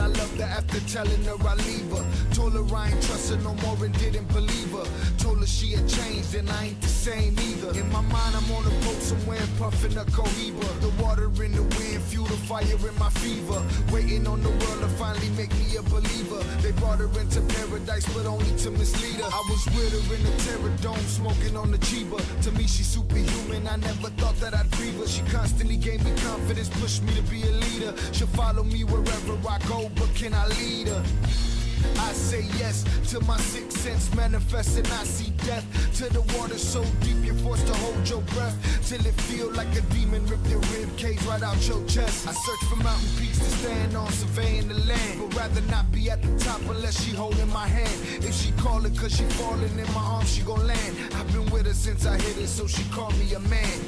I loved her after telling her I leave her. Told her I ain't trust her no more and didn't believe her. Told her she had changed and I ain't the same either. In my mind I'm on a boat somewhere puffing a cohiba. The water in the wind fuel the fire in my fever. Waiting on the world to finally make me a believer. They brought her into paradise but only to mislead her. I was with her in the terror dome smoking on the Chiba. To me she's superhuman, I never thought that I'd grieve her. She constantly gave me confidence, pushed me to be a leader. She'll follow me wherever I go, but can I lead her? I say yes to my sixth sense manifest and I see death. To the water so deep you're forced to hold your breath. Till it feel like a demon ripped your rib cage right out your chest. I search for mountain peaks to stand on, surveying the land. But rather not be at the top unless she holding my hand. If she callin' cause she falling in my arms, she gon' land. I've been with her since I hit her, so she called me a man.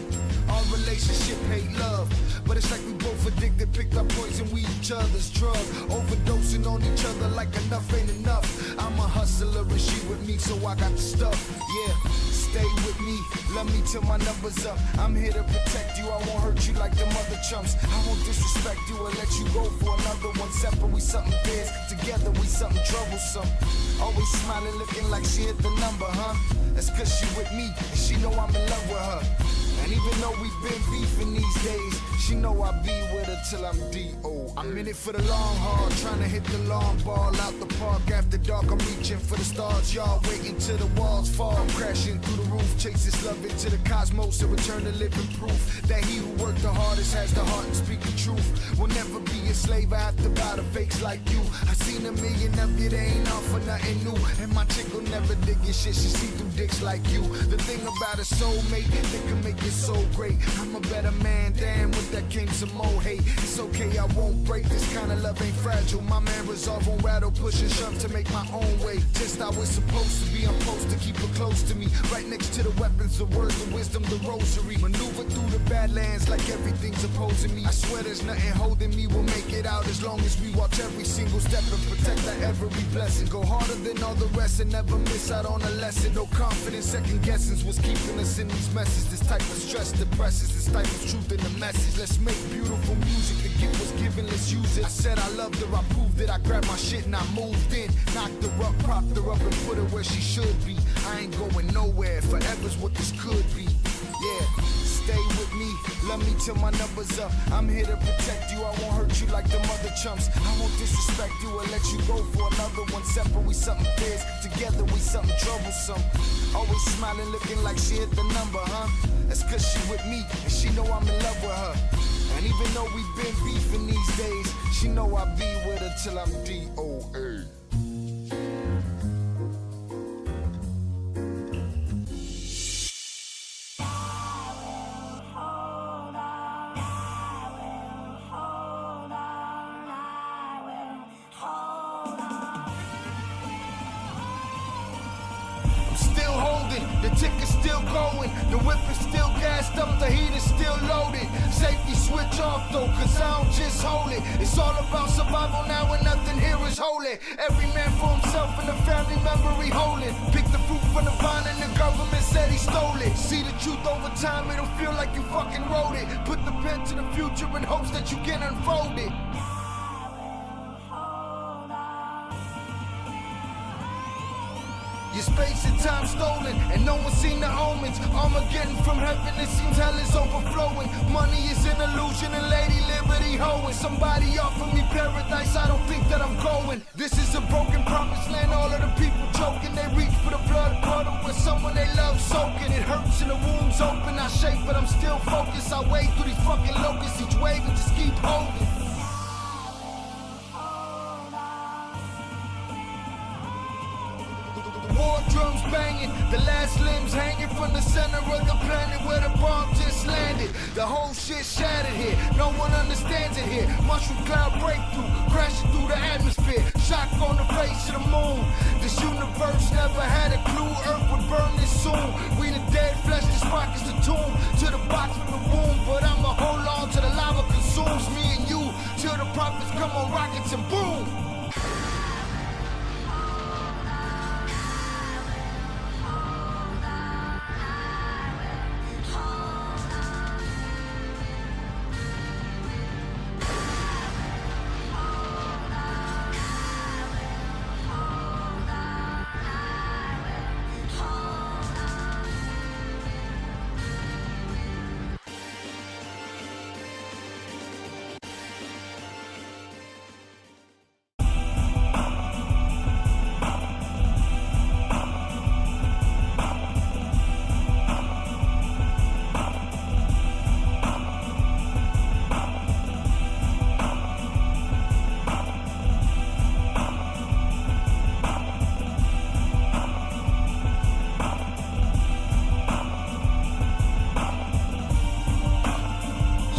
Our relationship hate love, but it's like we both addicted, picked up poison, we each other's drug. Overdosing on each other like enough ain't enough. I'm a hustler and she with me, so I got the stuff. Yeah, stay with me, love me till my number's up. I'm here to protect you, I won't hurt you like them other chumps. I won't disrespect you or let you go for another one. Separate, we something fierce, together we something troublesome. Always smiling, looking like she hit the number, huh? That's cause she with me, and she know I'm in love with her. And even though we've been beefing these days, she know I'll be with her till I'm D.O. I'm in it for the long haul, trying to hit the long ball out the park. After dark, I'm reaching for the stars, y'all waiting till the walls fall. I'm crashing through the roof, chase this love into the cosmos and return to living proof that he who worked the hardest has the heart and speak the truth. Will never be a slave, I have to bow to fakes like you. I seen a million of you, they ain't all for nothing new. And my chick will never dig your shit, she see through dicks like you. The thing about a soulmate, they can make it so great. I'm a better man, damn, with that came some more hate. It's okay, I won't break, this kind of love ain't fragile. My man resolve won't rattle, push and shove to make my own way. Just how it's supposed to be, I'm supposed to keep her close to me. Right next to the weapons, the words, the wisdom, the rosary. Maneuver through the badlands like everything's opposing me. I swear there's nothing holding me, we'll make it out as long as we watch every single step and protect our every blessing. Go harder than all the rest and never miss out on a lesson. No confidence, second guessings was keeping us in these messes. This type of stress depresses, this type of truth in the message. Let's make beautiful music, the gift was given, let's use it. I said I loved her, I proved it, I grabbed my shit and I moved in. Knocked her up, propped her up and put her where she should be. I ain't going nowhere, forever's what this could be. Yeah, stay with me, love me till my number's up. I'm here to protect you, I won't hurt you like them other chumps. I won't disrespect you or let you go for another one. Separate, we something fierce, together we something troublesome. Always smiling, looking like she hit the number, huh? That's cause she with me, and she know I'm in love with her. And even though we've been beefing these days, she know I'll be with her till I'm D.O.A. The tick is still going, the whip is still gassed up, the heat is still loaded. Safety switch off though, cause I don't just hold it. It's all about survival now and nothing here is holy. Every man for himself and the family member he holding. Pick the fruit from the vine and the government said he stole it. See the truth over time, it'll feel like you fucking wrote it. Put the pen to the future in hopes that you can unfold it. Your space and time stolen, and no one's seen the omens. Armageddon from heaven, it seems hell is overflowing. Money is an illusion and Lady Liberty hoeing. Somebody offer me paradise, I don't think that I'm going. This is a broken promised land, all of the people choking. They reach for the blood puddle with someone they love soaking. It hurts and the wound's open, I shake but I'm still focused. I wade through these fucking locusts, each wave and just keep holding. War drums banging, the last limbs hanging from the center of the planet where the bomb just landed. The whole shit shattered here, no one understands it here. Mushroom cloud breakthrough, crashing through the atmosphere. Shock on the face of the moon. This universe never had a clue Earth would burn this soon. We the dead flesh, this rock is the tomb. To the box from the womb, but I'ma hold on to the lava consumes me and you. Till the prophets come on rockets and boom.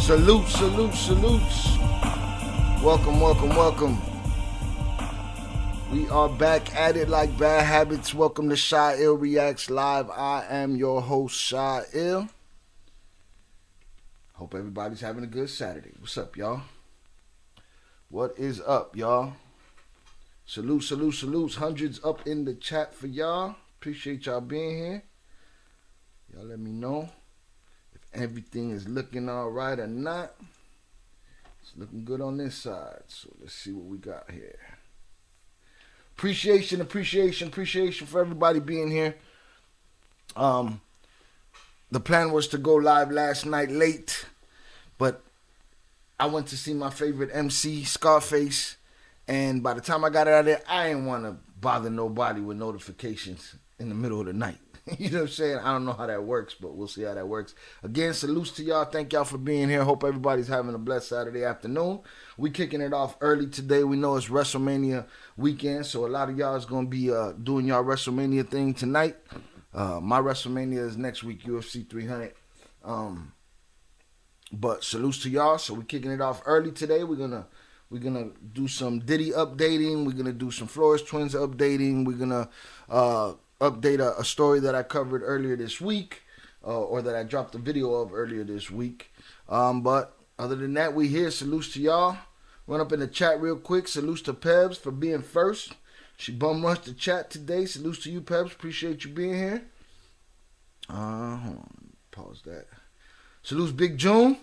Salutes. Welcome. We are back at it like bad habits. Welcome to Shy Ill Reacts Live. I am your host, Shy Ill. Hope everybody's having a good Saturday. What's up, y'all? What is up, y'all? Salutes. Hundreds up in the chat for y'all. Appreciate y'all being here. Y'all let me know if everything is looking all right or not. It's looking good on this side. So let's see what we got here. Appreciation for everybody being here. The plan was to go live last night late, but I went to see my favorite MC, Scarface, and by the time I got out of there, I didn't want to bother nobody with notifications in the middle of the night. You know what I'm saying? I don't know how that works, but we'll see how that works. Again, salutes to y'all. Thank y'all for being here. Hope everybody's having a blessed Saturday afternoon. We kicking it off early today. We know it's WrestleMania weekend, so a lot of y'all is going to be doing y'all WrestleMania thing tonight. My WrestleMania is next week, UFC 300. But salutes to y'all. So we're kicking it off early today. We're gonna do some Diddy updating. We're gonna do some Flores twins updating. We're gonna update a story that I covered earlier this week, or that I dropped a video of earlier this week. But other than that, we here. Salutes to y'all. Run up in the chat real quick. Salutes to Pebs for being first. She bum rushed the chat today. Salutes to you, Pebs. Appreciate you being here. Hold on. Pause that. Salutes Big June.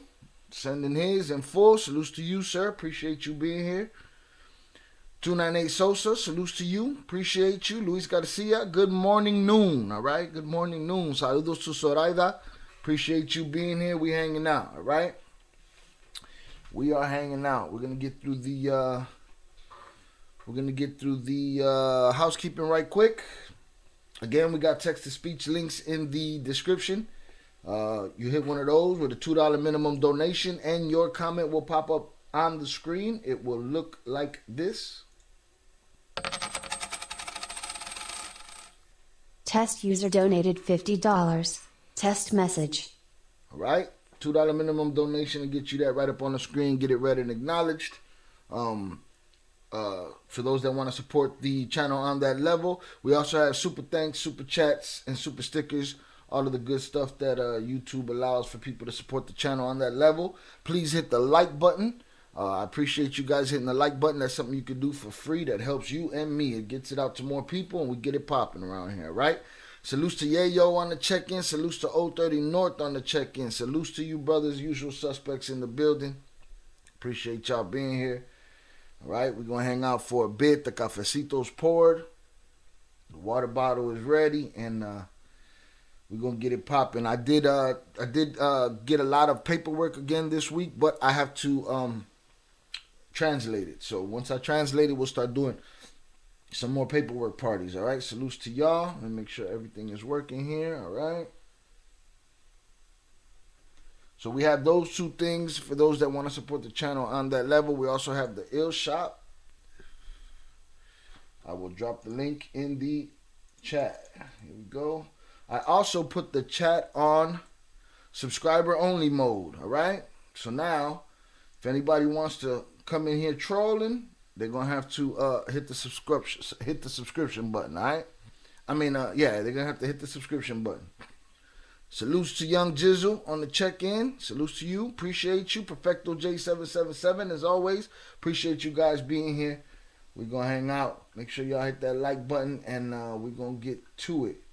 Sending his in full. Salutes to you, sir. Appreciate you being here. 298 Sosa. Salutes to you. Appreciate you. Luis Garcia. Good morning, noon. All right. Good morning, noon. Saludos to Zoraida. Appreciate you being here. We hanging out. All right. We are hanging out. We're gonna get through the housekeeping right quick. Again, we got text-to-speech links in the description. You hit one of those with a $2 minimum donation, and your comment will pop up on the screen. It will look like this. Test user donated $50. Test message. All right. $2 minimum donation to get you that right up on the screen. Get it read and acknowledged. For those that want to support the channel on that level, we also have super thanks, super chats, and super stickers. All of the good stuff that YouTube allows for people to support the channel on that level. Please hit the like button. I appreciate you guys hitting the like button. That's something you can do for free that helps you and me. It gets it out to more people, and we get it popping around here, right? Salutes to Yayo on the check-in. Salutes to 030 North on the check-in. Salutes to you brothers, usual suspects in the building. Appreciate y'all being here. All right, we're going to hang out for a bit. The cafecito's poured. The water bottle is ready, and we're going to get it popping. I did get a lot of paperwork again this week, but I have to translate it. So once I translate it, we'll start doing some more paperwork parties, all right? Salutes to y'all. Let me make sure everything is working here, all right? So we have those two things for those that want to support the channel on that level. We also have the Ill Shop. I will drop the link in the chat. Here we go. I also put the chat on subscriber only mode, all right? So now, if anybody wants to come in here trolling, they're going to have to hit the subscription button, all right? They're going to have to hit the subscription button. Salutes to Young Jizzle on the check-in. Salutes to you. Appreciate you. Perfecto J777, as always. Appreciate you guys being here. We're going to hang out. Make sure y'all hit that like button, and we're going to get to it.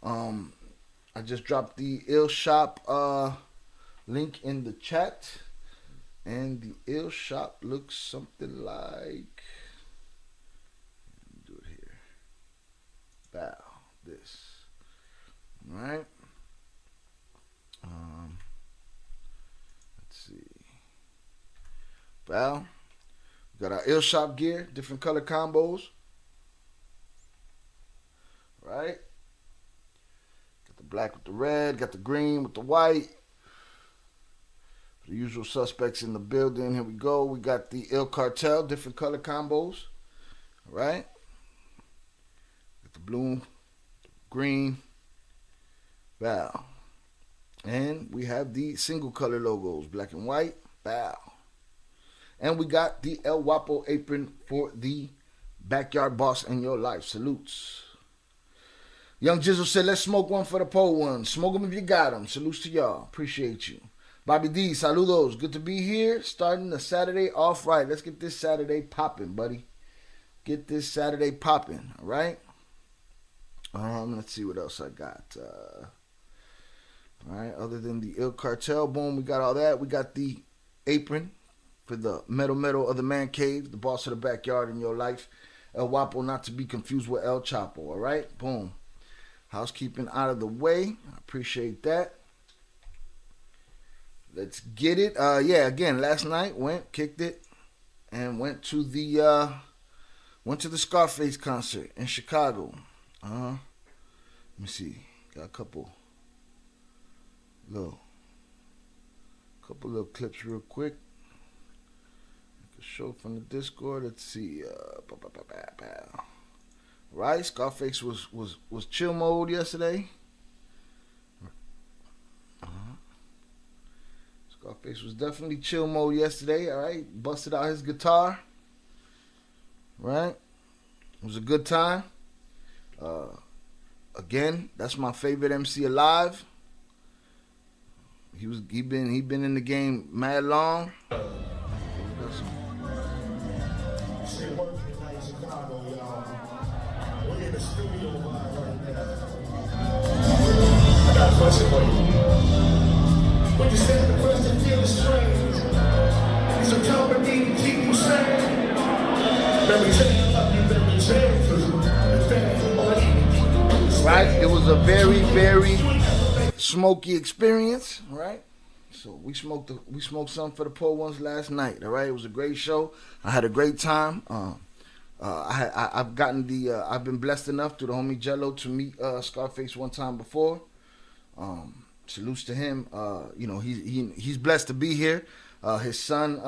I just dropped the Ill Shop link in the chat. And the Ill Shop looks something like... Let me do it here. Bow. This. All right. Let's see. Bow. We got our Ill Shop gear. Different color combos. Right. Got the black with the red. Got the green with the white. The usual suspects in the building. Here we go. We got the Il Cartel, different color combos. All right. Got the blue, green. Wow. And we have the single color logos, black and white. Bow. And we got the El Guapo apron for the Backyard Boss in Your Life. Salutes. Young Jizzle said, let's smoke one for the pole ones. Smoke them if you got them. Salutes to y'all. Appreciate you. Bobby D, saludos. Good to be here. Starting the Saturday off right. Let's get this Saturday popping, buddy. Get this Saturday popping, all right? Let's see what else I got. All right, other than the Il Cartel, boom, we got all that. We got the apron for the metal of the man cave, the boss of the backyard in your life. El Guapo, not to be confused with El Chapo, all right? Boom. Housekeeping out of the way. I appreciate that. Let's get it. Yeah, again, last night kicked it, and went to the Scarface concert in Chicago. Let me see. Got a couple little clips real quick. A show from the Discord. Let's see. Right, Scarface was chill mode yesterday. Scarface was definitely chill mode yesterday. All right, busted out his guitar. Right, it was a good time. Again, that's my favorite MC alive. He been in the game mad long. We're in the studio live right now. I got a question for you. When you said the question feeling strange, it's a company to keep you sane. Let me tell you how you let me change. Right, it was a very, very smoky experience. Right, so we smoked some for the poor ones last night. All right, it was a great show. I had a great time. I've been blessed enough through the homie Jello to meet Scarface one time before. Salutes to him. He's blessed to be here. His son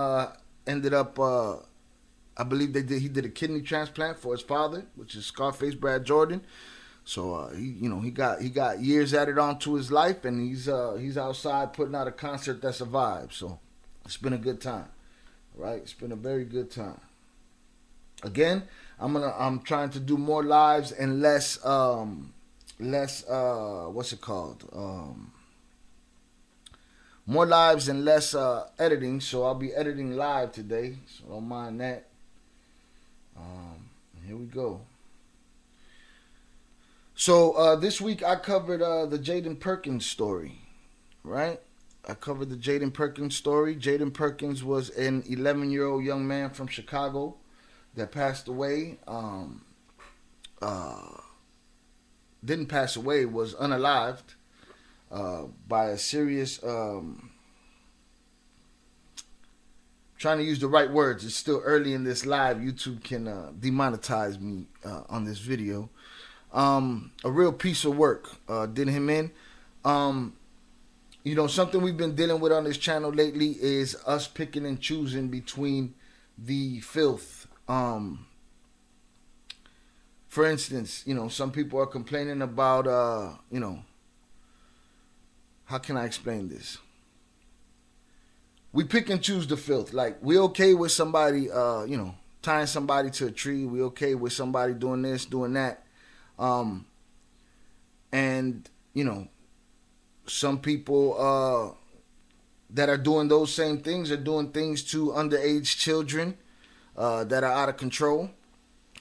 ended up, I believe he did a kidney transplant for his father, which is Scarface Brad Jordan. So he got years added onto his life, and he's outside putting out a concert that's a vibe. So it's been a good time. Right? It's been a very good time. Again, I'm trying to do more lives and less more lives and less editing. So I'll be editing live today, so don't mind that. Here we go. So this week I covered the Jaden Perkins story, right? I covered the Jaden Perkins story. Jaden Perkins was an 11-year-old young man from Chicago that passed away, didn't pass away, was unalived by a serious, trying to use the right words. It's still early in this live. YouTube can demonetize me on this video. A real piece of work did him in. Something we've been dealing with on this channel lately is us picking and choosing between the filth. For instance, some people are complaining about, how can I explain this? We pick and choose the filth. Like, we okay with somebody, tying somebody to a tree. We okay with somebody doing this, doing that. Some people that are doing those same things are doing things to underage children that are out of control,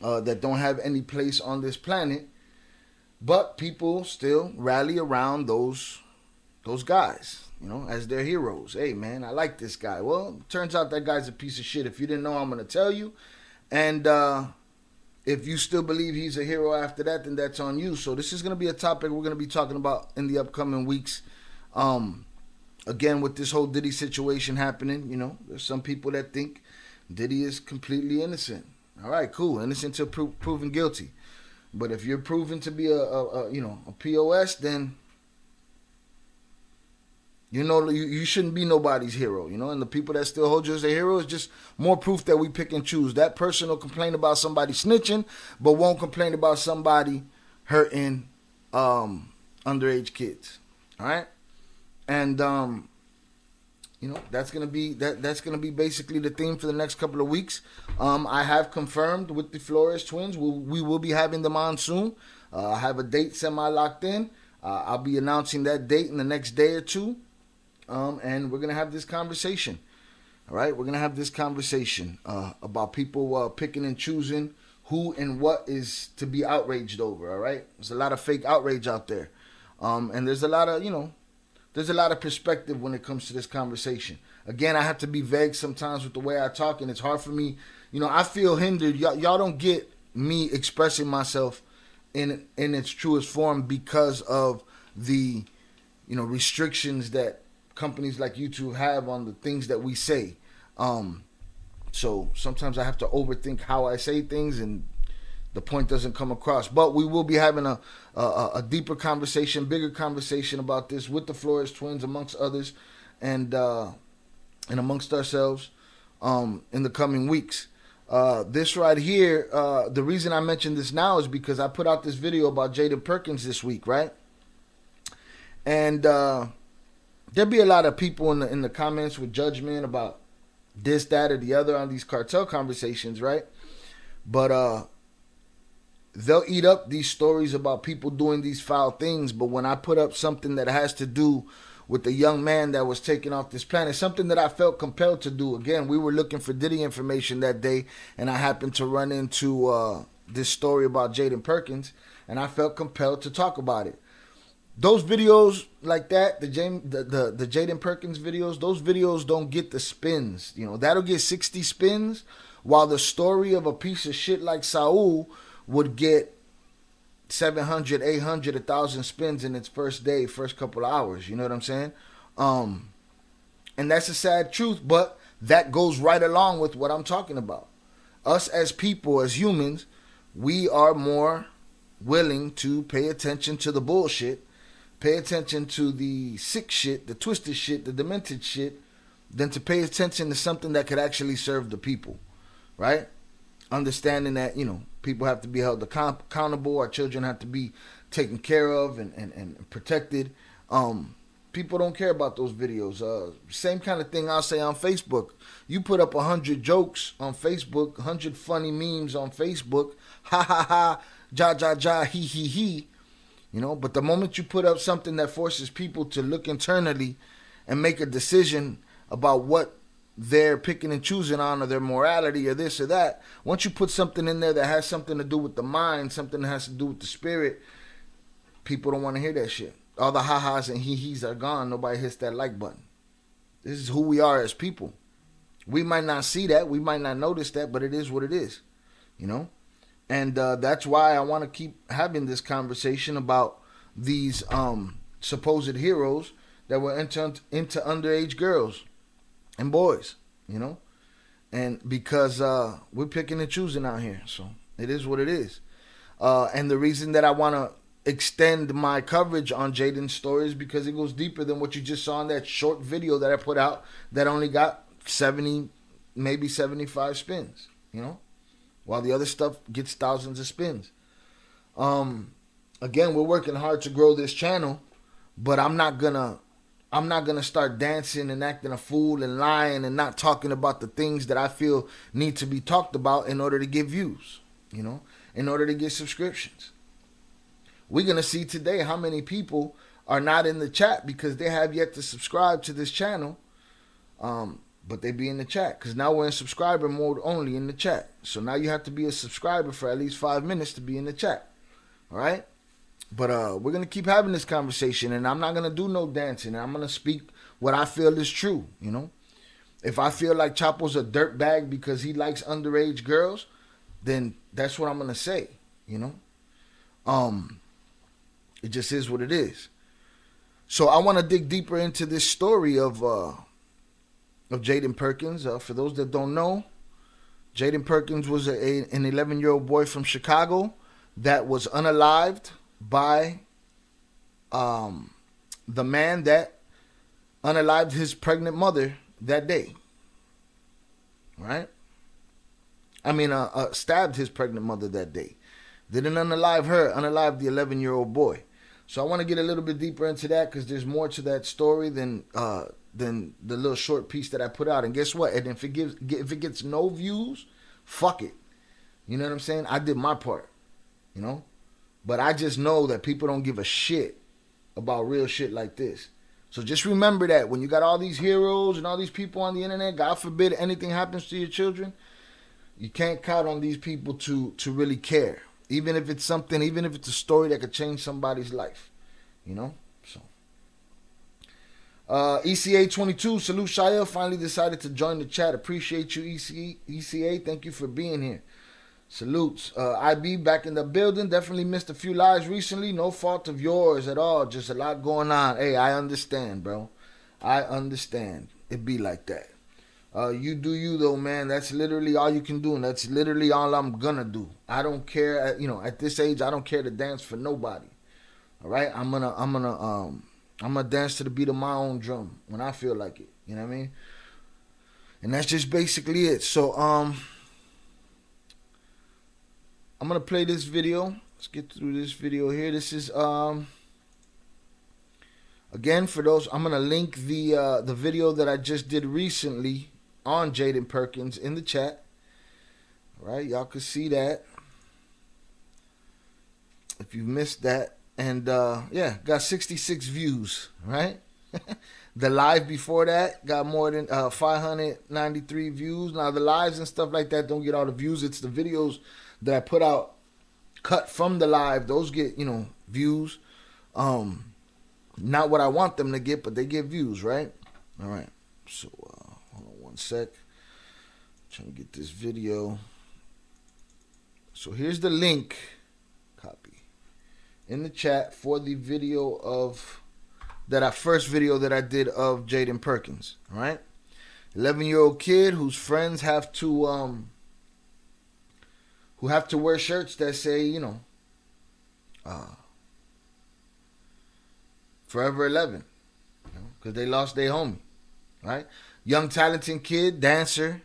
that don't have any place on this planet. But people still rally around those guys, as their heroes. Hey, man, I like this guy. Well, turns out that guy's a piece of shit. If you didn't know, I'm going to tell you. And if you still believe he's a hero after that, then that's on you. So this is going to be a topic we're going to be talking about in the upcoming weeks. Again, with this whole Diddy situation happening, there's some people that think Diddy is completely innocent. All right, cool. Innocent till proven guilty. But if you're proven to be a POS, then you shouldn't be nobody's hero, and the people that still hold you as a hero is just more proof that we pick and choose. That person will complain about somebody snitching, but won't complain about somebody hurting underage kids. All right? And that's gonna be that's gonna be basically the theme for the next couple of weeks. I have confirmed with the Flores twins. We will be having them on soon. I have a date semi locked in. I'll be announcing that date in the next day or two. And we're gonna have this conversation. All right, we're gonna have this conversation about people picking and choosing who and what is to be outraged over. All right, there's a lot of fake outrage out there, and there's a lot of there's a lot of perspective when it comes to this conversation. Again, I have to be vague sometimes with the way I talk, and it's hard for me. I feel hindered. Y'all don't get me expressing myself in its truest form because of the restrictions that companies like YouTube have on the things that we say. So sometimes I have to overthink how I say things, and the point doesn't come across. But we will be having a deeper conversation, bigger conversation about this with the Flores twins, amongst others, and amongst ourselves in the coming weeks. This right here, the reason I mentioned this now is because I put out this video about Jaden Perkins this week, right? And there'll be a lot of people in the comments with judgment about this, that, or the other on these cartel conversations, right? But they'll eat up these stories about people doing these foul things. But when I put up something that has to do with the young man that was taken off this planet, something that I felt compelled to do. Again, we were looking for Diddy information that day, and I happened to run into this story about Jaden Perkins, and I felt compelled to talk about it. Those videos like that, the Jaden Perkins videos, those videos don't get the spins. That'll get 60 spins, while the story of a piece of shit like Saul would get 700, 800, 1,000 spins in its first day, first couple of hours. You know what I'm saying? And that's a sad truth, but that goes right along with what I'm talking about. Us as people, as humans, we are more willing to pay attention to the bullshit, pay attention to the sick shit, the twisted shit, the demented shit, than to pay attention to something that could actually serve the people, right? Understanding that, people have to be held accountable, our children have to be taken care of and protected. People don't care about those videos. Same kind of thing I'll say on Facebook. You put up 100 jokes on Facebook, 100 funny memes on Facebook, ha ha ha, ja ja ja, he he he. But the moment you put up something that forces people to look internally and make a decision about what they're picking and choosing on, or their morality, or this or that, once you put something in there that has something to do with the mind, something that has to do with the spirit, people don't want to hear that shit. All the ha-has and he-he's are gone. Nobody hits that like button. This is who we are as people. We might not see that. We might not notice that, but it is what it is. And that's why I want to keep having this conversation about these supposed heroes that were into underage girls and boys, and because we're picking and choosing out here, so it is what it is. And the reason that I want to extend my coverage on Jaden's story is because it goes deeper than what you just saw in that short video that I put out that only got 70, maybe 75 spins, while the other stuff gets thousands of spins. Again, we're working hard to grow this channel, but I'm not gonna start dancing and acting a fool and lying and not talking about the things that I feel need to be talked about in order to get views, in order to get subscriptions. We're going to see today how many people are not in the chat because they have yet to subscribe to this channel, but they be in the chat because now we're in subscriber mode only in the chat. So now you have to be a subscriber for at least 5 minutes to be in the chat. All right? But we're going to keep having this conversation, and I'm not going to do no dancing. I'm going to speak what I feel is true, If I feel like Chapo's a dirtbag because he likes underage girls, then that's what I'm going to say, It just is what it is. So I want to dig deeper into this story of Jaden Perkins. For those that don't know, Jaden Perkins was an 11-year-old boy from Chicago that was unalived by the man that unalived his pregnant mother that day. Right? Stabbed his pregnant mother that day. Didn't unalive her, unalived the 11-year-old boy. So I want to get a little bit deeper into that because there's more to that story than the little short piece that I put out. And guess what? And if it gets no views, fuck it. You know what I'm saying? I did my part, you know? But I just know that people don't give a shit about real shit like this. So just remember that when you got all these heroes and all these people on the internet, God forbid anything happens to your children, you can't count on these people to really care. Even if it's a story that could change somebody's life, you know? So, ECA22, salute Shia, finally decided to join the chat. Appreciate you, ECA. Thank you for being here. Salutes. IB back in the building. Definitely missed a few lives recently. No fault of yours at all. Just a lot going on. Hey, I understand, bro. I understand. It be like that. You do you though, man. That's literally all you can do, and that's literally all I'm gonna do. I don't care. You know, at this age, I don't care to dance for nobody. All right, I'm gonna dance to the beat of my own drum when I feel like it. You know what I mean? And that's just basically it. So I'm gonna play this video. Let's get through this video here. This is again for those. I'm gonna link the video that I just did recently on Jaden Perkins in the chat. All right, y'all can see that if you missed that. And yeah, got 66 views. Right. The live before that got more than 593 views. Now the lives and stuff like that don't get all the views. It's the videos that I put out cut from the live. Those get, you know, views. Not what I want them to get, but they get views, right? All right. So hold on one sec. Trying to get this video. So here's the link. Copy. In the chat for the video of first video that I did of Jaden Perkins. All right. 11-year-old kid whose friends have to wear shirts that say, you know, Forever 11, because they lost their homie, right? Young, talented kid, dancer,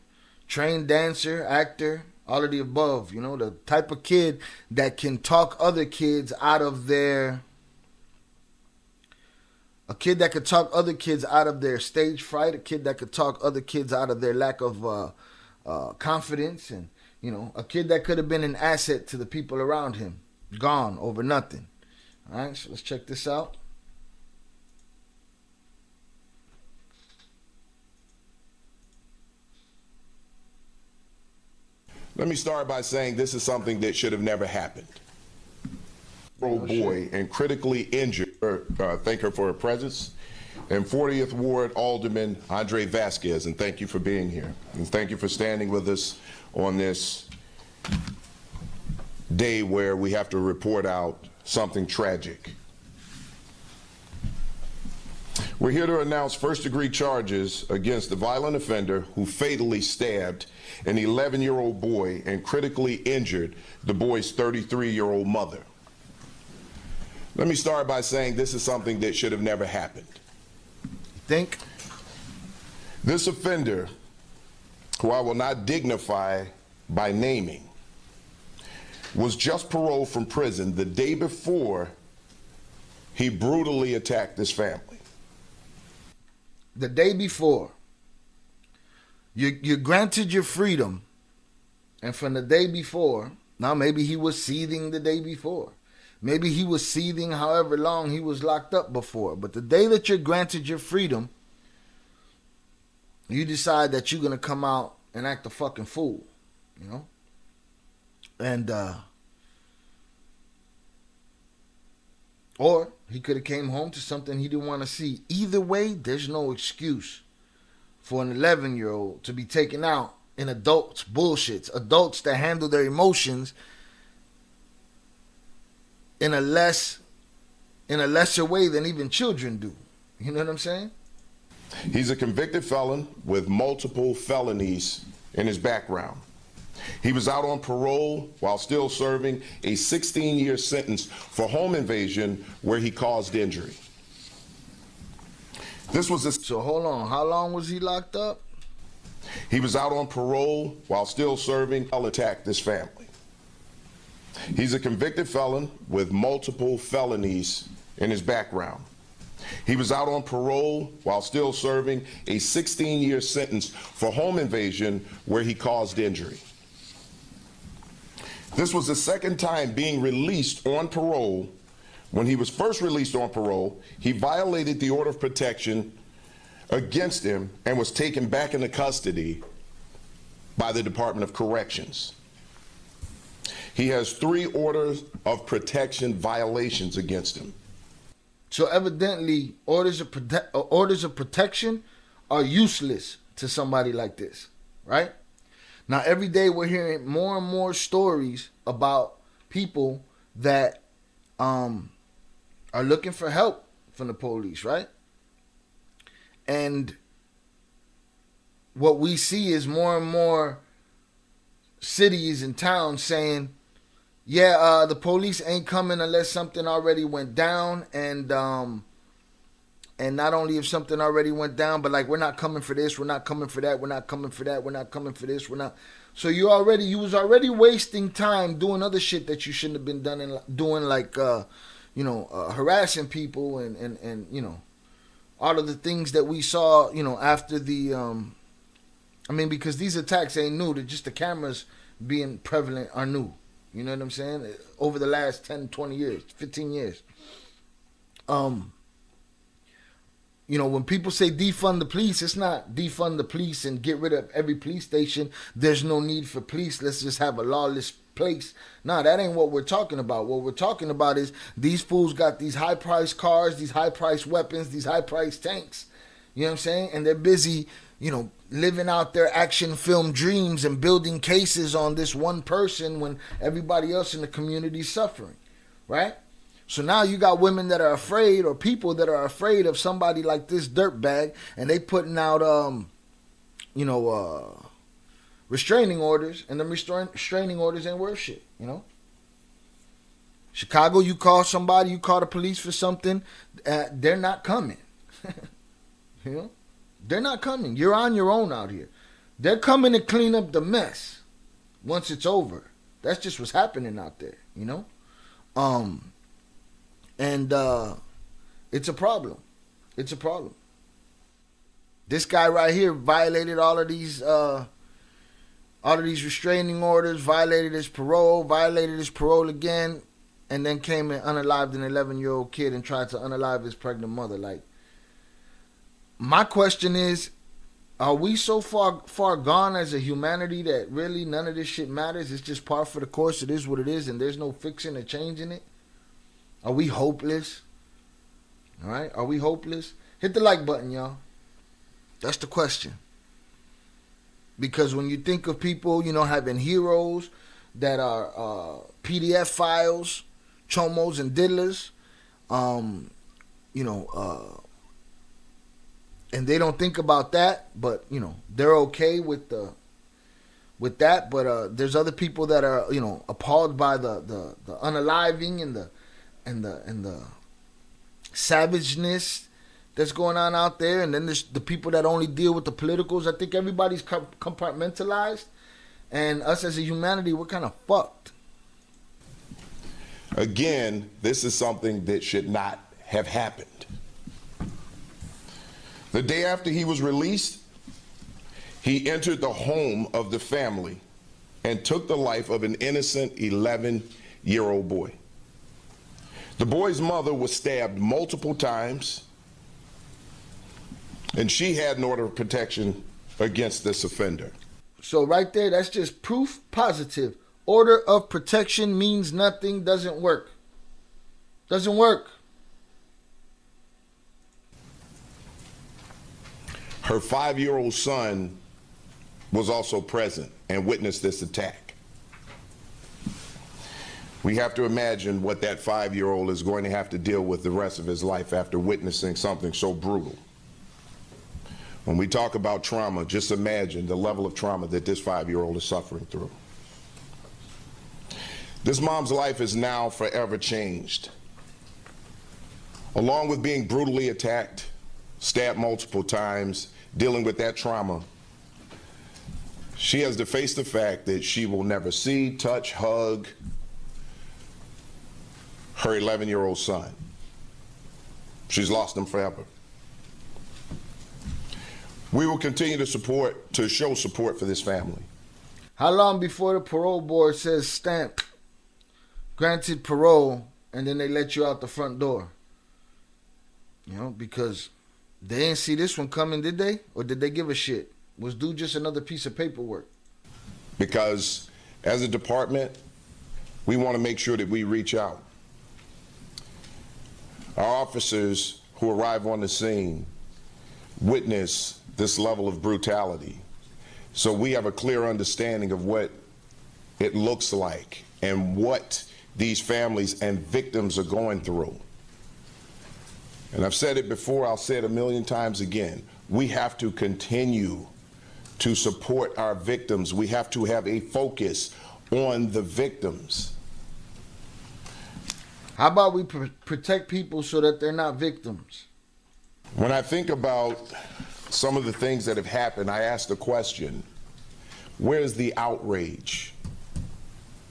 trained dancer, actor, all of the above, you know, the type of kid that can talk other kids out of their, a kid that could talk other kids out of their stage fright, a kid that could talk other kids out of their lack of confidence, and, you know, a kid that could have been an asset to the people around him, gone over nothing. All right, so let's check this out. Let me start by saying this is something that should have never happened. Boy and critically injured. Thank her for her presence. And 40th Ward Alderman Andre Vasquez, and thank you for being here. And thank you for standing with us on this day where we have to report out something tragic. We're here to announce first-degree charges against the violent offender who fatally stabbed an 11-year-old boy and critically injured the boy's 33-year-old mother. Let me start by saying this is something that should have never happened. Think? This offender, who I will not dignify by naming, was just paroled from prison the day before he brutally attacked this family. The day before, you're granted your freedom, and from the day before, now maybe he was seething the day before. Maybe he was seething however long he was locked up before. But the day that you're granted your freedom, you decide that you're going to come out and act a fucking fool, you know? And, or he could have came home to something he didn't want to see. Either way, there's no excuse for an 11-year-old to be taken out in adults' bullshits. Adults that handle their emotions in a lesser way than even children do. You know what I'm saying? He's a convicted felon with multiple felonies in his background. He was out on parole while still serving a 16-year sentence for home invasion where he caused injury. This was So hold on, how long was he locked up? He was out on parole while still serving, attacked this family. He's a convicted felon with multiple felonies in his background. He was out on parole while still serving a 16-year sentence for home invasion where he caused injury. This was the second time being released on parole. When he was first released on parole, he violated the order of protection against him and was taken back into custody by the Department of Corrections. He has 3 orders of protection violations against him. So evidently, orders of protection are useless to somebody like this, right? Now, every day we're hearing more and more stories about people that are looking for help from the police, right? And what we see is more and more cities and towns saying, yeah, the police ain't coming unless something already went down, and not only if something already went down, but like, we're not coming for this, we're not coming for that, we're not coming for that, we're not coming for this, we're not. So you was already wasting time doing other shit that you shouldn't have been doing, like harassing people and all of the things that we saw, after the because these attacks ain't new. They're just the cameras being prevalent are new. You know what I'm saying? Over the last 10, 20 years, 15 years. When people say defund the police, it's not defund the police and get rid of every police station. There's no need for police. Let's just have a lawless place. Nah, that ain't what we're talking about. What we're talking about is these fools got these high-priced cars, these high-priced weapons, these high-priced tanks. You know what I'm saying? And they're busy, living out their action film dreams and building cases on this one person when everybody else in the community is suffering, right? So now you got women that are afraid, or people that are afraid of somebody like this dirtbag, and they putting out, restraining orders, and them restraining orders ain't worth shit, Chicago, you call somebody, you call the police for something, they're not coming. They're not coming. You're on your own out here. They're coming to clean up the mess once it's over. That's just what's happening out there, And it's a problem. It's a problem. This guy right here violated all of these restraining orders, violated his parole again, and then came and unalived an 11-year-old kid and tried to unalive his pregnant mother. Like, my question is, are we so far gone as a humanity that really none of this shit matters? It's just par for the course. It is what it is, and there's no fixing or changing it. Are we hopeless? All right? Are we hopeless? Hit the like button, y'all. That's the question. Because when you think of people, having heroes that are PDF files, chomos and diddlers, and they don't think about that, but they're okay with that. But there's other people that are appalled by the unaliving and the savageness that's going on out there. And then there's the people that only deal with the politicals. I think everybody's compartmentalized, and us as a humanity, we're kind of fucked. Again, this is something that should not have happened. The day after he was released, he entered the home of the family and took the life of an innocent 11-year-old boy. The boy's mother was stabbed multiple times, and she had an order of protection against this offender. So right there, that's just proof positive. Order of protection means nothing, doesn't work. Doesn't work. Her 5-year-old son was also present and witnessed this attack. We have to imagine what that 5-year-old is going to have to deal with the rest of his life after witnessing something so brutal. When we talk about trauma, just imagine the level of trauma that this 5-year-old is suffering through. This mom's life is now forever changed. Along with being brutally attacked, stabbed multiple times, dealing with that trauma, she has to face the fact that she will never see, touch, hug her 11-year-old son. She's lost them forever. We will continue to show support for this family. How long before the parole board says stamp, granted parole, and then they let you out the front door? You know, because they didn't see this one coming, did they? Or did they give a shit? Was dude just another piece of paperwork? Because as a department, we want to make sure that we reach out. Our officers who arrive on the scene witness this level of brutality. So we have a clear understanding of what it looks like and what these families and victims are going through. And I've said it before, I'll say it a million times again. We have to continue to support our victims. We have to have a focus on the victims. How about we protect people so that they're not victims? When I think about some of the things that have happened, I ask the question, where's the outrage?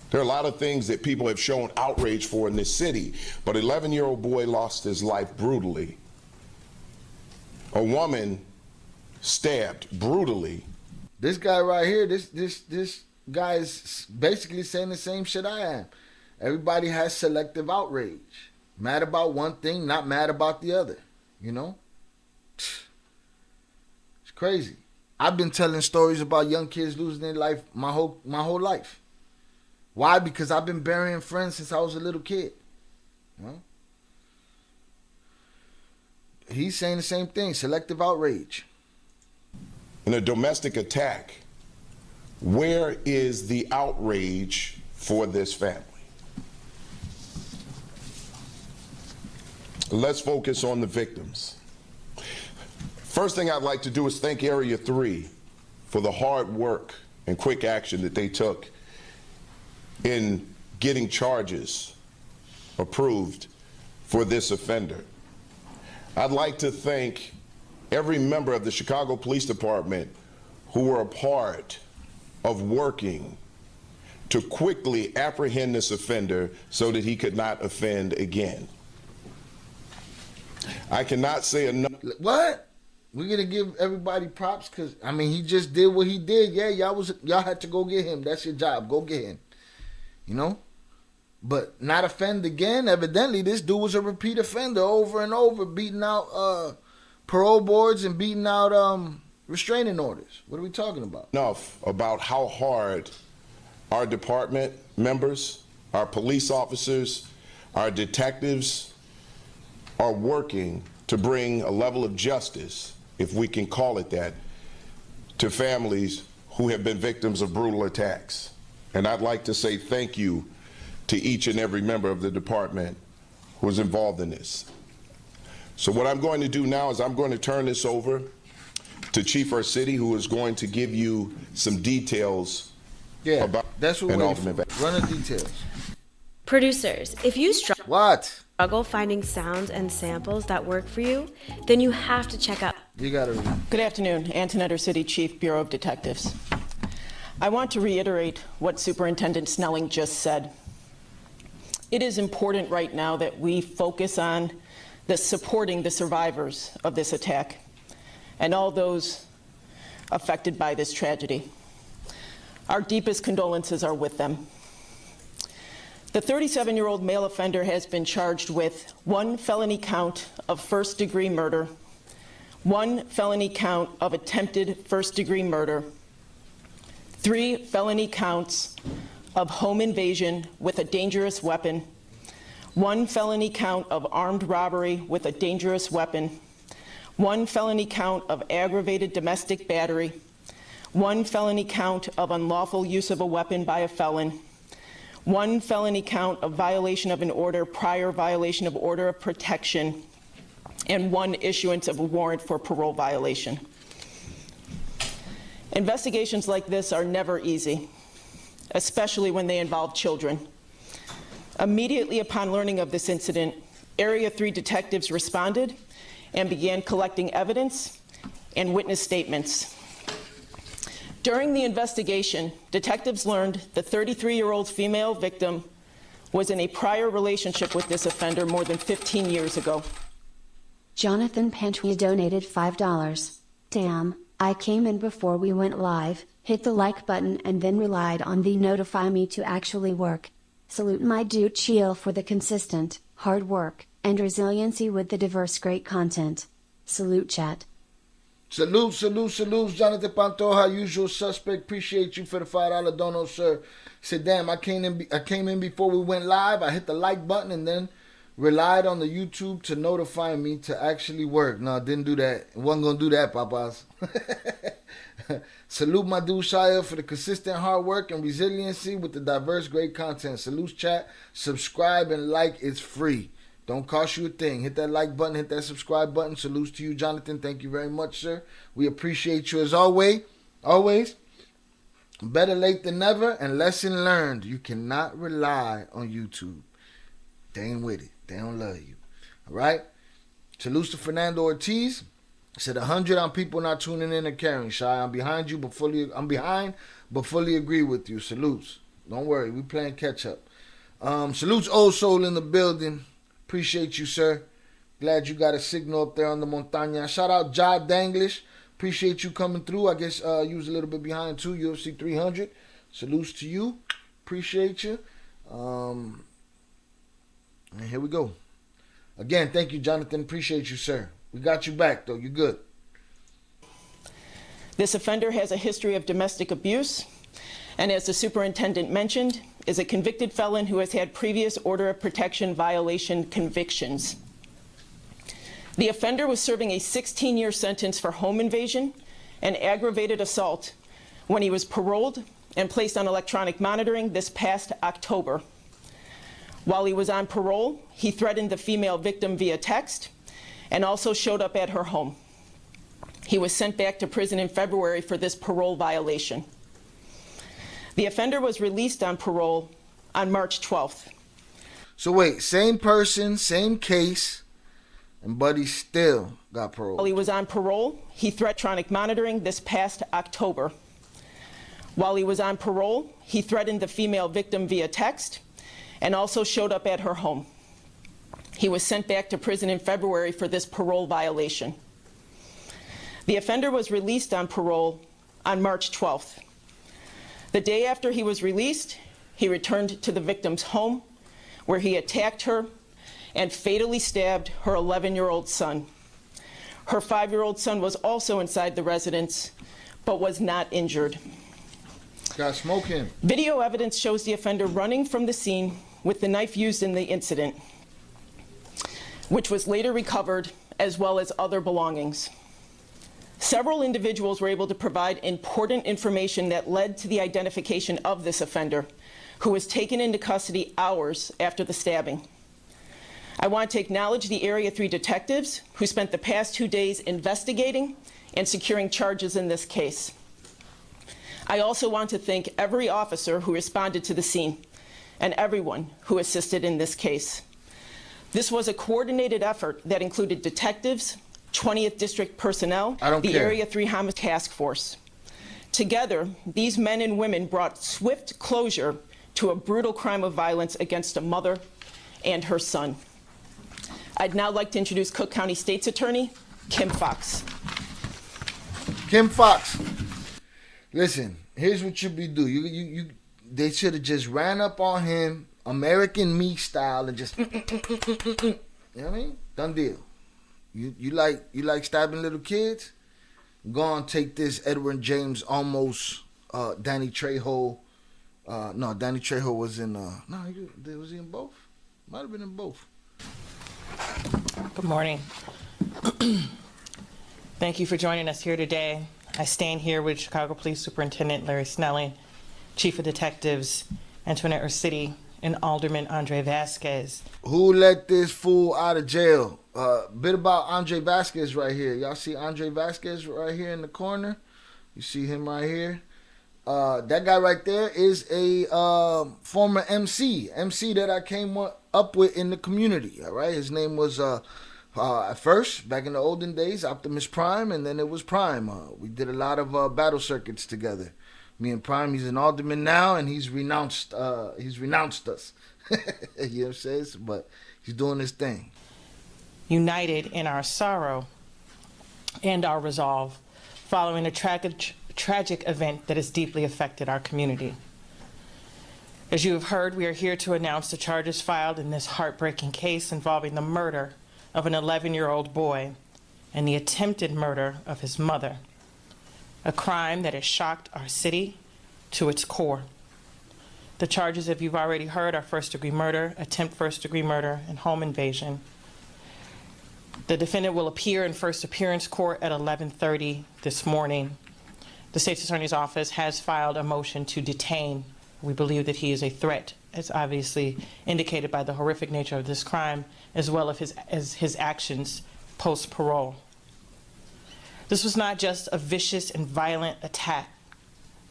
There are a lot of things that people have shown outrage for in this city, but an 11-year-old boy lost his life brutally. A woman stabbed brutally. This guy right here, this guy is basically saying the same shit I am. Everybody has selective outrage. Mad about one thing, not mad about the other. You know? It's crazy. I've been telling stories about young kids losing their life my whole life. Why? Because I've been burying friends since I was a little kid. You know? He's saying the same thing, selective outrage. In a domestic attack, where is the outrage for this family? Let's focus on the victims. First thing I'd like to do is thank Area 3 for the hard work and quick action that they took in getting charges approved for this offender. I'd like to thank every member of the Chicago Police Department who were a part of working to quickly apprehend this offender so that he could not offend again. I cannot say enough. What? We're gonna give everybody props because I mean he just did what he did. Yeah, y'all had to go get him. That's your job. Go get him. You know? But not offend again. Evidently, this dude was a repeat offender over and over, beating out parole boards and beating out restraining orders. What are we talking about? Enough about how hard our department members, our police officers, our detectives are working to bring a level of justice, if we can call it that, to families who have been victims of brutal attacks. And I'd like to say thank you to each and every member of the department who is involved in this. So what I'm going to do now is I'm going to turn this over to Chief City, who is going to give you some details. Yeah, about that's what we're waiting for. Run the details. Producers, if you What? struggle finding sounds and samples that work for you, then you have to check out. You gotta read. Good afternoon, Antonetter City Chief, Bureau of Detectives. I want to reiterate what Superintendent Snelling just said. It is important right now that we focus on supporting the survivors of this attack and all those affected by this tragedy. Our deepest condolences are with them. The 37-year-old male offender has been charged with 1 felony count of first-degree murder, 1 felony count of attempted first-degree murder, 3 felony counts of home invasion with a dangerous weapon, 1 felony count of armed robbery with a dangerous weapon, 1 felony count of aggravated domestic battery, 1 felony count of unlawful use of a weapon by a felon, 1 felony count of violation of an order, prior violation of order of protection, and 1 issuance of a warrant for parole violation. Investigations like this are never easy, especially when they involve children. Immediately upon learning of this incident, Area 3 detectives responded and began collecting evidence and witness statements. During the investigation, detectives learned the 33-year-old female victim was in a prior relationship with this offender more than 15 years ago. Jonathan Pantria donated $5. Damn, I came in before we went live, hit the like button and then relied on the notify me to actually work. Salute my dude Chill for the consistent, hard work, and resiliency with the diverse great content. Salute chat. Salute, Jonathan Pantoja, usual suspect. Appreciate you for the $5 dono, sir. Said, damn, I came in before we went live. I hit the like button and then relied on the YouTube to notify me to actually work. No, didn't do that. Wasn't gonna do that, papas. Salute my dude Shia for the consistent hard work and resiliency with the diverse great content. Salute chat, subscribe and like. It's free. Don't cost you a thing. Hit that like button, hit that subscribe button. Salutes to you, Jonathan. Thank you very much, sir. We appreciate you as always. Better late than never, and lesson learned. You cannot rely on YouTube. They ain't with it. They don't love you. All right? Salutes to Fernando Ortiz. Said 100 on people not tuning in and caring. Shy, I'm behind, but fully agree with you. Salutes. Don't worry, we playing catch up. Salutes Old Soul in the building. Appreciate you, sir. Glad you got a signal up there on the montaña. Shout out Ja Danglish. Appreciate you coming through. I guess you was a little bit behind too. UFC 300. Salutes to you. Appreciate you. And here we go. Again, thank you, Jonathan. Appreciate you, sir. We got you back, though. You're good. This offender has a history of domestic abuse, and as the superintendent mentioned, is a convicted felon who has had previous order of protection violation convictions. The offender was serving a 16-year sentence for home invasion and aggravated assault when he was paroled and placed on electronic monitoring this past October. While he was on parole, he threatened the female victim via text and also showed up at her home. He was sent back to prison in February for this parole violation. The offender was released on parole on March 12th. So wait, same person, same case, but he still got parole. While he was on parole, he threatened electronic monitoring this past October. While he was on parole, he threatened the female victim via text and also showed up at her home. He was sent back to prison in February for this parole violation. The offender was released on parole on March 12th. The day after he was released, he returned to the victim's home where he attacked her and fatally stabbed her 11-year-old son. Her 5-year-old son was also inside the residence, but was not injured. Got smoke him. Video evidence shows the offender running from the scene with the knife used in the incident, which was later recovered, as well as other belongings. Several individuals were able to provide important information that led to the identification of this offender, who was taken into custody hours after the stabbing. I want to acknowledge the Area 3 detectives who spent the past 2 days investigating and securing charges in this case. I also want to thank every officer who responded to the scene and everyone who assisted in this case. This was a coordinated effort that included detectives, 20th District personnel, Area 3 Homicide Task Force. Together, these men and women brought swift closure to a brutal crime of violence against a mother and her son. I'd now like to introduce Cook County State's Attorney, Kim Fox. Kim Fox. Listen, here's what you be do. They should have just ran up on him, American Me style, and just, you know what I mean? Done deal. You like stabbing little kids? Go on, take this Edward James almost Danny Trejo. No, Danny Trejo was in. Was he in both? Might have been in both. Good morning. Thank you for joining us here today. I stand here with Chicago Police Superintendent Larry Snelling, Chief of Detectives Antoinette City, and Alderman Andre Vasquez. Who let this fool out of jail? Bit about Andre Vasquez right here. Y'all see Andre Vasquez right here in the corner? You see him right here? That guy right there is a former MC that I came up with in the community. All right, his name was at first, back in the olden days, Optimus Prime, and then it was Prime. We did a lot of battle circuits together. Me and Prime, he's an alderman now, and he's renounced us. You know what I'm saying? But he's doing his thing. united in our sorrow and our resolve following a tragic event that has deeply affected our community. As you have heard, we are here to announce the charges filed in this heartbreaking case involving the murder of an 11-year-old boy and the attempted murder of his mother, a crime that has shocked our city to its core. The charges, if you've already heard, are first-degree murder, attempt first-degree murder, and home invasion. The defendant will appear in first appearance court at 11:30 this morning. The State's Attorney's Office has filed a motion to detain. We believe that he is a threat, as obviously indicated by the horrific nature of this crime, as well as his actions post-parole. This was not just a vicious and violent attack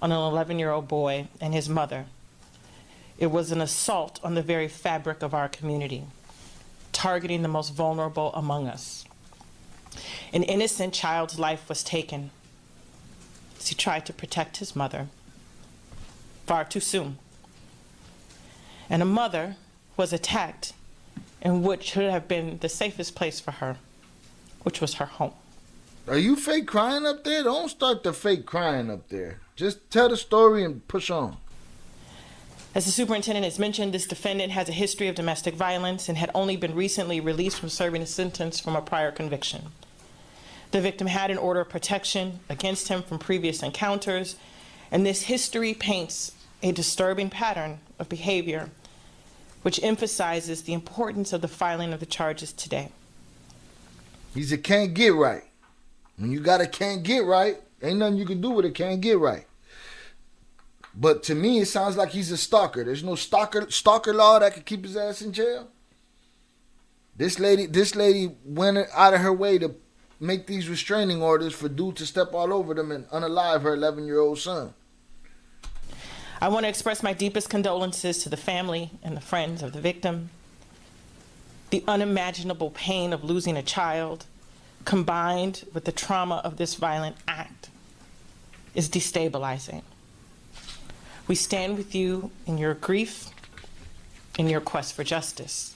on an 11-year-old boy and his mother. It was an assault on the very fabric of our community, targeting the most vulnerable among us. An innocent child's life was taken as he tried to protect his mother far too soon. And a mother was attacked in what should have been the safest place for her, which was her home. Are you fake crying up there? Don't start the fake crying up there. Just tell the story and push on. As the superintendent has mentioned, this defendant has a history of domestic violence and had only been recently released from serving a sentence from a prior conviction. The victim had an order of protection against him from previous encounters, and this history paints a disturbing pattern of behavior which emphasizes the importance of the filing of the charges today. He's a can't get right. When you got a can't get right, ain't nothing you can do with a can't get right. But to me, it sounds like he's a stalker. There's no stalker law that could keep his ass in jail. This lady went out of her way to make these restraining orders for dude to step all over them and unalive her 11-year-old son. I want to express my deepest condolences to the family and the friends of the victim. The unimaginable pain of losing a child, combined with the trauma of this violent act, is destabilizing. We stand with you in your grief, in your quest for justice.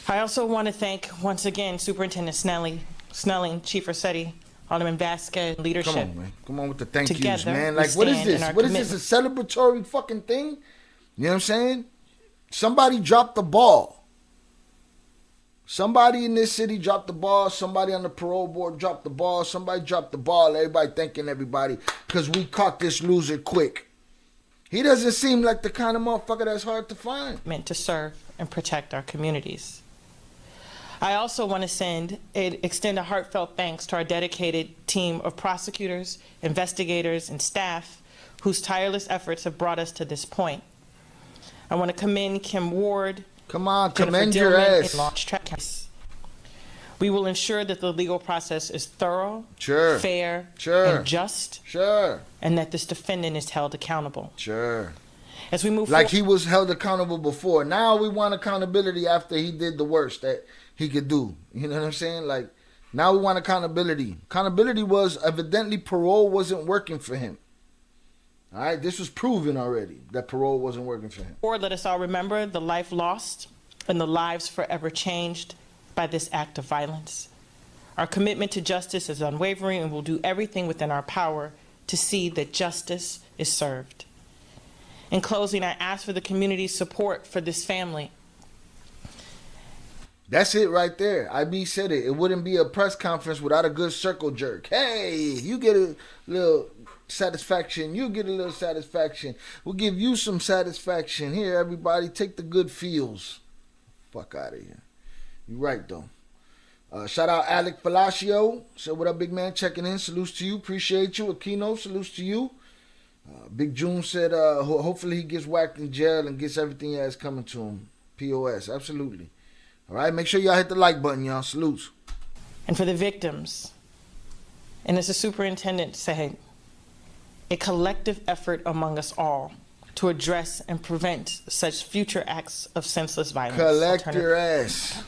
I also want to thank, once again, Superintendent Snelling, Chief Rossetti, Alderman Vasquez, leadership. Come on, man. Come on with the thank yous, Together, man. we Like, what is stand this? in our What is this, a celebratory fucking thing? You know what I'm saying? Somebody dropped the ball. Somebody in this city dropped the ball. Somebody on the parole board dropped the ball. Somebody dropped the ball. Everybody thanking everybody because we caught this loser quick. He doesn't seem like the kind of motherfucker that's hard to find. Meant to serve and protect our communities. I also want to extend a heartfelt thanks to our dedicated team of prosecutors, investigators, and staff whose tireless efforts have brought us to this point. I want to commend Kim Ward. Come on, Jennifer commend your Dillman, ass. and Launch Track Case. We will ensure that the legal process is thorough, Sure. fair, Sure. and just, Sure. and that this defendant is held accountable. Sure. As we move Like forward, he was held accountable before. Now we want accountability after he did the worst that he could do. You know what I'm saying? Like, now we want accountability. Accountability was evidently parole wasn't working for him. All right, this was proven already that parole wasn't working for him. let us all remember the life lost and the lives forever changed by this act of violence. Our commitment to justice is unwavering, and we'll do everything within our power to see that justice is served. In closing, I ask for the community's support for this family. That's it right there. IB said it. It wouldn't be a press conference without a good circle jerk. Hey, you get a little satisfaction. You get a little satisfaction. We'll give you some satisfaction. Here, everybody, take the good feels. Fuck out of here. You right, though. Shout out Alec Palacio. So what up, big man? Checking in. Salutes to you. Appreciate you. Aquino, salutes to you. Big June said hopefully he gets whacked in jail and gets everything he has coming to him. POS. Absolutely. All right, make sure y'all hit the like button, y'all. Salutes. And for the victims, and as the superintendent said, a collective effort among us all to address and prevent such future acts of senseless violence. Collect your ass.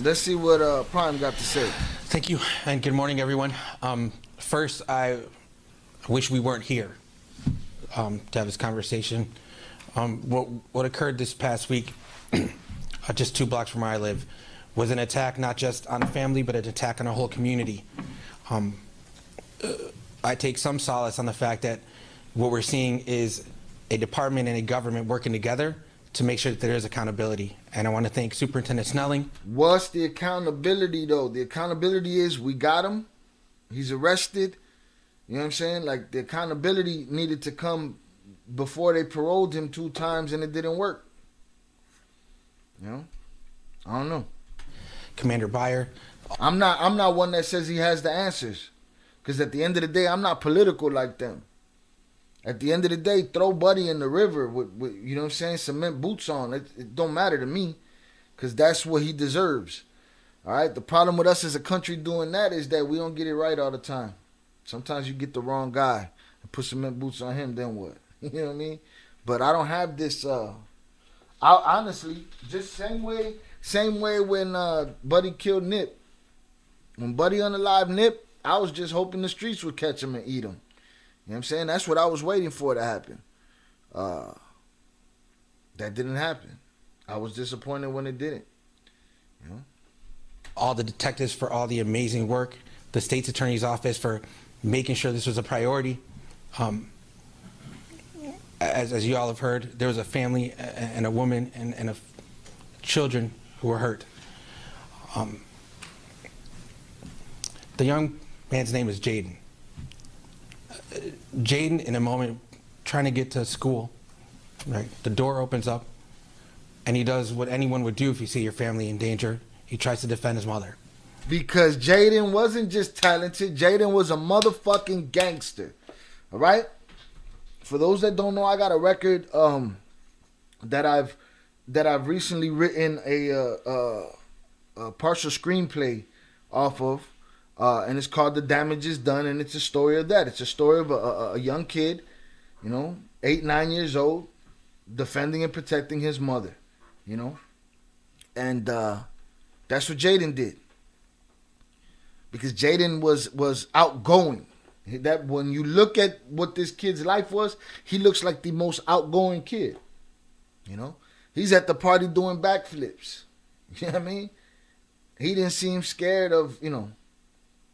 Let's see what Prime got to say. Thank you, and good morning, everyone. First, I wish we weren't here to have this conversation. What occurred this past week just 2 blocks from where I live, was an attack not just on a family, but an attack on a whole community. I take some solace on the fact that what we're seeing is a department and a government working together to make sure that there is accountability. And I want to thank Superintendent Snelling. What's the accountability, though? The accountability is we got him. He's arrested. You know what I'm saying? Like, the accountability needed to come before they paroled him 2 times and it didn't work. You know? I don't know. Commander Byer. I'm not one that says he has the answers. Because at the end of the day, I'm not political like them. At the end of the day, throw Buddy in the river with you know what I'm saying, cement boots on. It don't matter to me, because that's what he deserves. All right? The problem with us as a country doing that is that we don't get it right all the time. Sometimes you get the wrong guy and put cement boots on him, then what? You know what I mean? But I don't have this, I honestly, just same way when Buddy killed Nip. When Buddy unalived Nip, I was just hoping the streets would catch him and eat him. You know what I'm saying? That's what I was waiting for to happen. That didn't happen. I was disappointed when it didn't. You know? All the detectives for all the amazing work, the state's attorney's office for making sure this was a priority. As you all have heard, there was a family and a woman and children who were hurt. The young man's name is Jaden. Jaden, in a moment, trying to get to school, right? The door opens up, and he does what anyone would do if you see your family in danger. He tries to defend his mother. Because Jaden wasn't just talented. Jaden was a motherfucking gangster. All right? For those that don't know, I got a record that I've recently written a partial screenplay off of. And it's called The Damage Is Done, and it's a story of that. It's a story of a young kid, 8, 9 years old, defending and protecting his mother, And that's what Jaden did. Because Jaden was outgoing. That when you look at what this kid's life was, he looks like the most outgoing kid. He's at the party doing backflips. You know what I mean? He didn't seem scared of,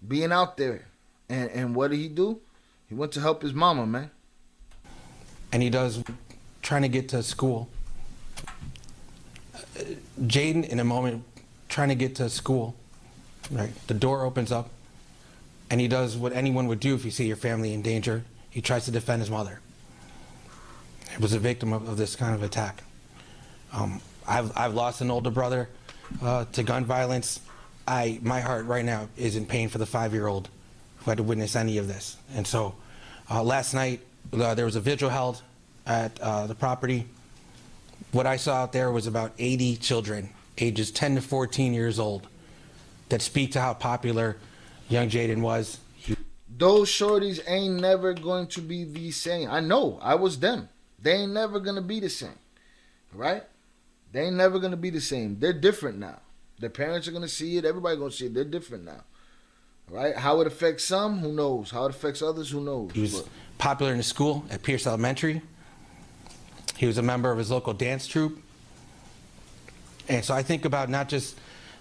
being out there. And what did he do? He went to help his mama, man. And he does, trying to get to school. Jaden, in a moment, trying to get to school, right? The door opens up, and he does what anyone would do if you see your family in danger. He tries to defend his mother. He was a victim of this kind of attack. I've lost an older brother to gun violence. My heart right now is in pain for the 5-year-old who had to witness any of this. And so last night there was a vigil held at the property. What I saw out there was about 80 children, ages 10 to 14 years old, that speak to how popular young Jaden was. Those shorties ain't never going to be the same. I know, I was them. They ain't never going to be the same, right? They ain't never going to be the same. They're different now. Their parents are going to see it. Everybody going to see it. They're different now. Right? How it affects some, who knows? How it affects others, who knows? He was popular in the school at Pierce Elementary. He was a member of his local dance troupe. And so I think about not just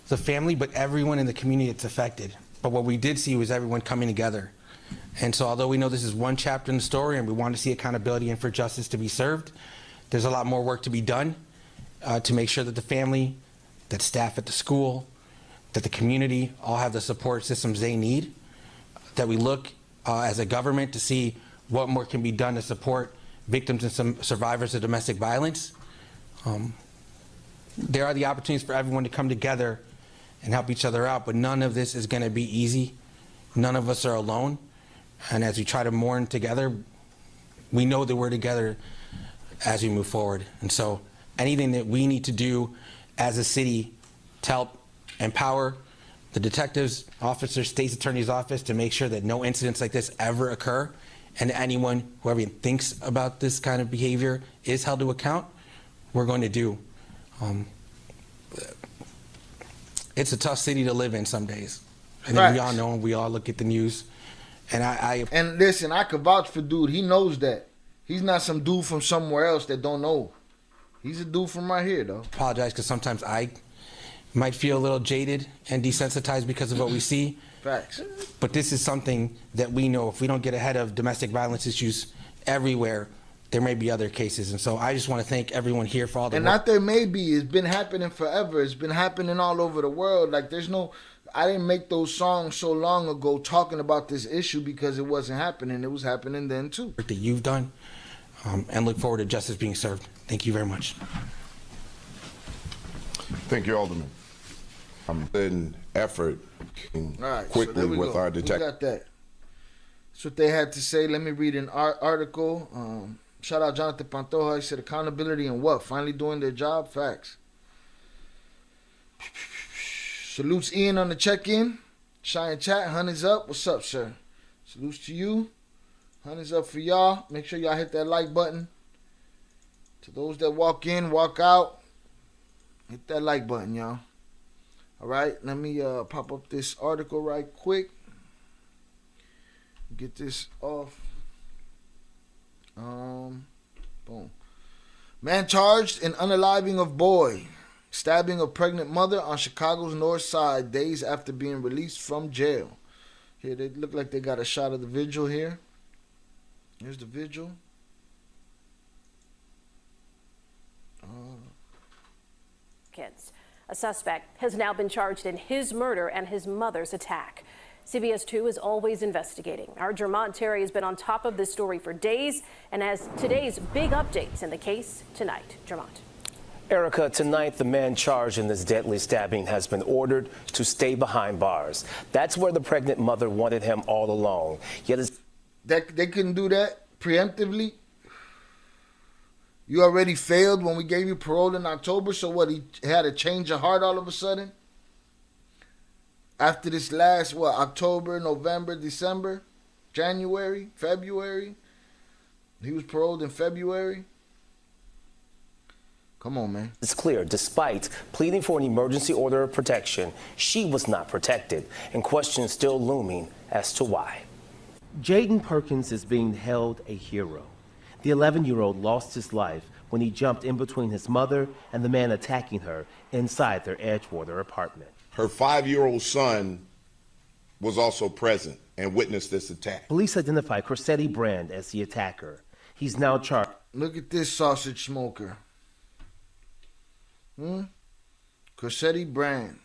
the family, but everyone in the community that's affected. But what we did see was everyone coming together. And so although we know this is one chapter in the story and we want to see accountability and for justice to be served, there's a lot more work to be done to make sure that the family, that staff at the school, that the community all have the support systems they need, that we look as a government to see what more can be done to support victims and some survivors of domestic violence. There are the opportunities for everyone to come together and help each other out, but none of this is going to be easy. None of us are alone. And as we try to mourn together, we know that we're together as we move forward. And so anything that we need to do as a city to help empower the detectives, officers, state's attorney's office to make sure that no incidents like this ever occur, and anyone who ever thinks about this kind of behavior is held to account, we're going to do. It's a tough city to live in some days. I think we all know, we all look at the news. And listen, I could vouch for dude. He knows that. He's not some dude from somewhere else that don't know. He's a dude from right here, though. Apologize because sometimes I might feel a little jaded and desensitized because of what we see. Facts. But this is something that we know if we don't get ahead of domestic violence issues everywhere, there may be other cases. And so I just want to thank everyone here for all the And work. not there may be. It's been happening forever. It's been happening all over the world. Like, there's no... I didn't make those songs so long ago talking about this issue because it wasn't happening. It was happening then, too. That you've done, and look forward to justice being served. Thank you very much. Thank you, Alderman. I'm in effort All right, quickly so there we with go. our Who detective. got that? That's what they had to say. Let me read an article. Shout out Jonathan Pantoja. He said accountability and what? Finally doing their job? Facts. Salutes Ian on the check-in. Cheyenne chat. Honey's up. What's up, sir? Salutes to you. Honey's up for y'all. Make sure y'all hit that like button. To those that walk in, walk out, hit that like button, y'all. All right, let me pop up this article right quick. Get this off. Boom. Man charged in unaliving of boy. Stabbing a pregnant mother on Chicago's north side days after being released from jail. Here, they look like they got a shot of the vigil here. Here's the vigil. Kids. A suspect has now been charged in his murder and his mother's attack. CBS 2 is always investigating. Our Jermont Terry has been on top of this story for days and has today's big updates in the case tonight. Jermont. Erica, tonight the man charged in this deadly stabbing has been ordered to stay behind bars. That's where the pregnant mother wanted him all along. Yet they couldn't do that preemptively. You already failed when we gave you parole in October, so what, he had a change of heart all of a sudden? After this last, October, November, December, January, February? He was paroled in February? Come on, man. it's clear, despite pleading for an emergency order of protection, she was not protected, and questions still looming as to why. Jaden Perkins is being held a hero. The 11-year-old lost his life when he jumped in between his mother and the man attacking her inside their Edgewater apartment. Her 5-year-old son was also present and witnessed this attack. Police identify Corsetti Brand as the attacker. He's now charged. Look at this sausage smoker. Corsetti Brand.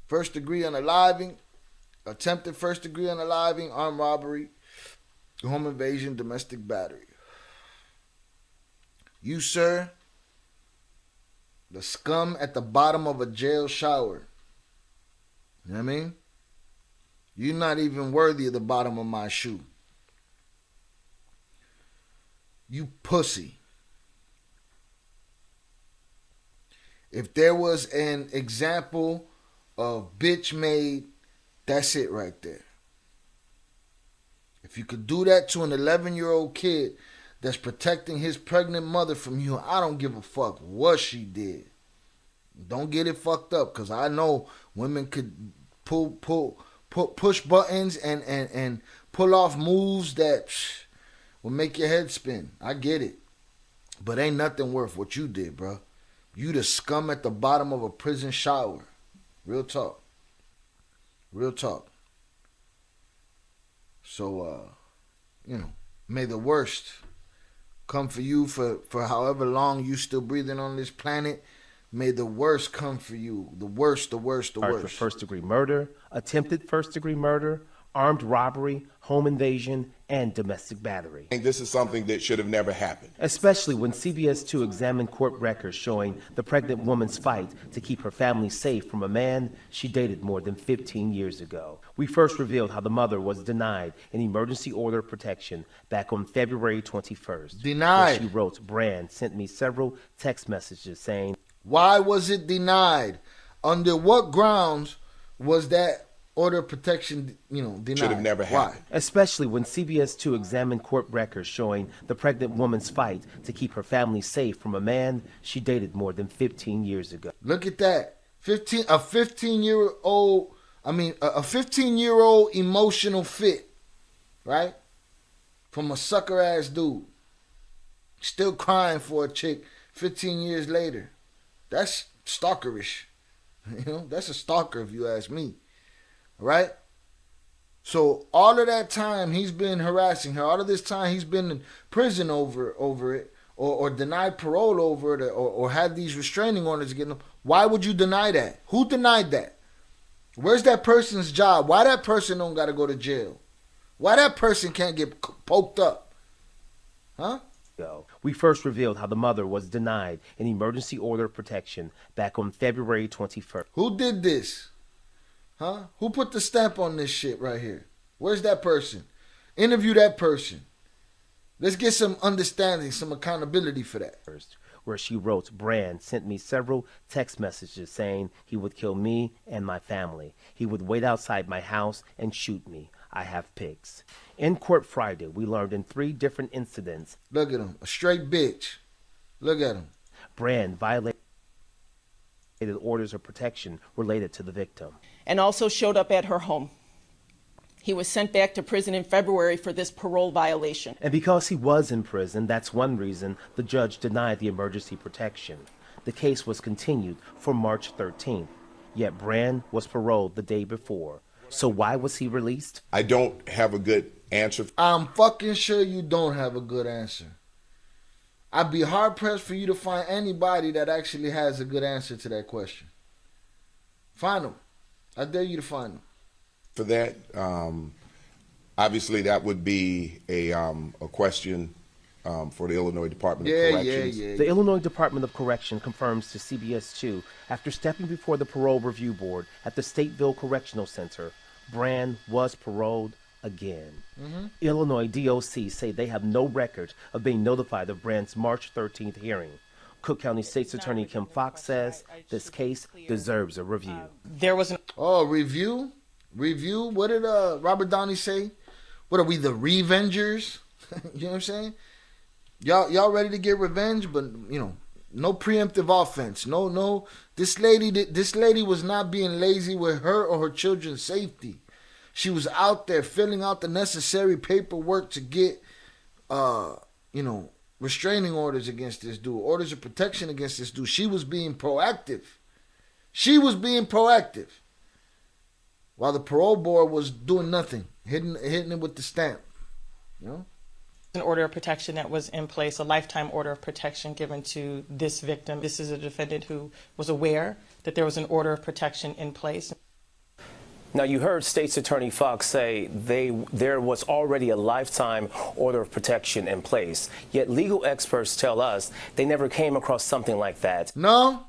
First degree unaliving, attempted first degree unaliving, armed robbery, home invasion, domestic battery. You, sir, the scum at the bottom of a jail shower. You know what I mean? You're not even worthy of the bottom of my shoe. You pussy. If there was an example of bitch made, that's it right there. If you could do that to an 11-year-old kid that's protecting his pregnant mother from you, I don't give a fuck what she did. Don't get it fucked up, because I know women could push buttons and pull off moves that will make your head spin. I get it. But ain't nothing worth what you did, bro. You the scum at the bottom of a prison shower. Real talk. Real talk. So, may the worst come for you for however long you still breathing on this planet. May the worst come for you. The worst, the worst, the For worst. first-degree murder, attempted first-degree murder, armed robbery, home invasion, and domestic battery. I think this is something that should have never happened. Especially when CBS 2 examined court records showing the pregnant woman's fight to keep her family safe from a man she dated more than 15 years ago. We first revealed how the mother was denied an emergency order of protection back on February 21st. Denied. When she wrote, Brand sent me several text messages saying, Why was it denied? Under what grounds was that order of protection, denied? Should have never happened. Why? especially when CBS 2 examined court records showing the pregnant woman's fight to keep her family safe from a man she dated more than 15 years ago. Look at that. A 15-year-old emotional fit, right? From a sucker ass dude. Still crying for a chick 15 years later. That's stalkerish. You know, that's a stalker if you ask me. All right? So all of that time he's been harassing her. All of this time he's been in prison over it, or denied parole over it, or had these restraining orders against him. Why would you deny that? Who denied that? Where's that person's job? Why that person don't got to go to jail? Why that person can't get poked up? Huh? We first revealed how the mother was denied an emergency order of protection back on February 21st. Who did this? Huh? Who put the stamp on this shit right here? Where's that person? Interview that person. Let's get some understanding, some accountability for that. Where she wrote, Brand sent me several text messages saying he would kill me and my family. He would wait outside my house and shoot me. I have pics. In court Friday, we learned in 3 different incidents. Look at him, a straight bitch. Look at him. Brand violated orders of protection related to the victim. And also showed up at her home. He was sent back to prison in February for this parole violation. And because he was in prison, that's one reason the judge denied the emergency protection. The case was continued for March 13th, yet Brand was paroled the day before. So why was he released? I don't have a good answer. I'm fucking sure you don't have a good answer. I'd be hard-pressed for you to find anybody that actually has a good answer to that question. Find them. I dare you to find them. For that, obviously that would be a question for the Illinois Department of Corrections. The Illinois Department of Correction confirms to CBS 2, after stepping before the Parole Review Board at the Stateville Correctional Center, Brand was paroled again. Illinois DOC say they have no record of being notified of Brand's March 13th hearing. Cook County State's Attorney Kim Fox says this case deserves a review. There was an review? Review? What did Robert Downey say? What are we, the Revengers? You know what I'm saying? Y'all ready to get revenge, but you know, no preemptive offense. No. This lady was not being lazy with her or her children's safety. She was out there filling out the necessary paperwork to get restraining orders against this dude, orders of protection against this dude. She was being proactive. While the parole board was doing nothing, hitting it with the stamp. You know? An order of protection that was in place, a lifetime order of protection given to this victim. This is a defendant who was aware that there was an order of protection in place. Now, you heard State's Attorney Fox say there was already a lifetime order of protection in place, yet legal experts tell us they never came across something like that. No,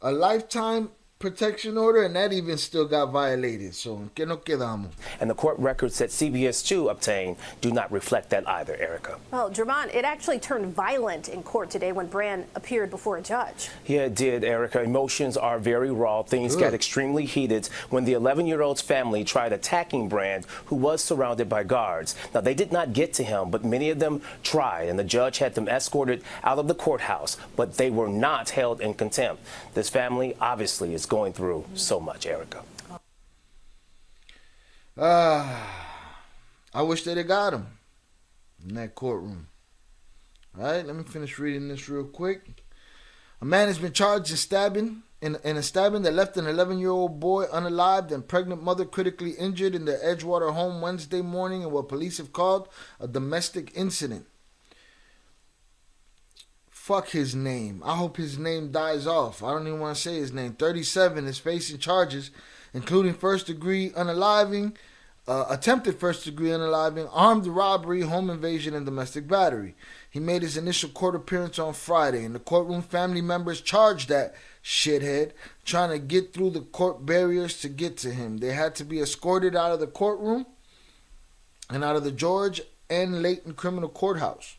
a lifetime protection order, and that even still got violated. So, que no quedamos. And the court records that CBS 2 obtained do not reflect that either, Erica. Well, Jermon, it actually turned violent in court today when Brand appeared before a judge. Yeah, it did, Erica. Emotions are very raw. Things got extremely heated when the 11-year-old's family tried attacking Brand, who was surrounded by guards. Now, they did not get to him, but many of them tried, and the judge had them escorted out of the courthouse, but they were not held in contempt. This family obviously is going through so much, Erica. I wish they'd have got him in that courtroom. All right, let me finish reading this real quick. A man has been charged in a stabbing that left an 11-year-old boy unalived and pregnant mother critically injured in their Edgewater home Wednesday morning in what police have called a domestic incident. Fuck his name. I hope his name dies off. I don't even want to say his name. 37 is facing charges, including first-degree unaliving, attempted first-degree unaliving, armed robbery, home invasion, and domestic battery. He made his initial court appearance on Friday. In the courtroom, family members charged that shithead trying to get through the court barriers to get to him. They had to be escorted out of the courtroom and out of the George and Layton Criminal Courthouse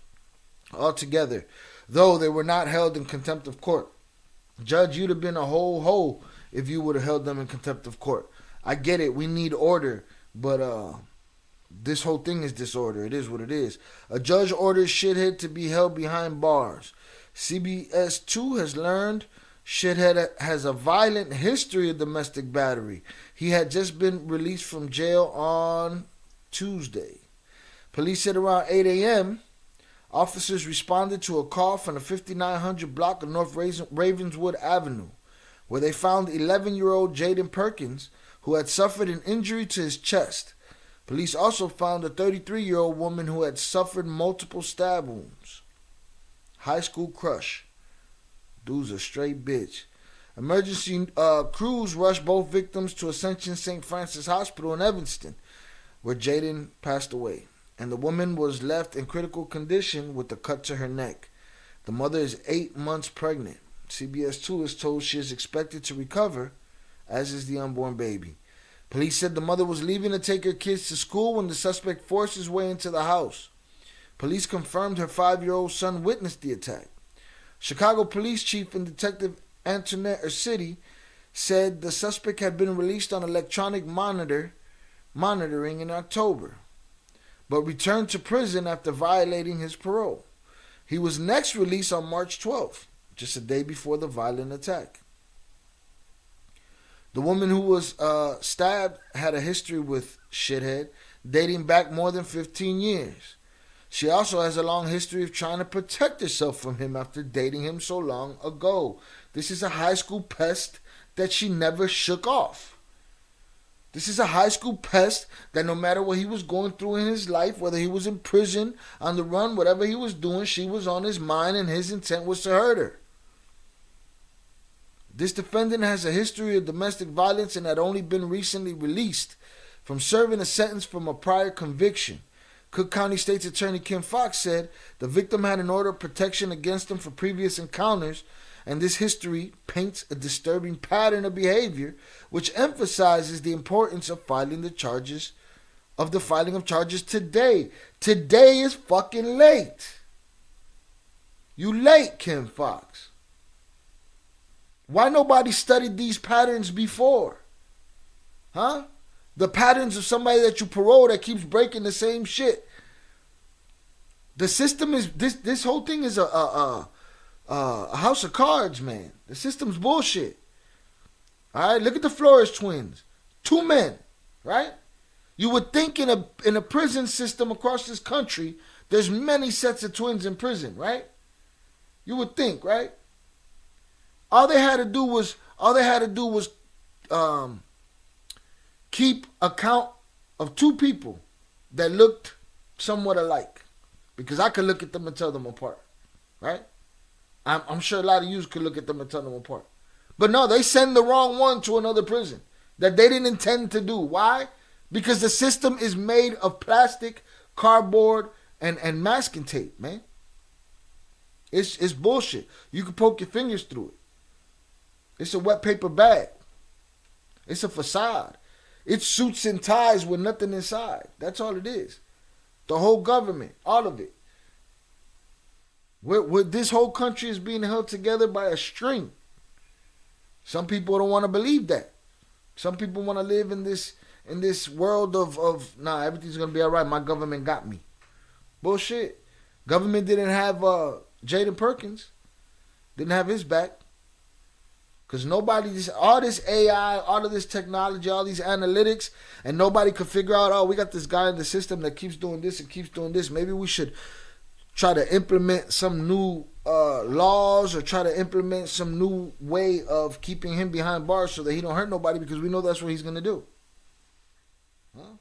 altogether, though they were not held in contempt of court. Judge, you'd have been a whole hoe if you would have held them in contempt of court. I get it. We need order, but this whole thing is disorder. It is what it is. A judge orders shithead to be held behind bars. CBS 2 has learned shithead has a violent history of domestic battery. He had just been released from jail on Tuesday. Police said around 8 a.m., Officers responded to a call from the 5900 block of North Ravenswood Avenue, where they found 11-year-old Jaden Perkins, who had suffered an injury to his chest. Police also found a 33-year-old woman who had suffered multiple stab wounds. High school crush. Dude's a straight bitch. Emergency crews rushed both victims to Ascension St. Francis Hospital in Evanston, where Jaden passed away, and the woman was left in critical condition with a cut to her neck. The mother is 8 months pregnant. CBS 2 is told she is expected to recover, as is the unborn baby. Police said the mother was leaving to take her kids to school when the suspect forced his way into the house. Police confirmed her 5-year-old son witnessed the attack. Chicago Police Chief and Detective Antoinette Ursitti said the suspect had been released on electronic monitoring in October, but returned to prison after violating his parole. He was next released on March 12th, just a day before the violent attack. The woman who was stabbed had a history with Shithead, dating back more than 15 years. She also has a long history of trying to protect herself from him after dating him so long ago. This is a high school pest that she never shook off. This is a high school pest that no matter what he was going through in his life, whether he was in prison, on the run, whatever he was doing, she was on his mind and his intent was to hurt her. This defendant has a history of domestic violence and had only been recently released from serving a sentence from a prior conviction. Cook County State's Attorney Kim Fox said the victim had an order of protection against him for previous encounters, and this history paints a disturbing pattern of behavior, which emphasizes the importance of filing of charges today. Today is fucking late. You late, Kim Fox. Why nobody studied these patterns before? Huh? The patterns of somebody that you parole that keeps breaking the same shit. The system is this whole thing is a house of cards, man. The system's bullshit. All right, look at the Flores twins. 2 men, right? You would think in a prison system across this country, there's many sets of twins in prison, right? You would think, right? All they had to do was keep account of 2 people that looked somewhat alike, because I could look at them and tell them apart, right? I'm sure a lot of you could look at them and tell them apart. But no, they send the wrong one to another prison that they didn't intend to do. Why? Because the system is made of plastic, cardboard, and masking tape, man. It's bullshit. You can poke your fingers through it. It's a wet paper bag. It's a facade. It's suits and ties with nothing inside. That's all it is. The whole government, all of it. This whole country is being held together by a string. Some people don't want to believe that. Some people want to live in this world of nah, everything's gonna be all right. My government got me. Bullshit. Government didn't have Jaden Perkins. Didn't have his back. Because all this AI, all of this technology, all these analytics, and nobody could figure out, oh, we got this guy in the system that keeps doing this and keeps doing this. Maybe we should try to implement some new laws or try to implement some new way of keeping him behind bars so that he don't hurt nobody, because we know that's what he's going to do. Huh?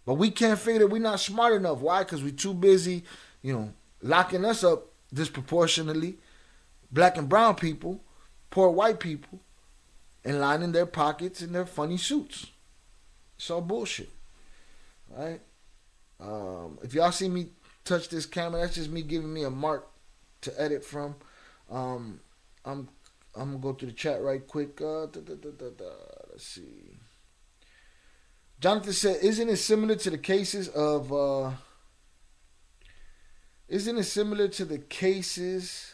But we can't figure that we're not smart enough. Why? Because we're too busy, locking us up disproportionately. Black and brown people. Poor white people, and lining their pockets in their funny suits. It's all bullshit, right? If y'all see me touch this camera, that's just me giving me a mark to edit from. I'm gonna go through the chat right quick. Let's see. Jonathan said, "Isn't it similar to the cases of? Isn't it similar to the cases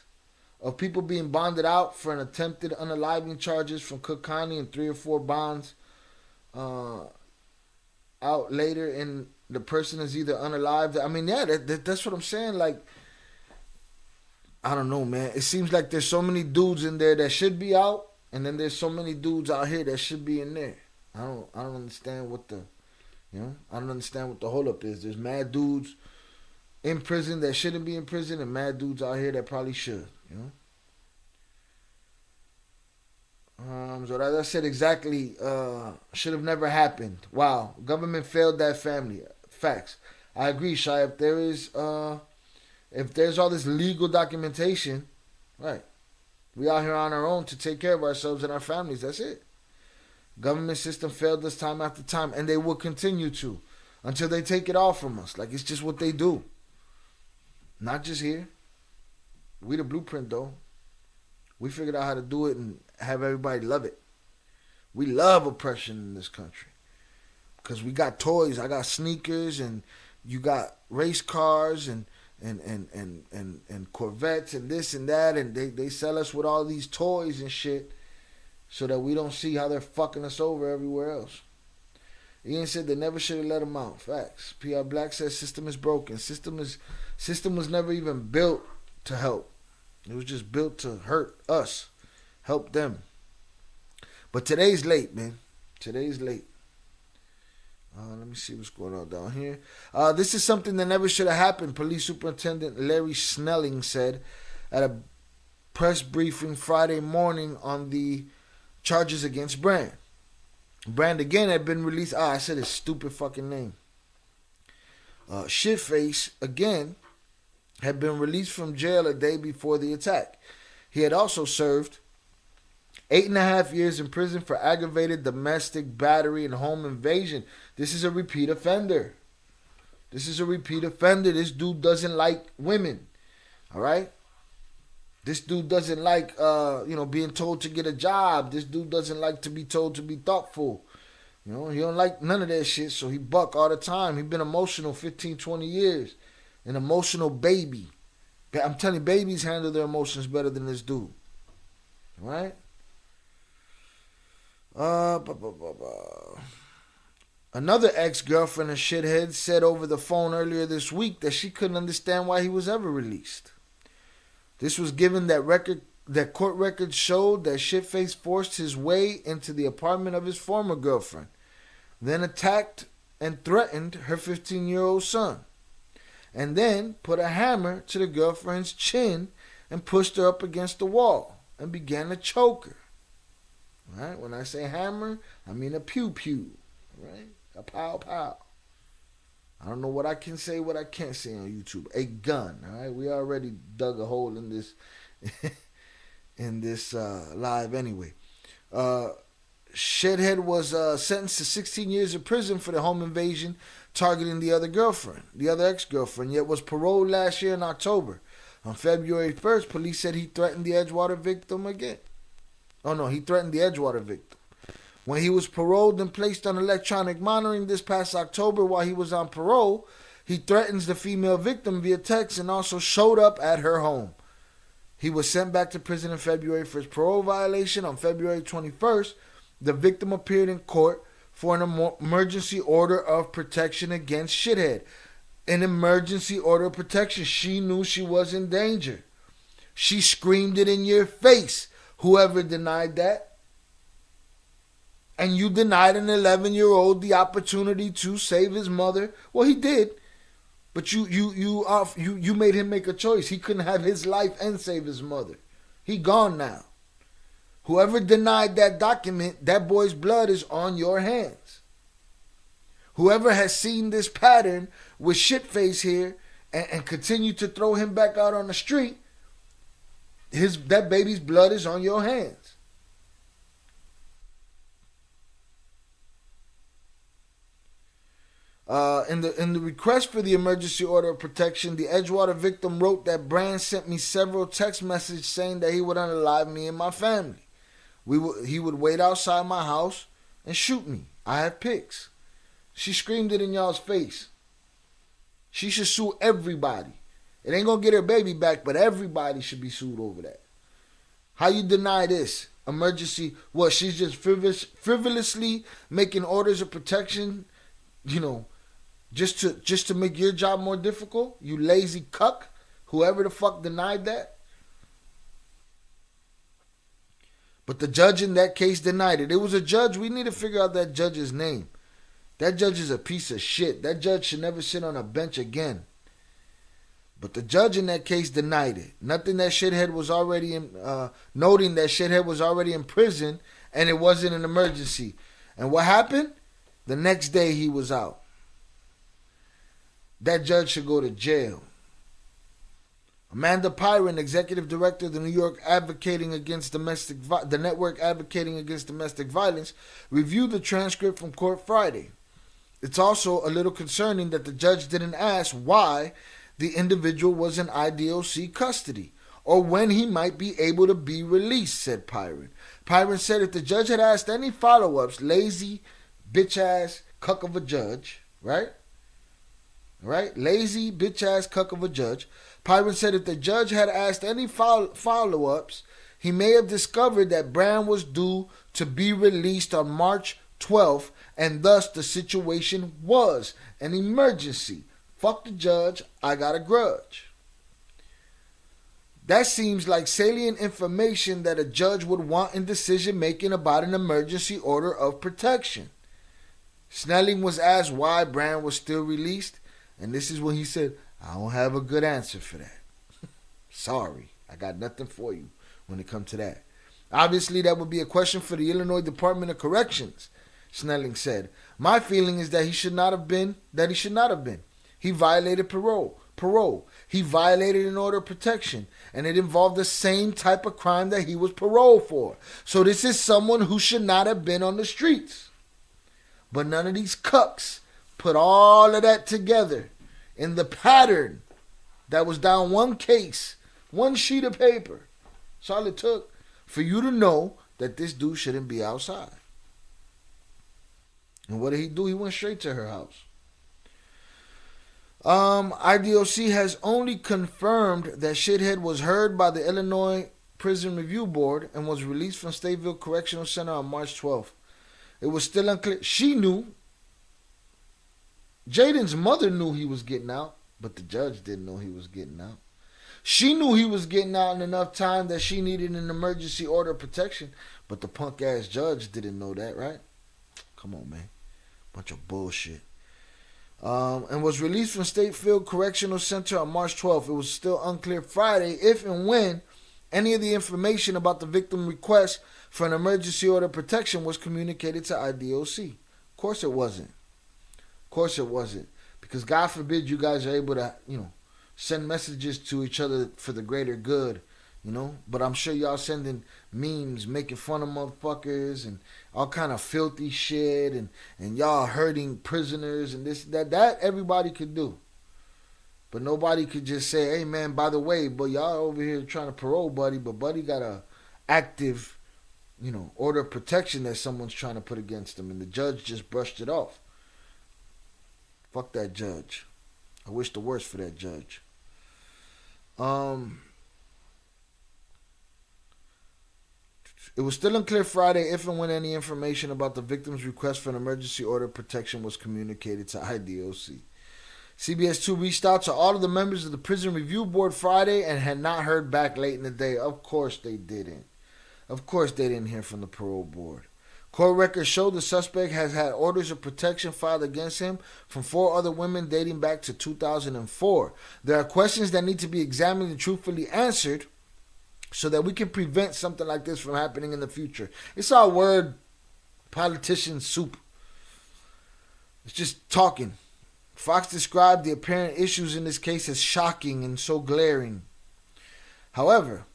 of people being bonded out for an attempted unaliving charges from Cook County and 3 or 4 bonds out later, and the person is either unalived?" I mean, yeah, that's what I'm saying. Like, I don't know, man. It seems like there's so many dudes in there that should be out, and then there's so many dudes out here that should be in there. I don't understand what the, I don't understand what the holdup is. There's mad dudes in prison that shouldn't be in prison, and mad dudes out here that probably should, So that I said exactly, should have never happened. Wow, government failed that family. Facts. I agree, Shy. If there's all this legal documentation, right, we out here on our own to take care of ourselves and our families. That's it. Government system failed us time after time, and they will continue to until they take it all from us. Like, it's just what they do. Not just here. We the blueprint, though. We figured out how to do it and have everybody love it. We love oppression in this country because we got toys. I got sneakers, and you got race cars and Corvettes and this and that, and they sell us with all these toys and shit so that we don't see how they're fucking us over everywhere else. Ian said they never should have let him out. Facts. PR Black says system is broken. System was never even built to help. It was just built to hurt us, help them. But today's late, man. Today's late. Let me see what's going on down here. This is something that never should have happened, Police Superintendent Larry Snelling said at a press briefing Friday morning on the charges against Brand. Brand again had been released. I said his stupid fucking name. Shitface again had been released from jail a day before the attack. He had also served 8.5 years in prison for aggravated domestic battery and home invasion. This is a repeat offender. This dude doesn't like women. All right? This dude doesn't like, being told to get a job. This dude doesn't like to be told to be thoughtful. He don't like none of that shit, so he buck all the time. He been emotional 15, 20 years. An emotional baby. I'm telling you, babies handle their emotions better than this dude. All right? Another ex-girlfriend and shithead said over the phone earlier this week that she couldn't understand why he was ever released. This was given that court records showed that Shitface forced his way into the apartment of his former girlfriend, then attacked and threatened her 15-year-old son, and then put a hammer to the girlfriend's chin and pushed her up against the wall and began to choke her. Right? When I say hammer, I mean a pew-pew. Right? A pow-pow. I don't know what I can say, what I can't say on YouTube. A gun. All right? We already dug a hole in this live anyway. Shithead was sentenced to 16 years in prison for the home invasion targeting the other ex-girlfriend, yet was paroled last year in October. On February 1st, police said he threatened the Edgewater victim again. Oh no, he threatened the Edgewater victim. When he was paroled and placed on electronic monitoring this past October while he was on parole, he threatens the female victim via text and also showed up at her home. He was sent back to prison in February for his parole violation. On February 21st, the victim appeared in court for an emergency order of protection against Shithead. An emergency order of protection. She knew she was in danger. She screamed it in your face. Whoever denied that. And you denied an 11-year-old the opportunity to save his mother. Well, he did. But you made him make a choice. He couldn't have his life and save his mother. He gone now. Whoever denied that document, that boy's blood is on your hands. Whoever has seen this pattern with Shitface here and continue to throw him back out on the street, that baby's blood is on your hands. In the request for the emergency order of protection, the Edgewater victim wrote that Brand sent me several text messages saying that he would unalive me and my family. He would wait outside my house and shoot me. I have pics. She screamed it in y'all's face. She should sue everybody. It ain't gonna get her baby back, but everybody should be sued over that. How you deny this? Emergency, what, she's just frivolously making orders of protection, just to make your job more difficult? You lazy cuck, whoever the fuck denied that. But the judge in that case denied it. It was a judge. We need to figure out that judge's name. That judge is a piece of shit. That judge should never sit on a bench again. But the judge in that case denied it. Noting that shithead was already in prison and it wasn't an emergency. And what happened? The next day he was out. That judge should go to jail. Amanda Pyron, executive director of the network advocating against domestic violence, reviewed the transcript from court Friday. It's also a little concerning that the judge didn't ask why the individual was in IDOC custody or when he might be able to be released, said Pyron. Pyron said if the judge had asked any follow-ups, lazy, bitch-ass cuck of a judge, right? Lazy, bitch-ass cuck of a judge. Pyron said if the judge had asked any follow-ups, he may have discovered that Brand was due to be released on March 12th, and thus the situation was an emergency. Fuck the judge, I got a grudge. That seems like salient information that a judge would want in decision making about an emergency order of protection. Snelling was asked why Brand was still released, and this is when he said, I don't have a good answer for that. Sorry, I got nothing for you when it comes to that. Obviously, that would be a question for the Illinois Department of Corrections, Snelling said. My feeling is that he should not have been. He violated parole. He violated an order of protection, and it involved the same type of crime that he was paroled for. So this is someone who should not have been on the streets. But none of these cucks put all of that together in the pattern that was down one case, one sheet of paper. That's all it took for you to know that this dude shouldn't be outside. And what did he do? He went straight to her house. IDOC has only confirmed that shithead was heard by the Illinois Prison Review Board and was released from Stateville Correctional Center on March 12th. It was still unclear. She knew. Jaden's mother knew he was getting out, but the judge didn't know he was getting out. She knew he was getting out in enough time that she needed an emergency order of protection, but the punk-ass judge didn't know that, right? Come on, man. Bunch of bullshit. And was released from Stateville Correctional Center on March 12th. It was still unclear Friday if and when any of the information about the victim request for an emergency order of protection was communicated to IDOC. Of course it wasn't. Because God forbid you guys are able to, send messages to each other for the greater good, But I'm sure y'all sending memes making fun of motherfuckers and all kind of filthy shit and y'all hurting prisoners and this, that everybody could do. But nobody could just say, hey man, by the way, but y'all over here trying to parole Buddy, but Buddy got a active, order of protection that someone's trying to put against him, and the judge just brushed it off. Fuck that judge. I wish the worst for that judge. It was still unclear Friday if and when any information about the victim's request for an emergency order of protection was communicated to IDOC. CBS 2 reached out to all of the members of the Prison Review Board Friday and had not heard back late in the day. Of course they didn't. Of course they didn't hear from the parole board. Court records show the suspect has had orders of protection filed against him from 4 other women dating back to 2004. There are questions that need to be examined and truthfully answered so that we can prevent something like this from happening in the future. It's our word politician soup. It's just talking. Fox described the apparent issues in this case as shocking and so glaring. However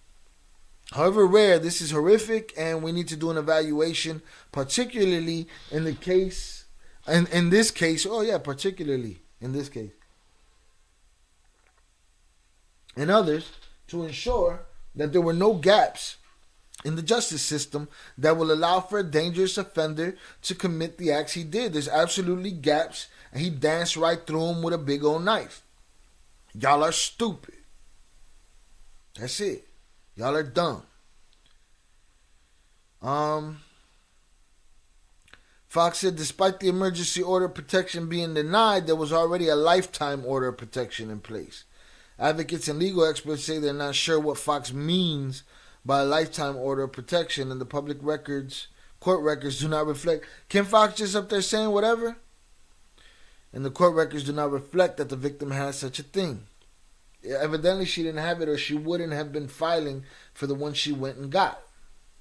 rare, this is horrific, and we need to do an evaluation, particularly in the case, in this case, particularly in this case, and others, to ensure that there were no gaps in the justice system that will allow for a dangerous offender to commit the acts he did. There's absolutely gaps, and he danced right through them with a big old knife. Y'all are stupid. That's it. Y'all are dumb. Fox said despite the emergency order of protection being denied, there was already a lifetime order of protection in place. Advocates and legal experts say they're not sure what Fox means by a lifetime order of protection, and the public records, court records do not reflect. Kim Fox just up there saying whatever? And the court records do not reflect that the victim has such a thing. evidently she didn't have it, or she wouldn't have been filing for the one she went and got.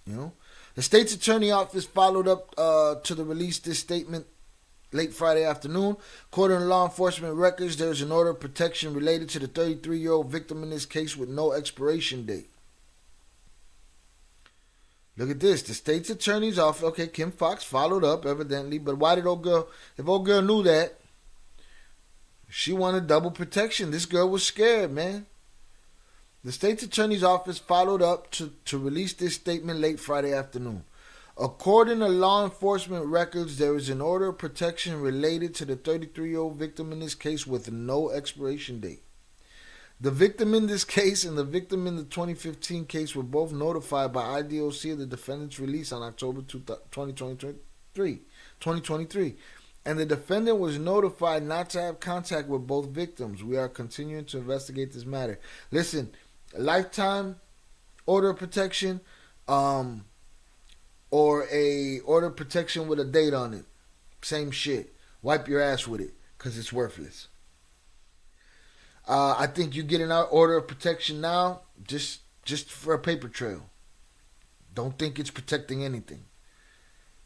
You know, the state's attorney office followed up to the release this statement late Friday afternoon. According to law enforcement records, there is an order of protection related to the 33-year-old victim in this case with no expiration date. Look at this. The state's attorney's office, okay, Kim Foxx followed up evidently, but why did old girl, if old girl knew that, she wanted double protection. This girl was scared, man. The state's attorney's office followed up to release this statement late Friday afternoon. According to law enforcement records, there is an order of protection related to the 33-year-old victim in this case with no expiration date. The victim in this case and the victim in the 2015 case were both notified by IDOC of the defendant's release on October 2023. And the defendant was notified not to have contact with both victims. We are continuing to investigate this matter. Listen, lifetime order of protection, or a order of protection with a date on it, same shit. Wipe your ass with it, because it's worthless. I think you get an order of protection now just for a paper trail. Don't think it's protecting anything.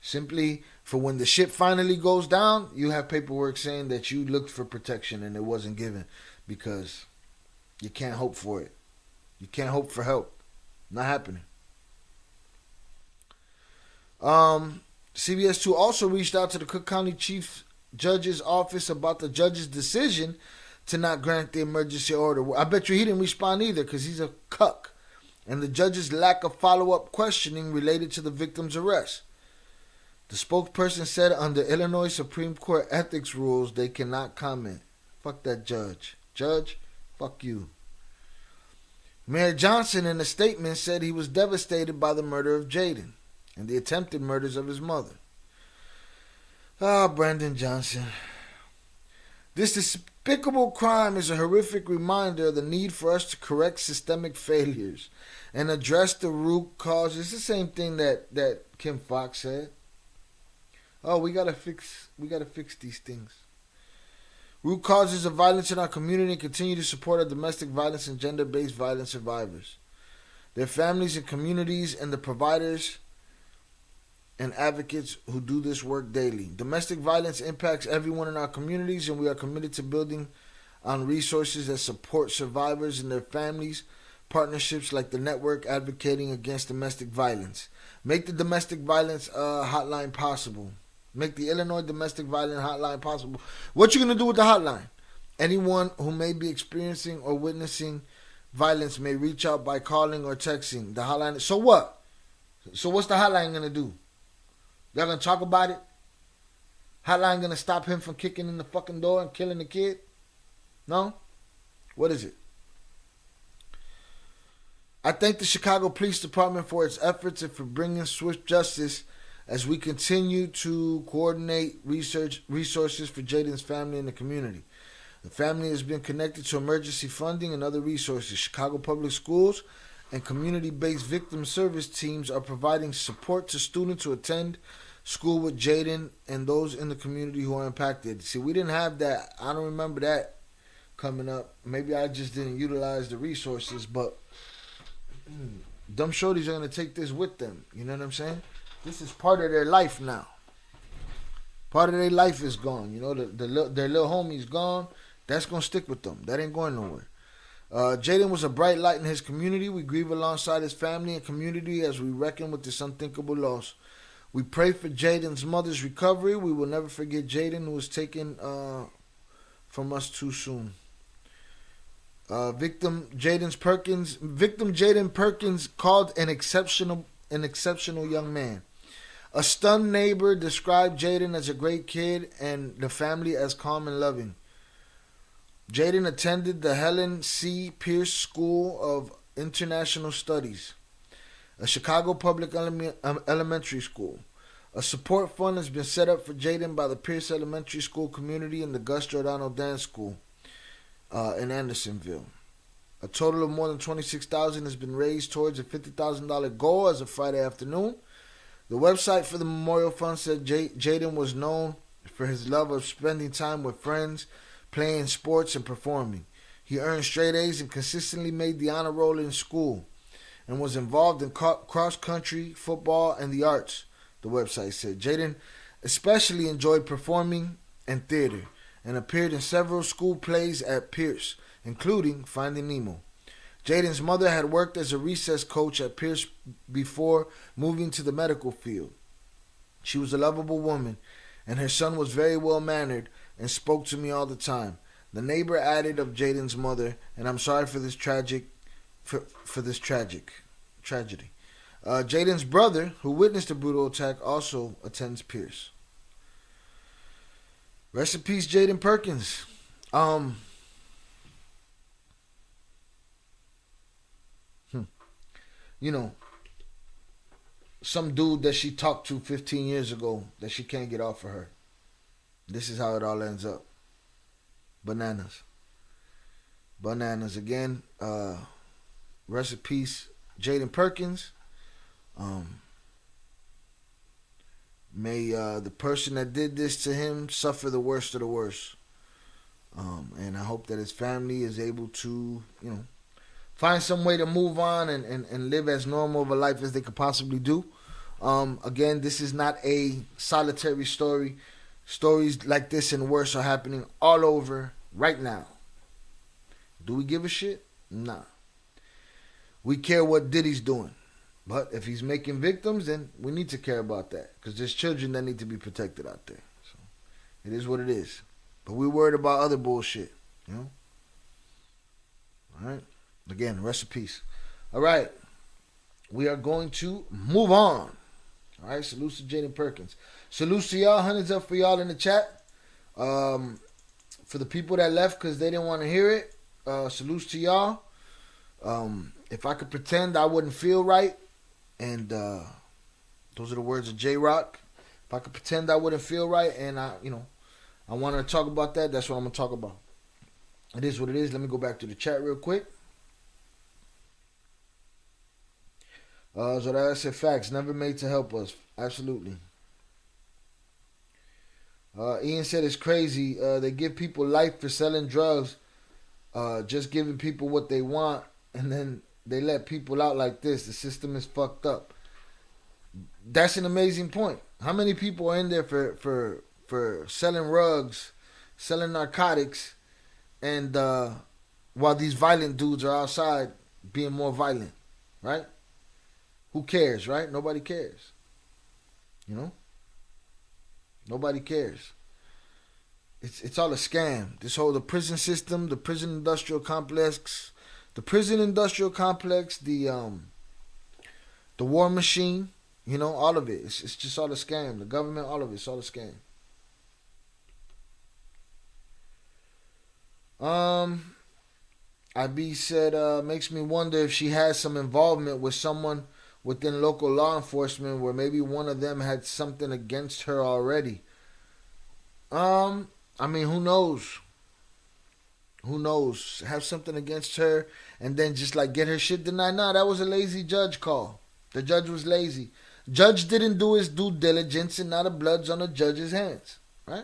Simply for when the shit finally goes down, you have paperwork saying that you looked for protection and it wasn't given, because you can't hope for it. You can't hope for help. Not happening. CBS 2 also reached out to the Cook County Chief Judge's office about the judge's decision to not grant the emergency order. I bet you he didn't respond either, because he's a cuck. And the judge's lack of follow-up questioning related to the victim's arrest. The spokesperson said under Illinois Supreme Court ethics rules, they cannot comment. Fuck that judge. Judge, fuck you. Mayor Johnson in a statement said he was devastated by the murder of Jaden and the attempted murders of his mother. Brandon Johnson. This despicable crime is a horrific reminder of the need for us to correct systemic failures and address the root causes. It's the same thing that Kim Foxx said. We gotta fix these things. Root causes of violence in our community, and continue to support our domestic violence and gender-based violence survivors, their families and communities, and the providers and advocates who do this work daily. Domestic violence impacts everyone in our communities, and we are committed to building on resources that support survivors and their families, partnerships like the network advocating against domestic violence. Make the domestic violence hotline possible. Make the Illinois Domestic Violence Hotline possible. What you going to do with the hotline? Anyone who may be experiencing or witnessing violence may reach out by calling or texting the hotline. So what? So what's the hotline going to do? Y'all going to talk about it? Hotline going to stop him from kicking in the fucking door and killing the kid? No? What is it? I thank the Chicago Police Department for its efforts and for bringing swift justice as we continue to coordinate resources for Jaden's family and the community. The family has been connected to emergency funding and other resources. Chicago Public Schools and community-based victim service teams are providing support to students who attend school with Jaden and those in the community who are impacted. See, we didn't have that. I don't remember that coming up. Maybe I just didn't utilize the resources, but dumb shorties are going to take this with them. You know what I'm saying? This is part of their life now. Part of their life is gone. You know, their little homie's gone. That's going to stick with them. That ain't going nowhere. Jaden was a bright light in his community. We grieve alongside his family and community as we reckon with this unthinkable loss. We pray for Jaden's mother's recovery. We will never forget Jaden, who was taken from us too soon. Victim Jaden Perkins called an exceptional young man. A stunned neighbor described Jaden as a great kid and the family as calm and loving. Jaden attended the Helen C. Pierce School of International Studies, a Chicago public elementary school. A support fund has been set up for Jaden by the Pierce Elementary School community and the Gus Giordano Dance School in Andersonville. A total of more than $26,000 has been raised towards a $50,000 goal as of Friday afternoon. The website for the Memorial Fund said Jaden was known for his love of spending time with friends, playing sports, and performing. He earned straight A's and consistently made the honor roll in school and was involved in cross-country, football, and the arts, the website said. Jaden especially enjoyed performing and theater and appeared in several school plays at Pierce, including Finding Nemo. Jaden's mother had worked as a recess coach at Pierce before moving to the medical field. She was a lovable woman, and her son was very well-mannered and spoke to me all the time. The neighbor added of Jaden's mother, and I'm sorry for this tragedy. Jaden's brother, who witnessed the brutal attack, also attends Pierce. Rest in peace, Jaden Perkins. You know, some dude that she talked to 15 years ago that she can't get off of her. This is how it all ends up. Bananas. Again, rest in peace, Jaden Perkins. May the person that did this to him suffer the worst of the worst. And I hope that his family is able to, find some way to move on and live as normal of a life as they could possibly do. Again, this is not a solitary story. Stories like this and worse are happening all over right now. Do we give a shit? Nah. We care what Diddy's doing. But if he's making victims, then we need to care about that. Because there's children that need to be protected out there. So it is what it is. But we're worried about other bullshit. Alright? Again, rest in peace. Alright. We are going to move on. Alright, salute to Jaden Perkins. Salute to y'all. Hundreds up for y'all in the chat. For the people that left because they didn't want to hear it, salute to y'all. If I could pretend I wouldn't feel right, and those are the words of J-Rock. If I could pretend I wouldn't feel right and I want to talk about that, that's what I'm going to talk about. It is what it is. Let me go back to the chat real quick. So that I said facts, never made to help us. Absolutely. Ian said it's crazy. They give people life for selling drugs, just giving people what they want, and then they let people out like this. The system is fucked up. That's an amazing point. How many people are in there for selling rugs, selling narcotics, and while these violent dudes are outside being more violent, right? Who cares, right? Nobody cares. Nobody cares. It's all a scam. The prison system, the prison industrial complex, the war machine, all of it. It's just all a scam. The government, all of it's all a scam. IB said, makes me wonder if she has some involvement with someone within local law enforcement where maybe one of them had something against her already. I mean, who knows? Who knows? Have something against her and then just get her shit denied. Nah, that was a lazy judge call. The judge was lazy. Judge didn't do his due diligence and now the blood's on the judge's hands. Right?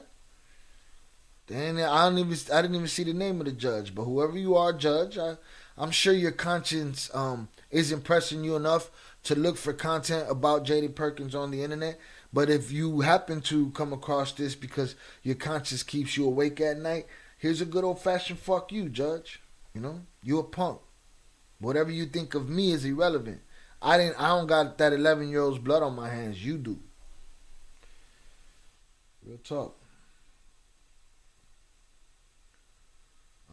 And I didn't even see the name of the judge. But whoever you are, judge, I'm sure your conscience is impressing you enough to look for content about Jaden Perkins on the internet. But if you happen to come across this because your conscience keeps you awake at night, here's a good old-fashioned fuck you, judge. You a punk. Whatever you think of me is irrelevant. I don't got that 11-year-old's blood on my hands. You do. Real talk.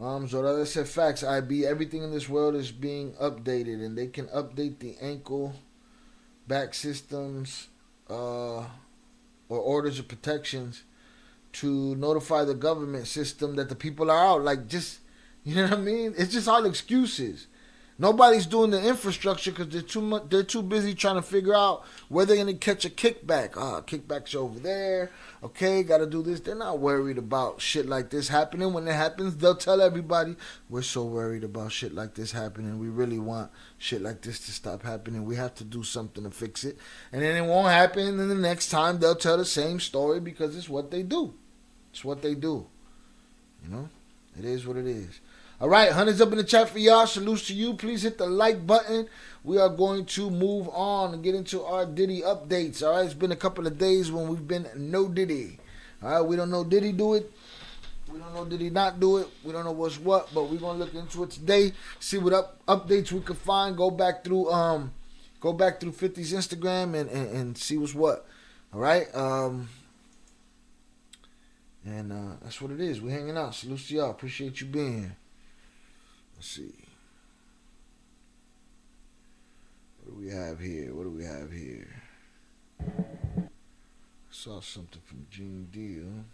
So that said facts, IB. Everything in this world is being updated, and they can update the ankle back systems or orders of protections to notify the government system that the people are out. You know what I mean? It's just all excuses. Nobody's doing the infrastructure because they're too busy trying to figure out where they're going to catch a kickback. Kickbacks over there. Okay, got to do this. They're not worried about shit like this happening. When it happens, they'll tell everybody, we're so worried about shit like this happening. We really want shit like this to stop happening. We have to do something to fix it. And then it won't happen. And then the next time they'll tell the same story because it's what they do. It's what they do. It is what it is. All right, hundreds up in the chat for y'all. Salutes to you. Please hit the like button. We are going to move on and get into our Diddy updates. All right, it's been a couple of days when we've been no Diddy. All right, we don't know Diddy do it. We don't know Diddy not do it. We don't know what's what, but we're gonna look into it today. See what updates we can find. Go back through 50's Instagram and see what's what. All right, and that's what it is. We're hanging out. Salutes to y'all. Appreciate you being here. Let's see. What do we have here? I saw something from Gene Deal.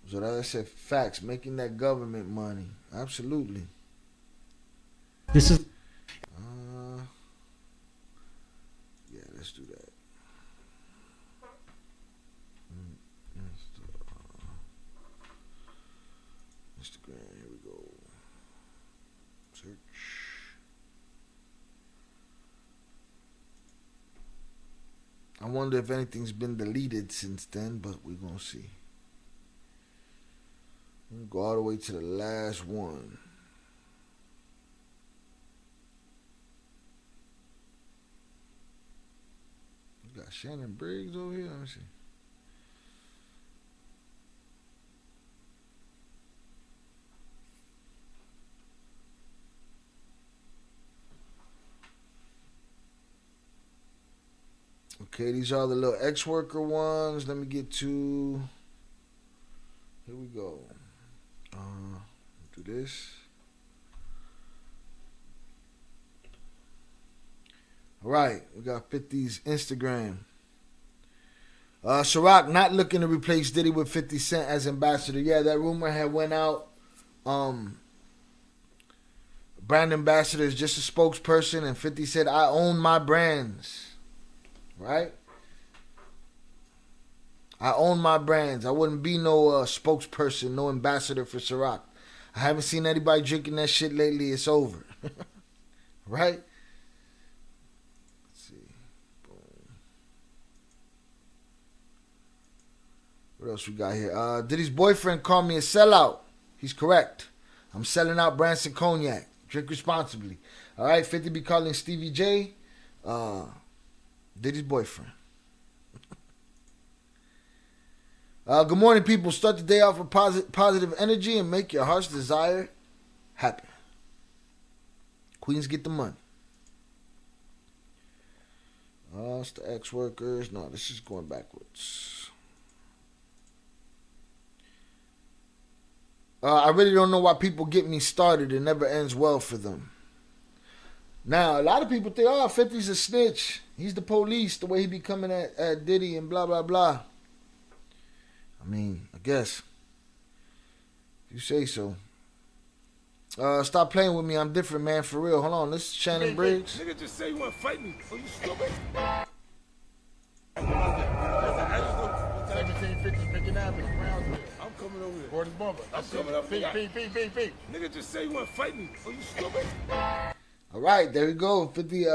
So that said, facts, making that government money. Absolutely. This is. Yeah, let's do that. Instagram, here we go. Search. I wonder if anything's been deleted since then, but we're gonna see. We'll go all the way to the last one. We got Shannon Briggs over here. Let me see. Okay, these are the little ex-worker ones. Let me get to. Here we go. Do this. All right, we got 50's Instagram. Ciroc not looking to replace Diddy with 50 Cent as ambassador. Yeah, that rumor had went out. Brand ambassador is just a spokesperson, and 50 said, I own my brands. Right? I own my brands. I wouldn't be no spokesperson, no ambassador for Ciroc. I haven't seen anybody drinking that shit lately. It's over. Right? Let's see. Boom. What else we got here? Diddy's boyfriend called me a sellout. He's correct. I'm selling out Branson Cognac. Drink responsibly. All right, 50 be calling Stevie J Diddy's boyfriend. Good morning, people. Start the day off with positive energy and make your heart's desire happen. Queens get the money. It's the ex-workers. No, this is going backwards. I really don't know why people get me started. It never ends well for them. Now, a lot of people think, 50's a snitch. He's the police, the way he be coming at Diddy and blah, blah, blah. I mean, I guess. If you say so. Stop playing with me. I'm different, man. For real. Hold on. This is Shannon Briggs. Nigga just say you want to fight me. Oh, you stupid? 1750 picking up in Brownsville. I'm coming over here. Gordon's Bumper. I'm coming up here. P. Nigga just say you want to fight me. Oh, you stupid? All right. There we go. 50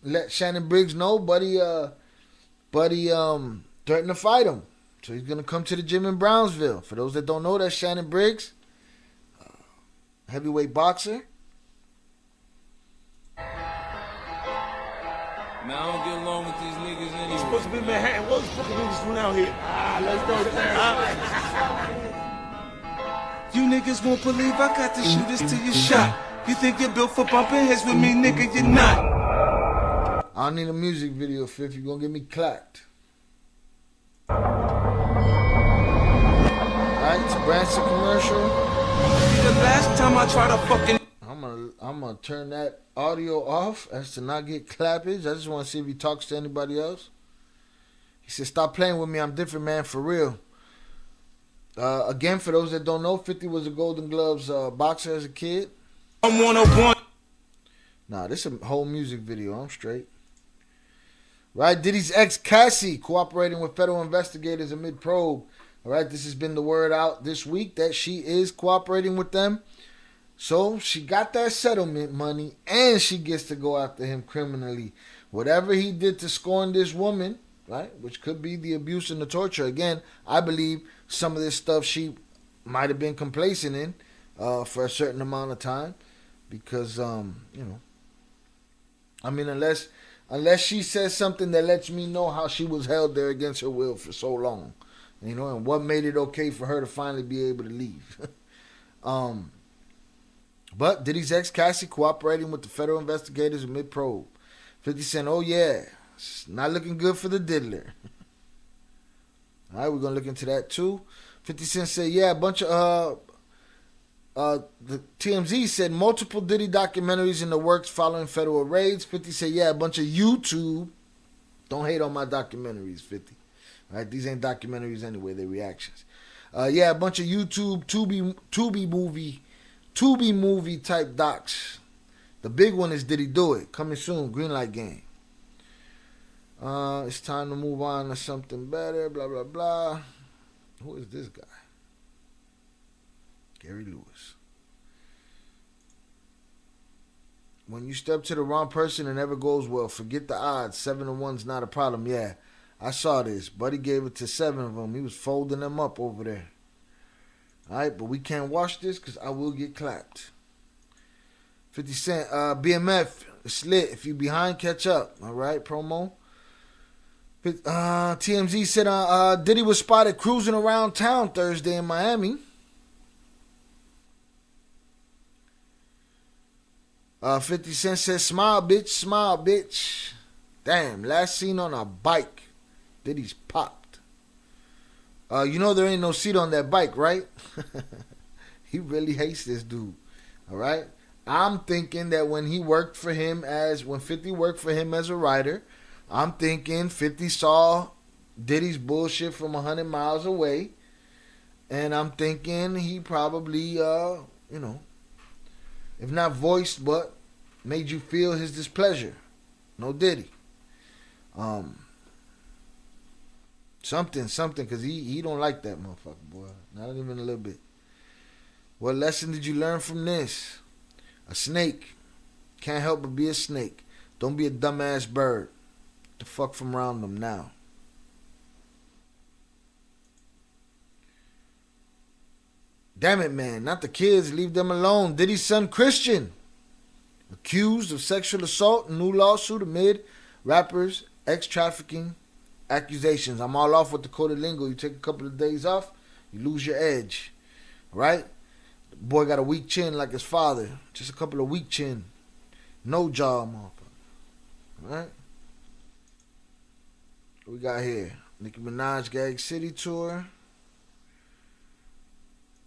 let Shannon Briggs know, buddy threatened to fight him. So he's going to come to the gym in Brownsville. For those that don't know, that's Shannon Briggs. Heavyweight boxer. Man, I don't get along with these niggas anyway. You're supposed to be in Manhattan. What the fuck are niggas doing out here? Let's go. You niggas won't believe I got the shooters to your shot. You think you're built for bumping heads with me, nigga? You're not. I don't need a music video, Fifth. You're going to get me clapped. Alright, it's a Branson commercial. The last time I tried to fucking... I'm gonna turn that audio off as to not get clappage. I just want to see if he talks to anybody else. He said, stop playing with me. I'm different, man, for real. Again, for those that don't know, 50 was a Golden Gloves boxer as a kid. I'm 101. Nah, this is a whole music video. I'm straight. Right, Diddy's ex Cassie cooperating with federal investigators amid probe. All right, this has been the word out this week that she is cooperating with them. So she got that settlement money and she gets to go after him criminally. Whatever he did to scorn this woman, right, which could be the abuse and the torture. Again, I believe some of this stuff she might have been complacent in. for a certain amount of time, because I mean, unless she says something that lets me know how she was held there against her will for so long, and what made it okay for her to finally be able to leave. But Diddy's ex Cassie cooperating with the federal investigators amid probe. 50 Cent, oh yeah, it's not looking good for the diddler. All right, we're gonna look into that too. 50 Cent said, yeah, a bunch of the TMZ said multiple Diddy documentaries in the works following federal raids. 50 said, yeah, a bunch of YouTube. Don't hate on my documentaries, 50. All right, these ain't documentaries anyway, they're reactions. Yeah, a bunch of YouTube Tubi movie type docs. The big one is Did He Do It? Coming soon, Greenlight Game. It's time to move on to something better, blah, blah, blah. Who is this guy? Gary Lewis. When you step to the wrong person, it never goes well. Forget the odds. 7-1's not a problem. Yeah, I saw this. Buddy gave it to 7 of them. He was folding them up over there. All right, but we can't watch this because I will get clapped. 50 Cent, BMF, it's lit. If you behind, catch up. All right, promo. TMZ said Diddy was spotted cruising around town Thursday in Miami. 50 Cent said, smile, bitch, smile, bitch. Damn, last seen on a bike. Diddy's popped. You know there ain't no seat on that bike, right? He really hates this dude. All right? I'm thinking that when 50 worked for him as a writer, I'm thinking 50 saw Diddy's bullshit from 100 miles away. And I'm thinking he probably, if not voiced, but made you feel his displeasure. No Diddy. Something, because he don't like that motherfucker, boy. Not even a little bit. What lesson did you learn from this? A snake can't help but be a snake. Don't be a dumbass bird. Get the fuck from around them now. Damn it, man. Not the kids. Leave them alone. Diddy's son, Christian, accused of sexual assault. New lawsuit amid rappers' ex-trafficking accusations. I'm all off with the coded lingo. You take a couple of days off, you lose your edge. Right? The boy got a weak chin like his father. Just a couple of weak chin. No jaw, motherfucker. Right? What we got here? Nicki Minaj Gag City Tour.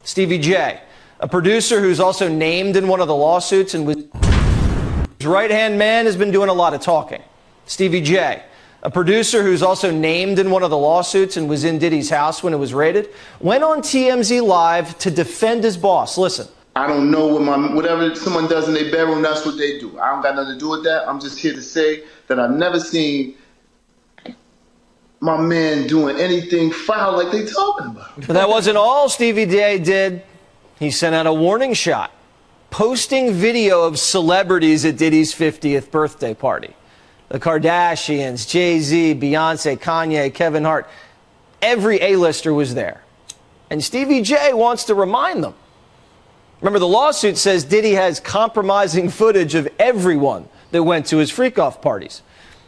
Stevie J, a producer who's also named in one of the lawsuits and his right-hand man has been doing a lot of talking. Stevie J, a producer who's also named in one of the lawsuits and was in Diddy's house when it was raided, went on TMZ Live to defend his boss. Listen. I don't know whatever someone does in their bedroom, that's what they do. I don't got nothing to do with that. I'm just here to say that I've never seen my man doing anything foul like they talking about. But that wasn't all Stevie J did. He sent out a warning shot, posting video of celebrities at Diddy's 50th birthday party. The Kardashians, Jay-Z, Beyonce, Kanye, Kevin Hart, every A-lister was there. And Stevie J wants to remind them. Remember, the lawsuit says Diddy has compromising footage of everyone that went to his freak-off parties.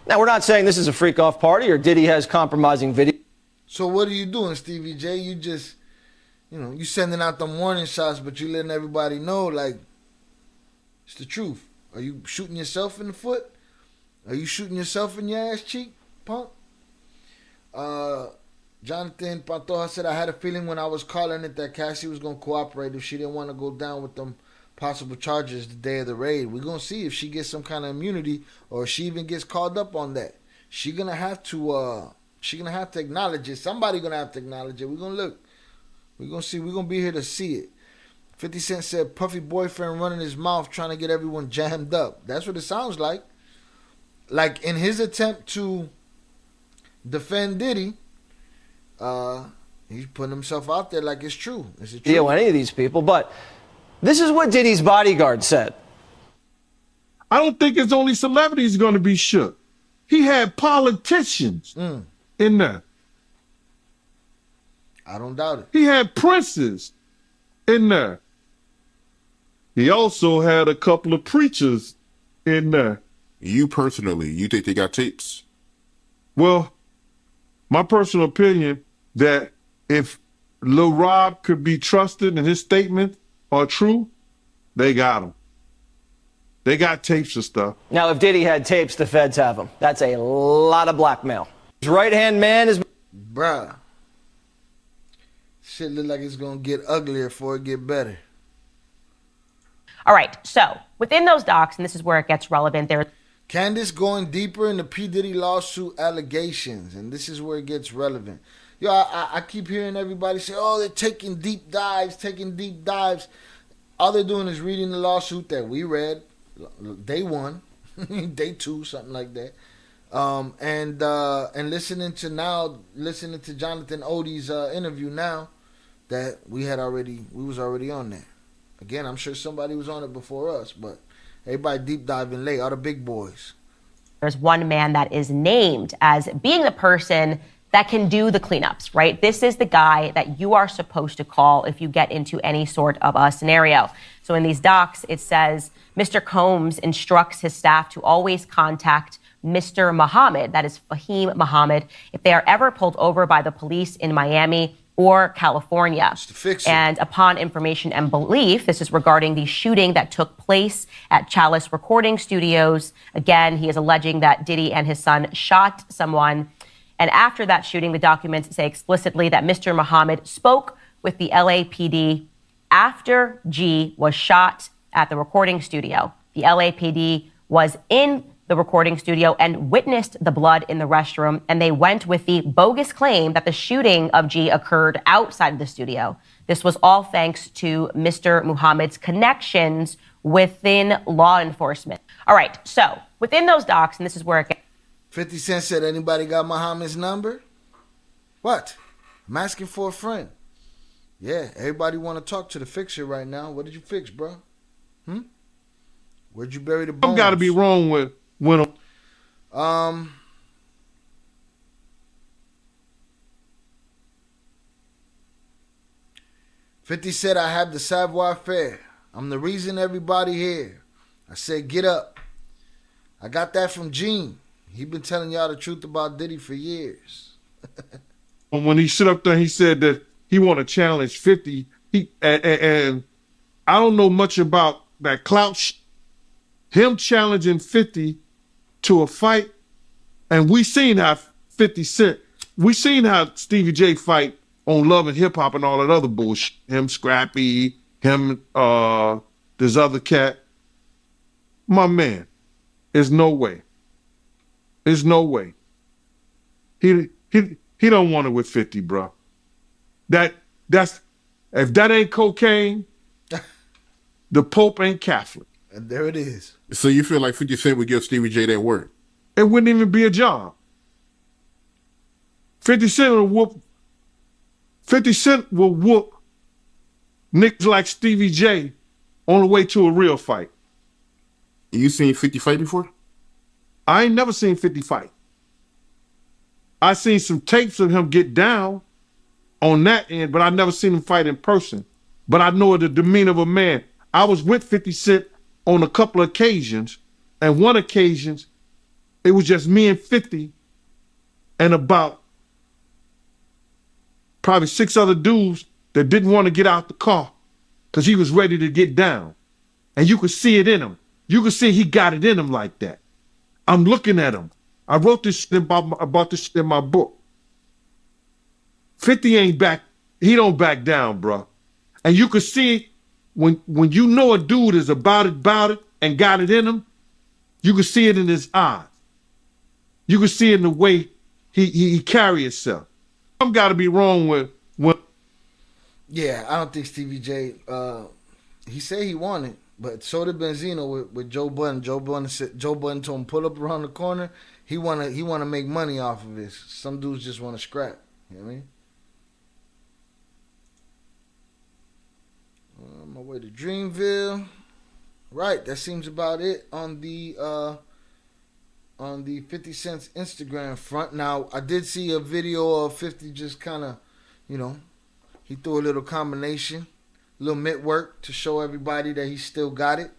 Now, we're not saying this is a freak-off party or Diddy has compromising video. So what are you doing, Stevie J? You just, you sending out them warning shots, but you letting everybody know, like, it's the truth. Are you shooting yourself in the foot? Are you shooting yourself in your ass cheek, punk? Jonathan Pantoja said, I had a feeling when I was calling it that Cassie was going to cooperate if she didn't want to go down with them possible charges the day of the raid. We're going to see if she gets some kind of immunity or if she even gets called up on that. She's going to have to acknowledge it. Somebody going to have to acknowledge it. We're going to look. We're going to see. We're going to be here to see it. 50 Cent said, puffy boyfriend running his mouth trying to get everyone jammed up. That's what it sounds like. Like in his attempt to defend Diddy, he's putting himself out there like it's true. Is it true? Yeah, any of these people, but this is what Diddy's bodyguard said. I don't think it's only celebrities going to be shook. He had politicians in there. I don't doubt it. He had princes in there. He also had a couple of preachers in there. You personally, you think they got tapes? Well, my personal opinion that if Lil Rob could be trusted and his statements are true, they got him. They got tapes and stuff. Now, if Diddy had tapes, the feds have them. That's a lot of blackmail. His right-hand man is... Bruh. Shit look like it's gonna get uglier before it get better. All right, so within those docs, and this is where it gets relevant, there. Candace going deeper in the P. Diddy lawsuit allegations, and this is where it gets relevant. Yo, I keep hearing everybody say, oh, they're taking deep dives. All they're doing is reading the lawsuit that we read, day 1, day 2, something like that. And listening to Jonathan Odie's interview now that we was already on that. Again, I'm sure somebody was on it before us, but everybody deep diving late, all the big boys. There's one man that is named as being the person that can do the cleanups, right? This is the guy that you are supposed to call if you get into any sort of a scenario. So in these docs, it says Mr. Combs instructs his staff to always contact Mr. Muhammad, that is Fahim Muhammad, if they are ever pulled over by the police in Miami or California. And upon information and belief, this is regarding the shooting that took place at Chalice Recording Studios. Again, he is alleging that Diddy and his son shot someone. And after that shooting, the documents say explicitly that Mr. Muhammad spoke with the LAPD after G was shot at the recording studio. The LAPD was in the recording studio and witnessed the blood in the restroom, and they went with the bogus claim that the shooting of G occurred outside of the studio. This was all thanks to Mr. Muhammad's connections within law enforcement. All right, so within those docs, and this is where it gets... 50 Cent said, anybody got Muhammad's number? What? I'm asking for a friend. Yeah, everybody want to talk to the fixer right now. What did you fix, bro? Where'd you bury the bones? Something got to be wrong with when 50 said, I have the savoir faire. I'm the reason everybody here. I said, get up. I got that from Gene. He been telling y'all the truth about Diddy for years. when he stood up there, he said that he want to challenge 50. And I don't know much about that clout. Him challenging 50 to a fight, and we seen how 50 Cent, we seen how Stevie J fight on Love and Hip Hop and all that other bullshit. Him, Scrappy, him, this other cat. My man, there's no way. There's no way. He don't want it with 50, bro. That's if that ain't cocaine, the Pope ain't Catholic. And there it is. So you feel like 50 Cent would give Stevie J that work? It wouldn't even be a job. 50 Cent will whoop. 50 Cent will whoop niggas like Stevie J on the way to a real fight. You seen 50 fight before? I ain't never seen 50 fight. I seen some tapes of him get down on that end, but I never seen him fight in person. But I know the demeanor of a man. I was with 50 Cent on a couple of occasions, and one occasion, it was just me and 50 and about probably 6 other dudes that didn't want to get out the car because he was ready to get down. And you could see it in him. You could see he got it in him like that. I'm looking at him. I wrote this shit about this shit in my book. 50 ain't back. He don't back down, bro. And you could see it when you know a dude is about it, and got it in him, you can see it in his eyes. You can see it in the way he carry himself. Something got to be wrong with when. Yeah, I don't think Stevie J, he said he wanted, but so did Benzino with Joe Budden. Joe Budden told him pull up around the corner. He wanna make money off of this. Some dudes just want to scrap. You know what I mean? On my way to Dreamville. Right, that seems about it on the 50 Cent's Instagram front. Now, I did see a video of 50 just kind of, he threw a little combination. little mitt work to show everybody that he still got it.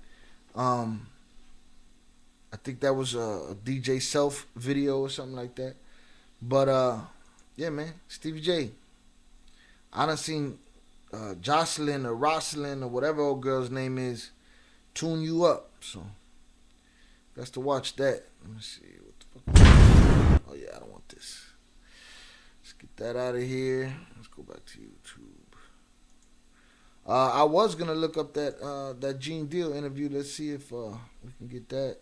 I think that was a DJ Self video or something like that. But yeah, man, Stevie J. I done seen Jocelyn or Rosalind or whatever old girl's name is tune you up. So got to watch that. Let me see what the fuck. Oh yeah, I don't want this. Let's get that out of here. Let's go back to YouTube. I was gonna look up that Gene Deal interview. Let's see if we can get that.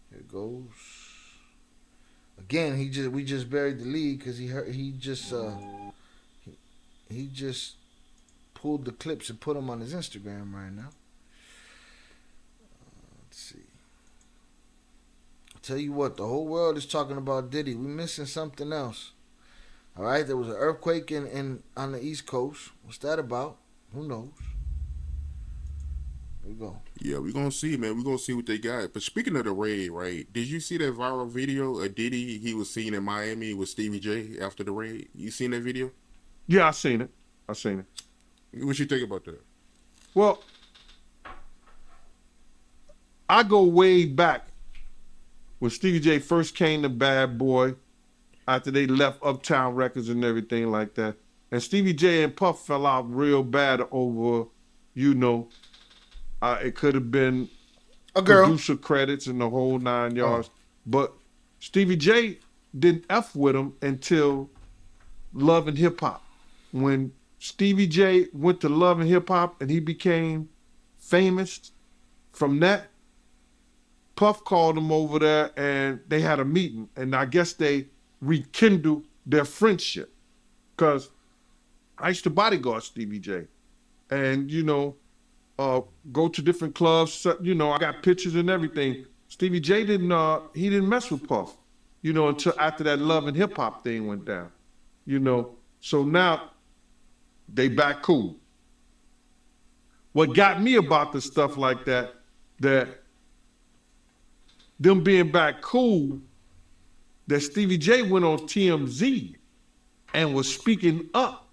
Here it goes. Again, we just buried the lead because he just pulled the clips and put them on his Instagram right now. Let's see. I'll tell you what, the whole world is talking about Diddy. We're missing something else. All right, there was an earthquake on the East Coast. What's that about? Who knows? Here we go. Yeah, we're going to see, man. We're going to see what they got. But speaking of the raid, right, did you see that viral video of Diddy he was seen in Miami with Stevie J after the raid? You seen that video? Yeah, I seen it. What you think about that? Well, I go way back when Stevie J first came to Bad Boy after they left Uptown Records and everything like that. And Stevie J and Puff fell out real bad over, it could have been a girl, producer credits and the whole 9 yards. But Stevie J didn't F with him until Love and Hip Hop. When Stevie J went to Love and Hip Hop and he became famous from that, Puff called him over there and they had a meeting. And I guess they rekindled their friendship. Because I used to bodyguard Stevie J. And, go to different clubs. I got pictures and everything. Stevie J didn't mess with Puff, until after that Love and Hip Hop thing went down, So now they back cool. What got me about the stuff like that them being back cool, that Stevie J went on TMZ and was speaking up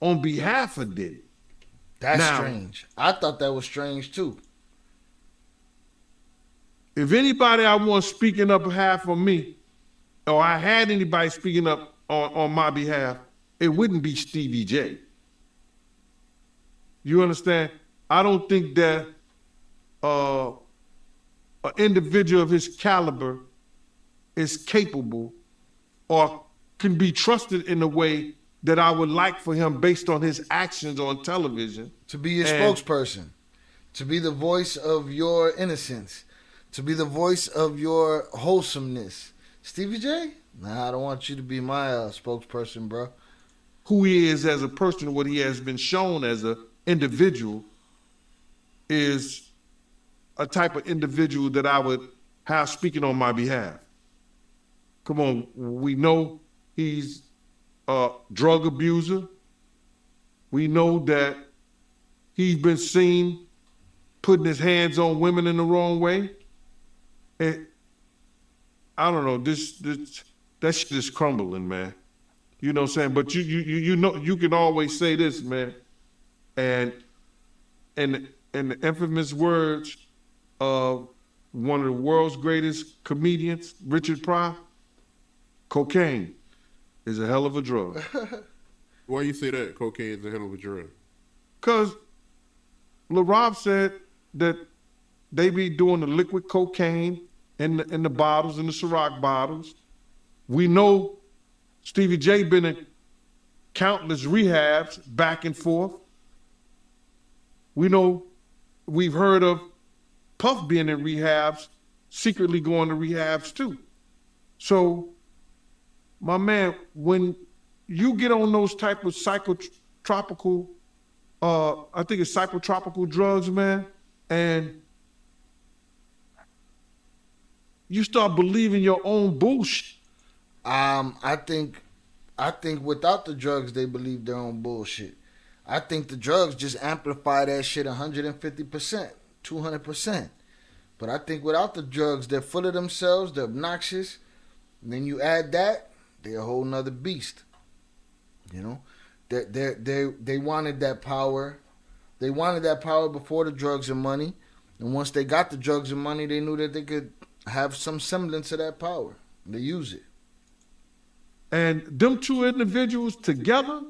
on behalf of Diddy. That's strange. I thought that was strange too. If anybody I want speaking up behalf of me, or I had anybody speaking up on my behalf, it wouldn't be Stevie J. You understand? I don't think that an individual of his caliber is capable or can be trusted in a way that I would like for him based on his actions on television. To be your spokesperson, to be the voice of your innocence, to be the voice of your wholesomeness. Stevie J? Nah, I don't want you to be my spokesperson, bro. Who he is as a person, what he has been shown as an individual, is a type of individual that I would have speaking on my behalf. Come on, we know he's a drug abuser. We know that he's been seen putting his hands on women in the wrong way. And I don't know, that shit is crumbling, man. You know what I'm saying? But you can always say this, man. And the infamous words of one of the world's greatest comedians, Richard Pryor, cocaine is a hell of a drug. Why you say that? Cocaine is a hell of a drug. Because Lil Rob said that they be doing the liquid cocaine in the bottles, in the Ciroc bottles. We know Stevie J been in countless rehabs back and forth. We know, we've heard of Puff being in rehabs, secretly going to rehabs too. So, my man, when you get on those type of psychotropical, I think it's psychotropical drugs, man, and you start believing your own bullshit. I think without the drugs, they believe their own bullshit. I think the drugs just amplify that shit 150%, 200%. But I think without the drugs, they're full of themselves, they're obnoxious. And then you add that, they're a whole nother beast. They wanted that power. They wanted that power before the drugs and money. And once they got the drugs and money, they knew that they could have some semblance of that power. They use it. And them two individuals together,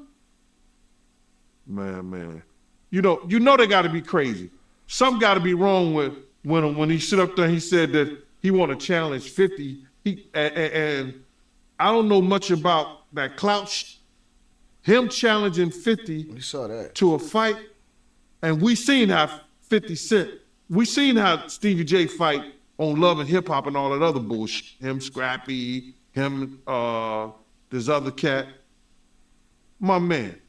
man. You know they got to be crazy. Something got to be wrong with when he stood up there and he said that he want to challenge 50. And I don't know much about that clout. Him challenging 50 We saw that. to a fight, and we seen how 50 Cent, we seen how Stevie J fight on Love and Hip Hop and all that other bullshit. Him Scrappy, him this other cat. My man,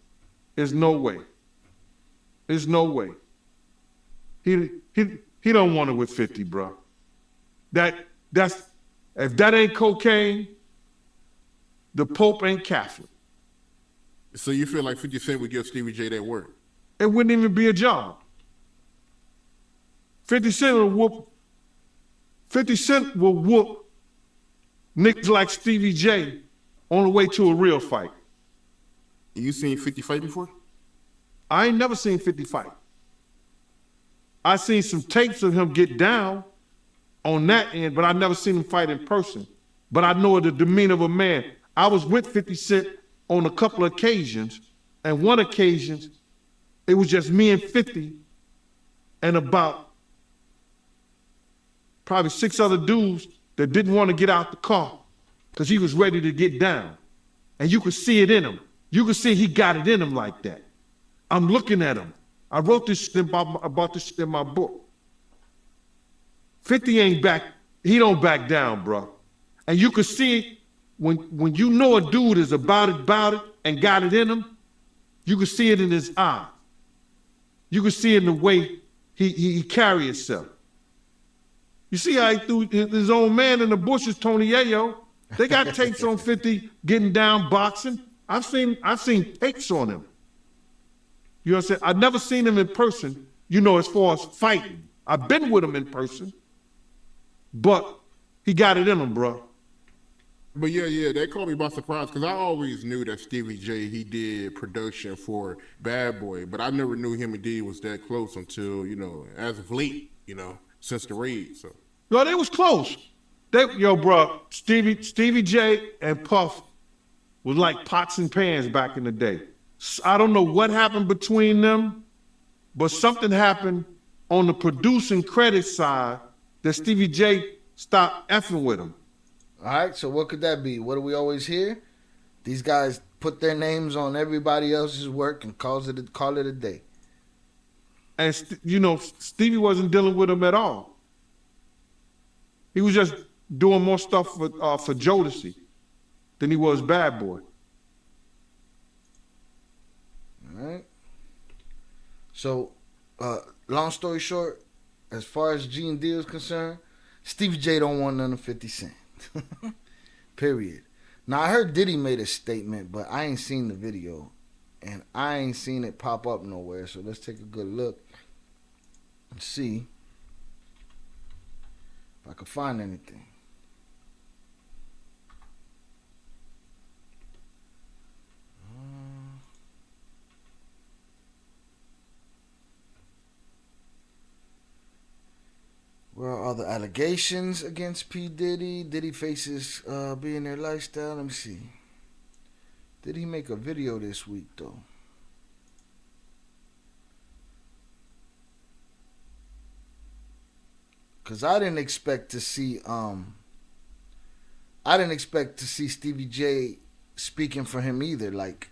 there's no way. There's no way. He don't want it with 50, bro. That's if that ain't cocaine, the Pope ain't Catholic. So you feel like 50 Cent would give Stevie J that work? It wouldn't even be a job. 50 Cent will whoop. 50 Cent will whoop niggas like Stevie J on the way to a real fight. You seen 50 fight before? I ain't never seen 50 fight. I seen some tapes of him get down on that end, but I never seen him fight in person. But I know the demeanor of a man. I was with 50 Cent on a couple of occasions, and one occasion, it was just me and 50 and about probably 6 other dudes that didn't want to get out the car because he was ready to get down. And you could see it in him. You could see he got it in him like that. I'm looking at him. I wrote this shit about this shit in my book. 50 ain't back. He don't back down, bro. And you could see it when you know a dude is about it, and got it in him, you can see it in his eye. You can see it in the way he carry himself. You see how he threw his own man in the bushes, Tony Yayo. They got tapes on 50 getting down boxing. I've seen tapes on him. You know what I'm saying? I've never seen him in person, as far as fighting. I've been with him in person, but he got it in him, bro. But yeah, that caught me by surprise because I always knew that Stevie J, he did production for Bad Boy, but I never knew him and Diddy was that close until, as of late, since the raid. So. No, they was close. Bro, Stevie J and Puff was like pots and pans back in the day. I don't know what happened between them, but something happened on the producing credit side that Stevie J stopped effing with him. All right, so what could that be? What do we always hear? These guys put their names on everybody else's work and call it a day. And, Stevie wasn't dealing with him at all. He was just doing more stuff for Jodeci than he was Bad Boy. All right. So, long story short, as far as G and D is concerned, Stevie J don't want none of 50 Cent. Period. Now I heard Diddy made a statement, but I ain't seen the video, and I ain't seen it pop up nowhere. So let's take a good look and see if I can find anything. Where are all the allegations against P. Diddy? Diddy faces billionaire lifestyle. Let me see. Did he make a video this week though? Cause I didn't expect to see Stevie J speaking for him either. Like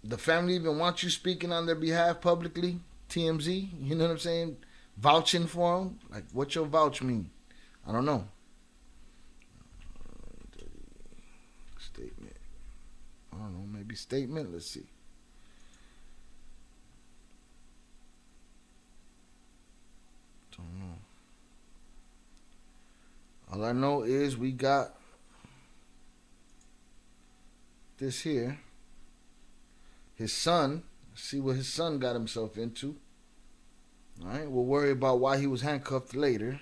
the family even want you speaking on their behalf publicly. TMZ, you know what I'm saying? Vouching for him? Like, what's your vouch mean? I don't know. Statement. I don't know. Maybe statement. Let's see. Don't know. All I know is we got this here. His son. Let's see what his son got himself into. All right, we'll worry about why he was handcuffed later.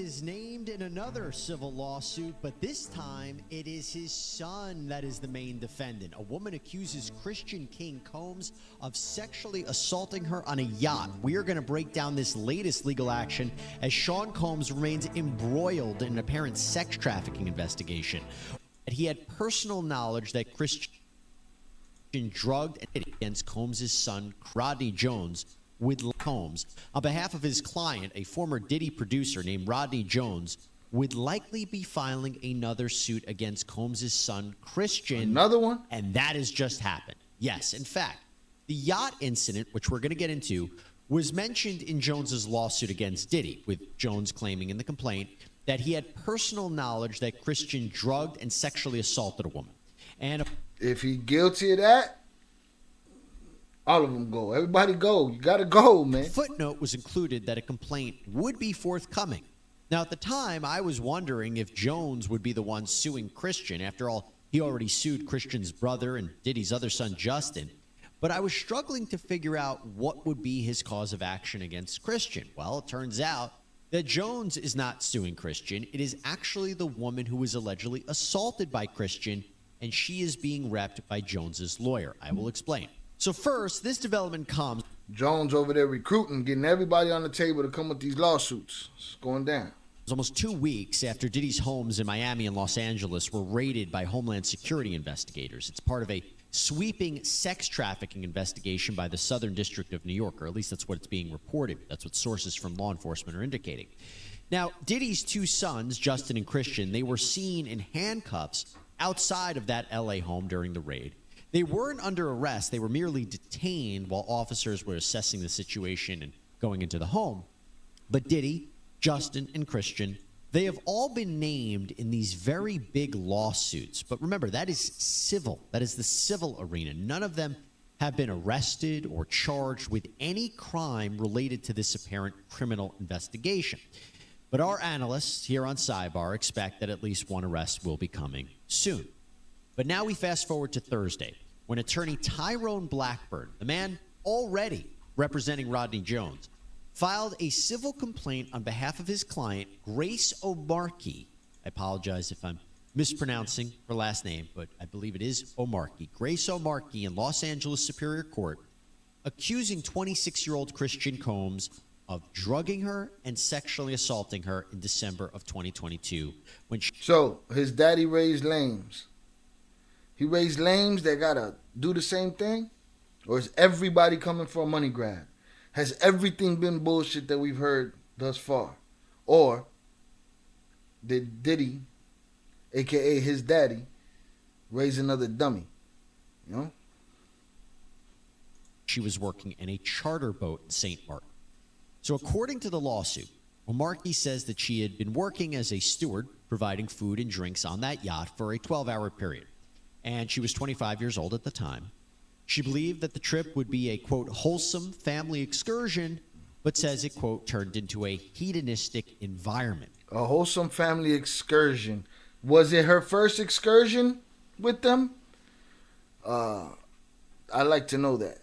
is named in another civil lawsuit, but this time it is his son that is the main defendant. A woman accuses Christian King Combs of sexually assaulting her on a yacht. We are going to break down this latest legal action as Sean Combs remains embroiled in an apparent sex trafficking investigation. He had personal knowledge that Christian drugged and hit against Combs' son, Rodney Jones, with Combs. On behalf of his client, a former Diddy producer named Rodney Jones, would likely be filing another suit against Combs' son, Christian. Another one? And that has just happened. Yes, in fact, the yacht incident, which we're going to get into, was mentioned in Jones's lawsuit against Diddy, with Jones claiming in the complaint that he had personal knowledge that Christian drugged and sexually assaulted a woman. And if he's guilty of that, all of them go. Everybody go. You got to go, man. Footnote was included that a complaint would be forthcoming. Now, at the time, I was wondering if Jones would be the one suing Christian. After all, he already sued Christian's brother and Diddy's other son, Justin. But I was struggling to figure out what would be his cause of action against Christian. Well, it turns out that Jones is not suing Christian. It is actually the woman who was allegedly assaulted by Christian, and she is being repped by Jones's lawyer. I will explain. So first, this development comes. Jones over there recruiting, getting everybody on the table to come with these lawsuits. It's going down. It's almost 2 weeks after Diddy's homes in Miami and Los Angeles were raided by Homeland Security investigators. It's part of a sweeping sex trafficking investigation by the Southern District of New York, or at least that's what it's being reported. That's what sources from law enforcement are indicating. Now, Diddy's 2 sons, Justin and Christian, they were seen in handcuffs outside of that LA home during the raid. They weren't under arrest. They were merely detained while officers were assessing the situation and going into the home. But Diddy, Justin, and Christian, they have all been named in these very big lawsuits. But remember, that is civil. That is the civil arena. None of them have been arrested or charged with any crime related to this apparent criminal investigation. But our analysts here on Sidebar expect that at least one arrest will be coming soon. But now we fast forward to Thursday, when attorney Tyrone Blackburn, the man already representing Rodney Jones, filed a civil complaint on behalf of his client, Grace O'Markey. I apologize if I'm mispronouncing her last name, but I believe it is O'Markey. Grace O'Markey in Los Angeles Superior Court, accusing 26-year-old Christian Combs of drugging her and sexually assaulting her in December of 2022. So his daddy raised lames. He raised lames that gotta do the same thing? Or is everybody coming for a money grab? Has everything been bullshit that we've heard thus far? Or did Diddy, a.k.a. his daddy, raise another dummy? You know? She was working in a charter boat in St. Martin. So according to the lawsuit, O'Markey says that she had been working as a steward, providing food and drinks on that yacht for a 12-hour period. And she was 25 years old at the time. She believed that the trip would be a, quote, wholesome family excursion, but says it, quote, turned into a hedonistic environment. A wholesome family excursion. Was it her first excursion with them? I'd like to know that.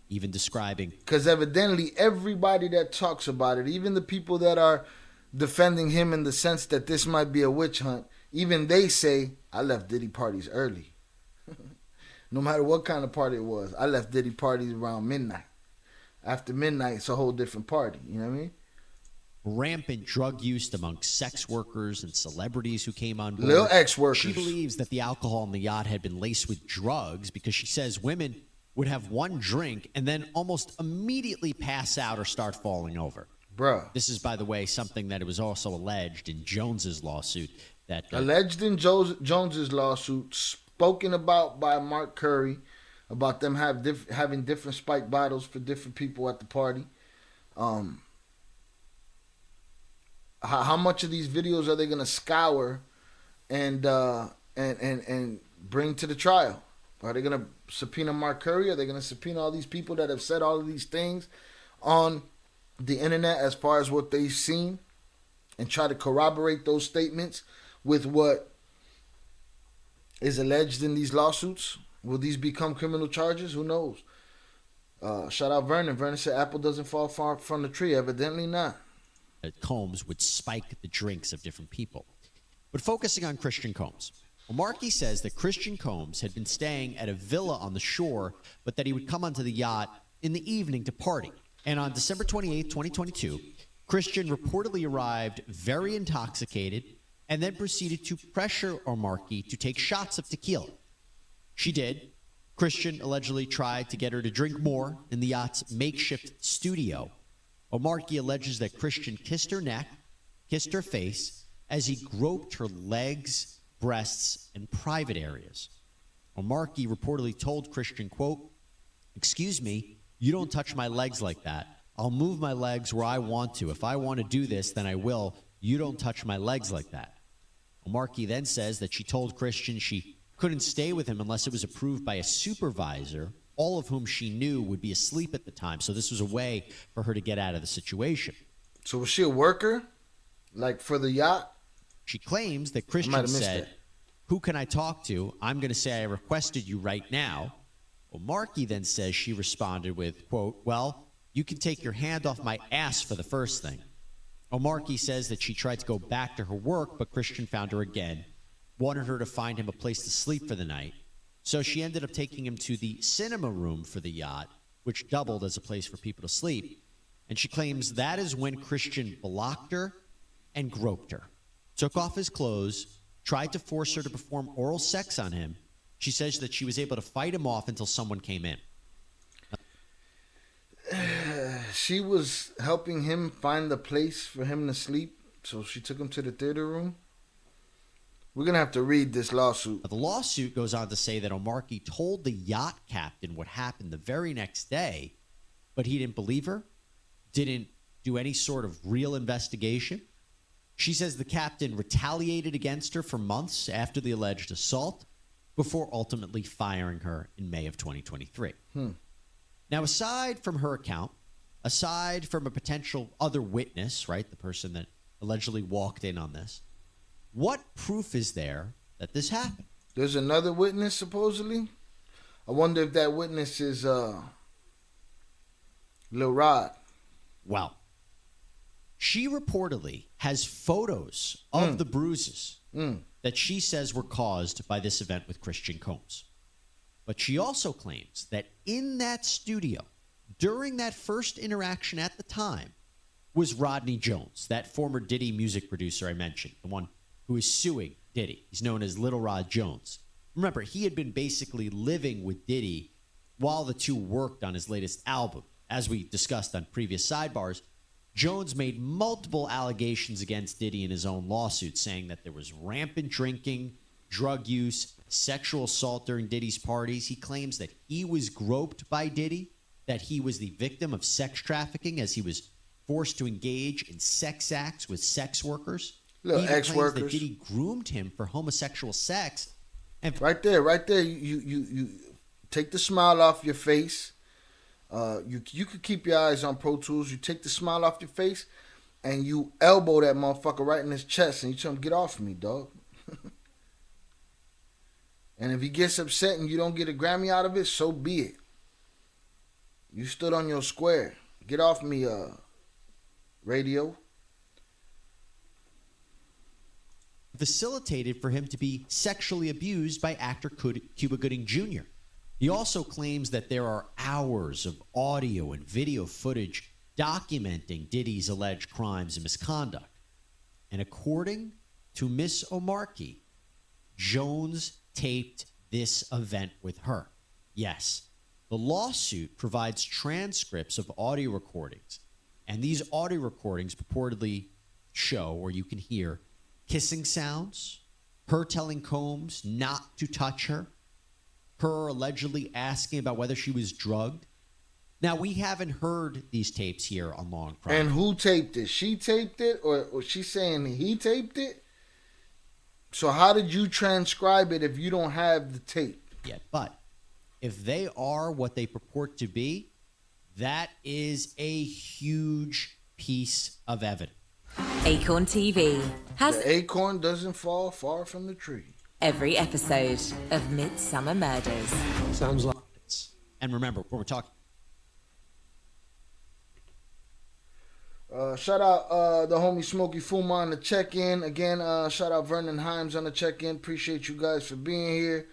Even describing. Because evidently everybody that talks about it, even the people that are defending him in the sense that this might be a witch hunt, even they say, I left Diddy parties early. No matter what kind of party it was. I left Diddy parties around midnight. After midnight, it's a whole different party. You know what I mean? Rampant drug use among sex workers and celebrities who came on board. Little ex-workers. She believes that the alcohol on the yacht had been laced with drugs because she says women would have one drink and then almost immediately pass out or start falling over. Bruh. This is, by the way, something that it was also alleged in Jones's lawsuit. That alleged in Jones's lawsuit, spoken about by Mark Curry, about them having different spiked bottles for different people at the party. How much of these videos are they gonna scour and bring to the trial? Are they gonna subpoena Mark Curry? Are they gonna subpoena all these people that have said all of these things on the internet as far as what they've seen, and try to corroborate those statements with what is alleged in these lawsuits? Will these become criminal charges? Who knows? Shout out Vernon. Vernon said apple doesn't fall far from the tree. Evidently not. Combs would spike the drinks of different people. But focusing on Christian Combs, Markey says that Christian Combs had been staying at a villa on the shore, but that he would come onto the yacht in the evening to party. And on December 28, 2022, Christian reportedly arrived very intoxicated and then proceeded to pressure Markey to take shots of tequila. She did. Christian allegedly tried to get her to drink more in the yacht's makeshift studio. Markey alleges that Christian kissed her neck, kissed her face, as he groped her legs, breasts, and private areas. Markey reportedly told Christian, quote, "Excuse me, you don't touch my legs like that. I'll move my legs where I want to. If I want to do this, then I will. You don't touch my legs like that." Markey then says that she told Christian she couldn't stay with him unless it was approved by a supervisor, all of whom she knew would be asleep at the time. So this was a way for her to get out of the situation. So was she a worker, like for the yacht? She claims that Christian said, "Who can I talk to? I'm going to say I requested you right now." Markey then says she responded with, quote, "Well, you can take your hand off my ass for the first thing." Markey says that she tried to go back to her work, but Christian found her again, wanted her to find him a place to sleep for the night. So she ended up taking him to the cinema room for the yacht, which doubled as a place for people to sleep. And she claims that is when Christian blocked her and groped her, took off his clothes, tried to force her to perform oral sex on him. She says that she was able to fight him off until someone came in. She was helping him find the place for him to sleep, so she took him to the theater room. We're going to have to read this lawsuit. The lawsuit goes on to say that Markey told the yacht captain what happened the very next day, but he didn't believe her, didn't do any sort of real investigation. She says the captain retaliated against her for months after the alleged assault before ultimately firing her in May of 2023. Now, aside from her account, aside from a potential other witness, right, the person that allegedly walked in on this, what proof is there that this happened? There's another witness, supposedly. I wonder if that witness is Lil Rod. Well, she reportedly has photos of the bruises that she says were caused by this event with Christian Combs. But she also claims that in that studio, during that first interaction at the time, was Rodney Jones, that former Diddy music producer I mentioned, the one who is suing Diddy. He's known as Little Rod Jones. Remember, he had been basically living with Diddy while the two worked on his latest album. As we discussed on previous sidebars, Jones made multiple allegations against Diddy in his own lawsuit, saying that there was rampant drinking, drug use, sexual assault during Diddy's parties. He claims that he was groped by Diddy, that he was the victim of sex trafficking as he was forced to engage in sex acts with sex workers. Little ex-workers. That Diddy groomed him for homosexual sex. And right there, you take the smile off your face. You could keep your eyes on Pro Tools. You take the smile off your face, and you elbow that motherfucker right in his chest, and you tell him, "Get off me, dog." And if he gets upset and you don't get a Grammy out of it, so be it. You stood on your square. Get off me, radio. Facilitated for him to be sexually abused by actor Cuba Gooding Jr. He also claims that there are hours of audio and video footage documenting Diddy's alleged crimes and misconduct. And according to Miss Markey, Jones taped this event with her. Yes, the lawsuit provides transcripts of audio recordings, and these audio recordings purportedly show, or you can hear, kissing sounds, her telling Combs not to touch her, her allegedly asking about whether she was drugged. Now, we haven't heard these tapes here on Long Crime. And who taped it? She taped it, or she's saying he taped it? So how did you transcribe it if you don't have the tape? Yet, but if they are what they purport to be, that is a huge piece of evidence. Acorn TV has the acorn doesn't fall far from the tree. Every episode of Midsummer Murders. Sounds like and remember, when we're talking Shout out the homie Smokey Fuma on the check-in. Again, shout out Vernon Himes on the check-in. Appreciate you guys for being here.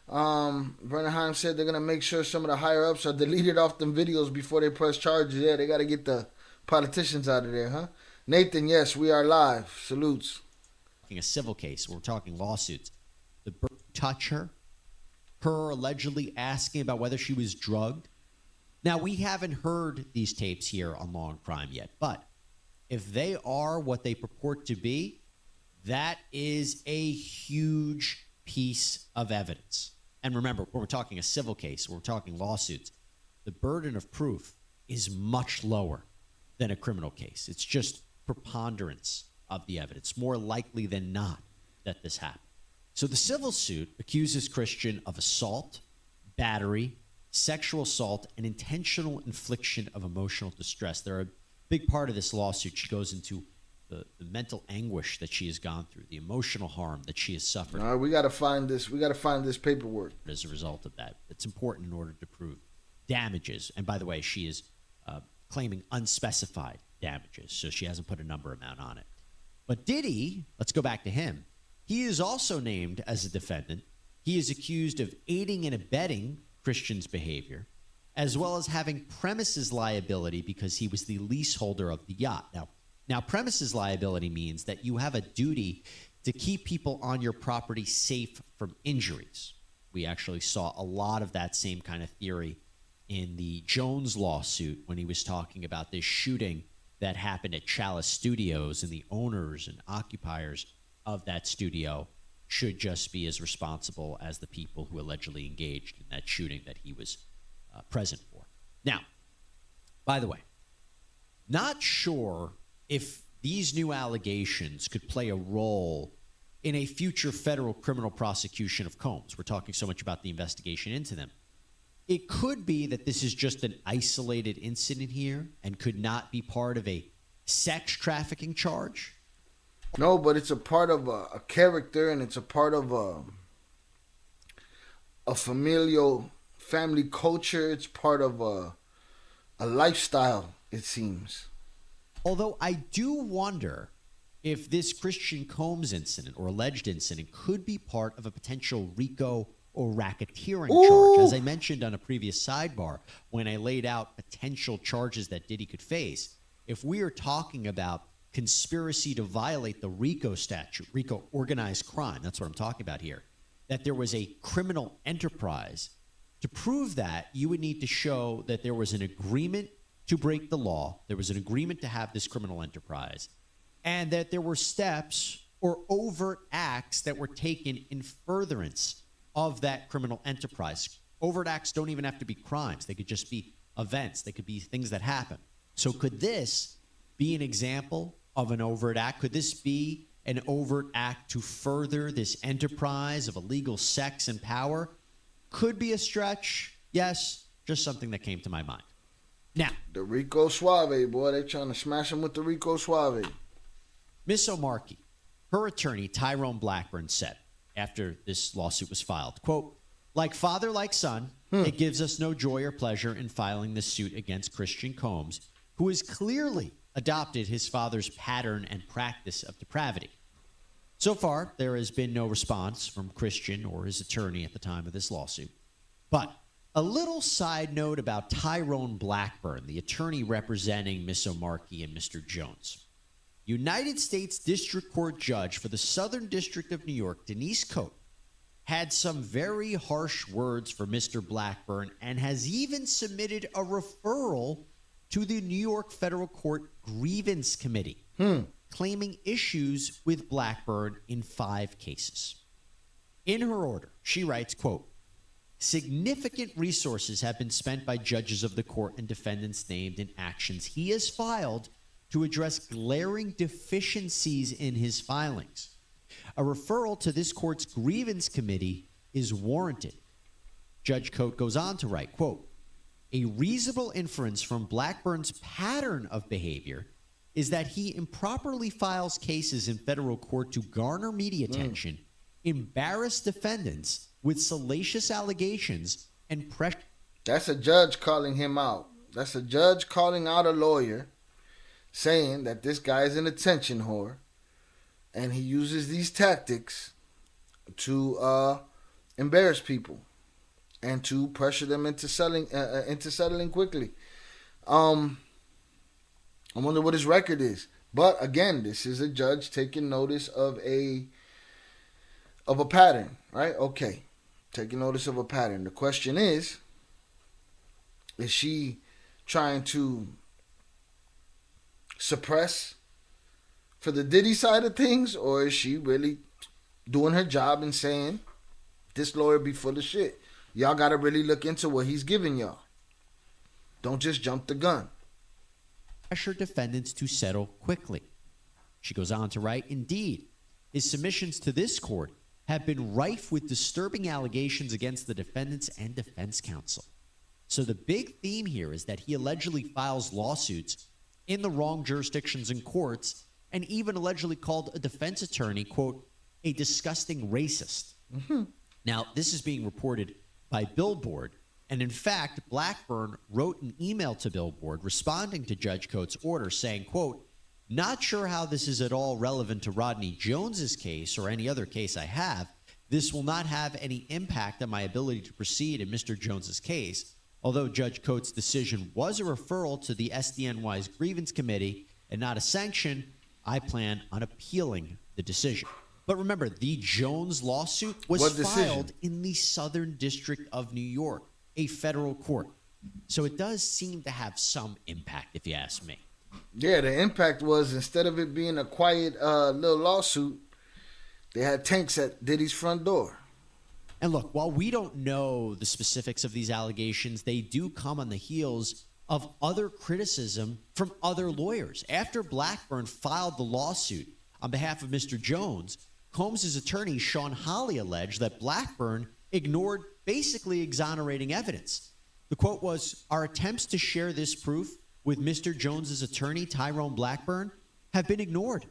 Vernon Himes said they're going to make sure some of the higher-ups are deleted off them videos before they press charges. Yeah, they got to get the politicians out of there, huh? Nathan, yes, we are live. Salutes. A civil case. We're talking lawsuits. The bird touch her allegedly asking about whether she was drugged. Now, we haven't heard these tapes here on Law and Crime yet, but if they are what they purport to be, that is a huge piece of evidence. And remember, when we're talking a civil case, we're talking lawsuits, the burden of proof is much lower than a criminal case. It's just preponderance of the evidence, more likely than not that this happened. So the civil suit accuses Christian of assault, battery, sexual assault, and intentional infliction of emotional distress. They're a big part of this lawsuit. She goes into the mental anguish that she has gone through, the emotional harm that she has suffered. All right, we got to find this. We got to find this paperwork. As a result of that, it's important in order to prove damages. And by the way, she is claiming unspecified damages, so she hasn't put a number amount on it. But Diddy, let's go back to him. He is also named as a defendant. He is accused of aiding and abetting Christian's behavior, as well as having premises liability because he was the leaseholder of the yacht. Now, premises liability means that you have a duty to keep people on your property safe from injuries. We actually saw a lot of that same kind of theory in the Jones lawsuit when he was talking about this shooting that happened at Chalice Studios, and the owners and occupiers of that studio should just be as responsible as the people who allegedly engaged in that shooting that he was present for. Now, by the way, not sure if these new allegations could play a role in a future federal criminal prosecution of Combs. We're talking so much about the investigation into them. It could be that this is just an isolated incident here and could not be part of a sex trafficking charge. No, but it's a part of a character, and it's a part of a familial family culture. It's part of a lifestyle, it seems. Although I do wonder if this Christian Combs incident or alleged incident could be part of a potential RICO or racketeering charge. As I mentioned on a previous sidebar, when I laid out potential charges that Diddy could face, if we are talking about conspiracy to violate the RICO statute, RICO organized crime, that's what I'm talking about here, that there was a criminal enterprise, to prove that, you would need to show that there was an agreement to break the law, there was an agreement to have this criminal enterprise, and that there were steps or overt acts that were taken in furtherance of that criminal enterprise. Overt acts don't even have to be crimes. They could just be events. They could be things that happen. So could this be an example of an overt act? Could this be an overt act to further this enterprise of illegal sex and power? Could be a stretch. Yes, just something that came to my mind. Now, the Rico Suave, boy, they trying to smash him with the Rico Suave. Miss O'Markey, her attorney, Tyrone Blackburn, said after this lawsuit was filed, quote, "Like father, like son, it gives us no joy or pleasure in filing this suit against Christian Combs, who has clearly adopted his father's pattern and practice of depravity. So far, there has been no response from Christian or his attorney at the time of this lawsuit. But a little side note about Tyrone Blackburn, the attorney representing Miss O'Markey and Mr. Jones. United States District Court Judge for the Southern District of New York, Denise Coate, had some very harsh words for Mr. Blackburn and has even submitted a referral to the New York Federal Court Grievance Committee, claiming issues with Blackburn in 5 cases. In her order, she writes, quote, "Significant resources have been spent by judges of the court and defendants named in actions he has filed to address glaring deficiencies in his filings. A referral to this court's grievance committee is warranted." Judge Coate goes on to write, quote, "A reasonable inference from Blackburn's pattern of behavior is that he improperly files cases in federal court to garner media attention, embarrass defendants with salacious allegations, and pressure." That's a judge calling him out. That's a judge calling out a lawyer, saying that this guy is an attention whore, and he uses these tactics to embarrass people and to pressure them into settling quickly. I wonder what his record is. But again, this is a judge taking notice of a pattern, right? Okay, taking notice of a pattern. The question is she trying to suppress for the Diddy side of things, or is she really doing her job and saying, this lawyer be full of shit? Y'all got to really look into what he's giving y'all. Don't just jump the gun. Pressure defendants to settle quickly. She goes on to write, indeed, his submissions to this court have been rife with disturbing allegations against the defendants and defense counsel. So the big theme here is that he allegedly files lawsuits in the wrong jurisdictions and courts, and even allegedly called a defense attorney, quote, a disgusting racist. Mm-hmm. Now, this is being reported by Billboard, and in fact, Blackburn wrote an email to Billboard responding to Judge Coates' order saying, quote, not sure how this is at all relevant to Rodney Jones's case or any other case I have. This will not have any impact on my ability to proceed in Mr. Jones's case. Although Judge Coates' decision was a referral to the SDNY's grievance committee and not a sanction, I plan on appealing the decision. But remember, the Jones lawsuit was filed in the Southern District of New York, a federal court. So it does seem to have some impact, if you ask me. Yeah, the impact was, instead of it being a quiet little lawsuit, they had tanks at Diddy's front door. And look, while we don't know the specifics of these allegations, they do come on the heels of other criticism from other lawyers. After Blackburn filed the lawsuit on behalf of Mr. Jones, Combs' attorney, Sean Hawley, alleged that Blackburn ignored basically exonerating evidence. The quote was, our attempts to share this proof with Mr. Jones' attorney, Tyrone Blackburn, have been ignored,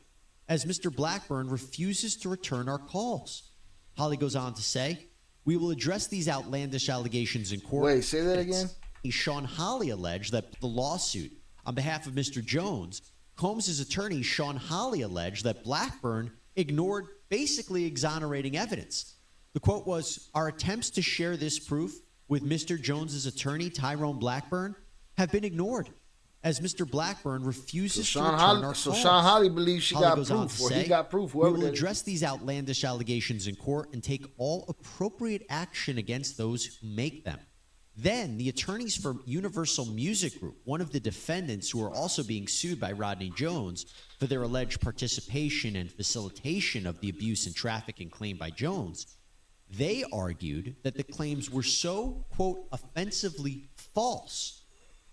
as Mr. Blackburn refuses to return our calls. Hawley goes on to say, we will address these outlandish allegations in court. Wait, say that again? Sean Hawley alleged that the lawsuit on behalf of Mr. Jones, Combs' attorney, Sean Hawley, alleged that Blackburn ignored basically exonerating evidence. The quote was, our attempts to share this proof with Mr. Jones' attorney, Tyrone Blackburn, have been ignored, as Mr. Blackburn refuses to return our calls. So Sean Hawley believes she got proof, or he got proof. We will address these outlandish allegations in court and take all appropriate action against those who make them. Then the attorneys for Universal Music Group, one of the defendants who are also being sued by Rodney Jones for their alleged participation and facilitation of the abuse and trafficking claimed by Jones, they argued that the claims were so, quote, offensively false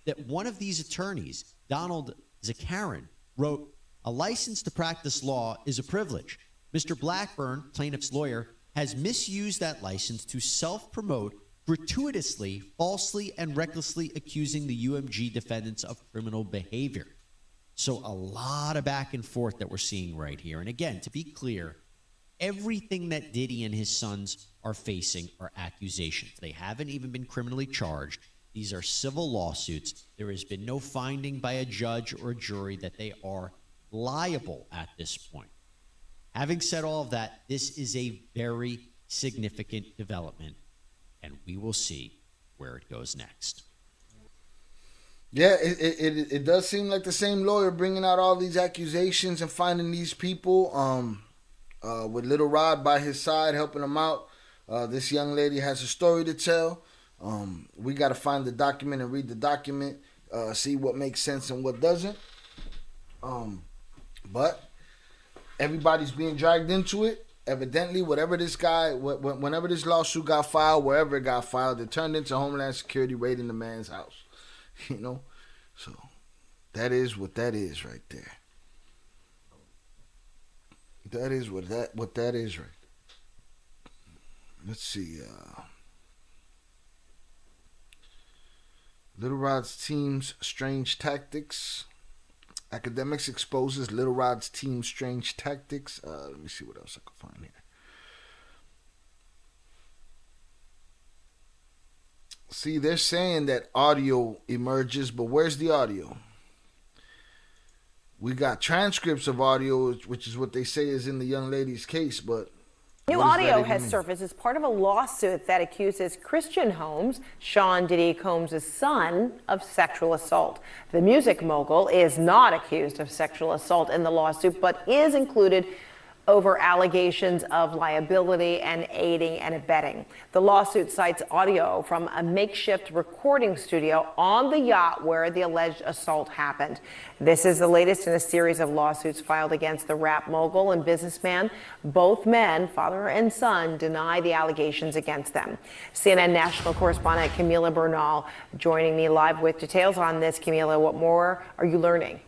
that one of these attorneys, Donald Zakarin, wrote, a license to practice law is a privilege. Mr. Blackburn, plaintiff's lawyer, has misused that license to self-promote, gratuitously, falsely, and recklessly accusing the UMG defendants of criminal behavior. So a lot of back and forth that we're seeing right here. And again, to be clear, everything that Diddy and his sons are facing are accusations. They haven't even been criminally charged. These are civil lawsuits. There has been no finding by a judge or a jury that they are liable at this point. Having said all of that, this is a very significant development, and we will see where it goes next. Yeah, it does seem like the same lawyer bringing out all these accusations and finding these people with Little Rod by his side, helping him out. This young lady has a story to tell. We got to find the document and read the document, see what makes sense and what doesn't. But everybody's being dragged into it. Evidently, whatever this guy, whenever this lawsuit got filed, wherever it got filed, it turned into Homeland Security raiding the man's house. You know, so that is what that is right there. That is what that is right there. Let's see. Little Rod's team's strange tactics. Academics exposes Little Rod's team's strange tactics. Let me see what else I can find here. See, they're saying that audio emerges, but where's the audio? We got transcripts of audio, which is what they say is in the young lady's case, but New what does that audio even has mean? surfaced as part of a lawsuit that accuses Christian Holmes, Sean Diddy Combs' son, of sexual assault. The music mogul is not accused of sexual assault in the lawsuit, but is included over allegations of liability and aiding and abetting. The lawsuit cites audio from a makeshift recording studio on the yacht where the alleged assault happened. This is the latest in a series of lawsuits filed against the rap mogul and businessman. Both men, father and son, deny the allegations against them. CNN national correspondent Camila Bernal joining me live with details on this. Camila, what more are you learning?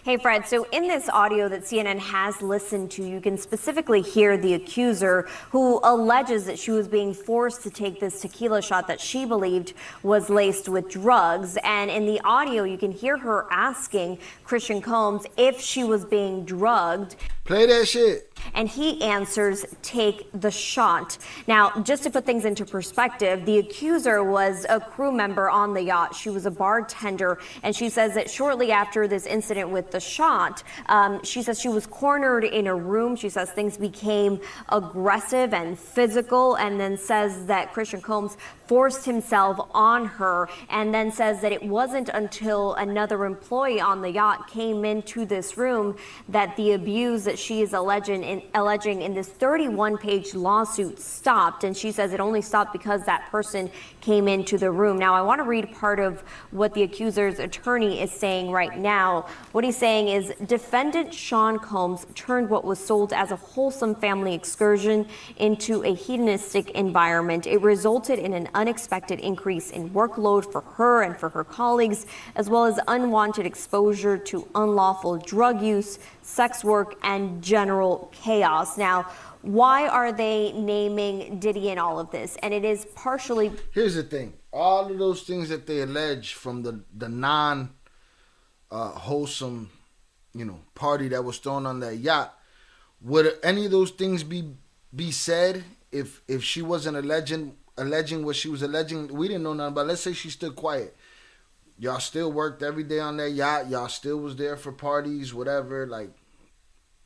Hey, Fred, so in this audio that CNN has listened to, you can specifically hear the accuser who alleges that she was being forced to take this tequila shot that she believed was laced with drugs. And in the audio, you can hear her asking Christian Combs if she was being drugged. Play that shit. And he answers, take the shot. Now, just to put things into perspective, the accuser was a crew member on the yacht. She was a bartender, and she says that shortly after this incident with the shot, she says she was cornered in a room. She says things became aggressive and physical, and then says that Christian Combs forced himself on her, and then says that it wasn't until another employee on the yacht came into this room that the abuse that she is alleging in this 31-page lawsuit stopped. And she says it only stopped because that person came into the room. Now, I want to read part of what the accuser's attorney is saying right now. What he's saying is, defendant Sean Combs turned what was sold as a wholesome family excursion into a hedonistic environment. It resulted in an unexpected increase in workload for her and for her colleagues, as well as unwanted exposure to unlawful drug use, sex work, and general chaos. Now, why are they naming Diddy in all of this? And it is partially... Here's the thing. All of those things that they allege from the non-wholesome, party that was thrown on that yacht, would any of those things be said if she wasn't alleging what she was alleging? We didn't know nothing about. Let's say she stood quiet. Y'all still worked every day on that yacht. Y'all still was there for parties, whatever. Like,